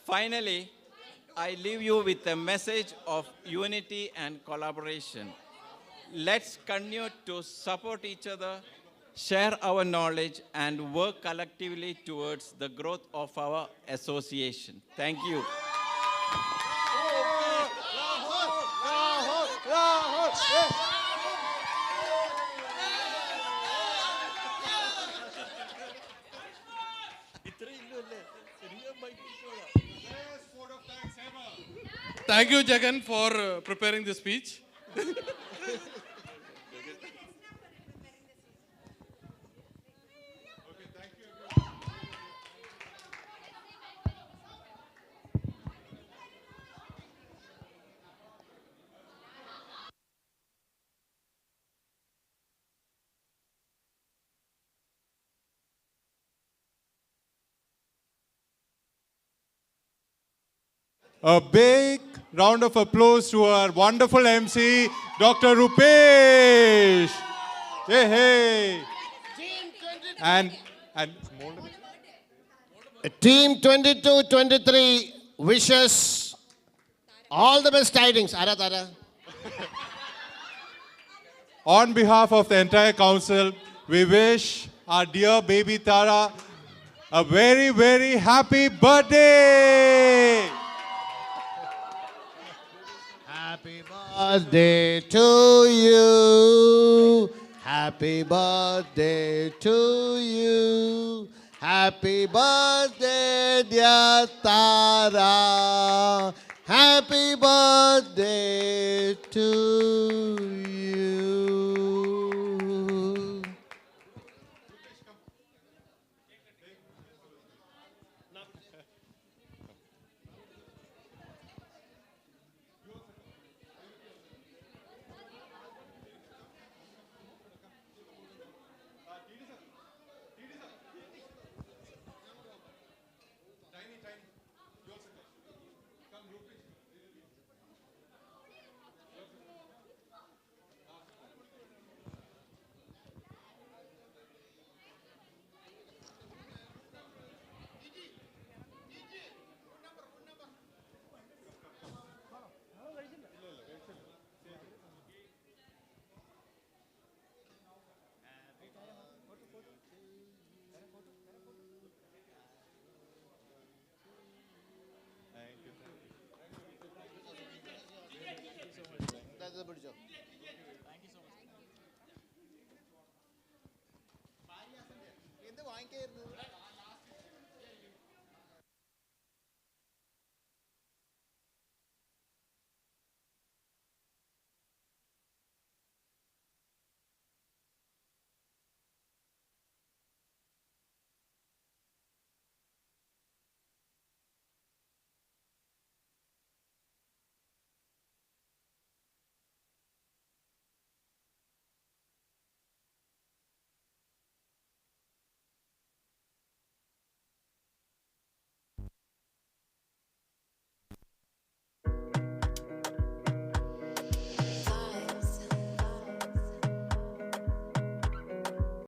Finally, I leave you with a message of unity and collaboration. Let's continue to support each other, share our knowledge, and work collectively towards the growth of our association. Thank you. Thank you, Jagan, for preparing the speech. A big round of applause to our wonderful MC, Dr. Rupesh. Hey, hey. And more Team 22-23 wishes all the best tidings. Ara, Tara. On behalf of the entire council, we wish our dear baby Tara a very, very happy birthday. Happy birthday to you. Happy birthday to you. Happy birthday, dear Tara. Happy birthday to you. That's a good job. Thank you so much.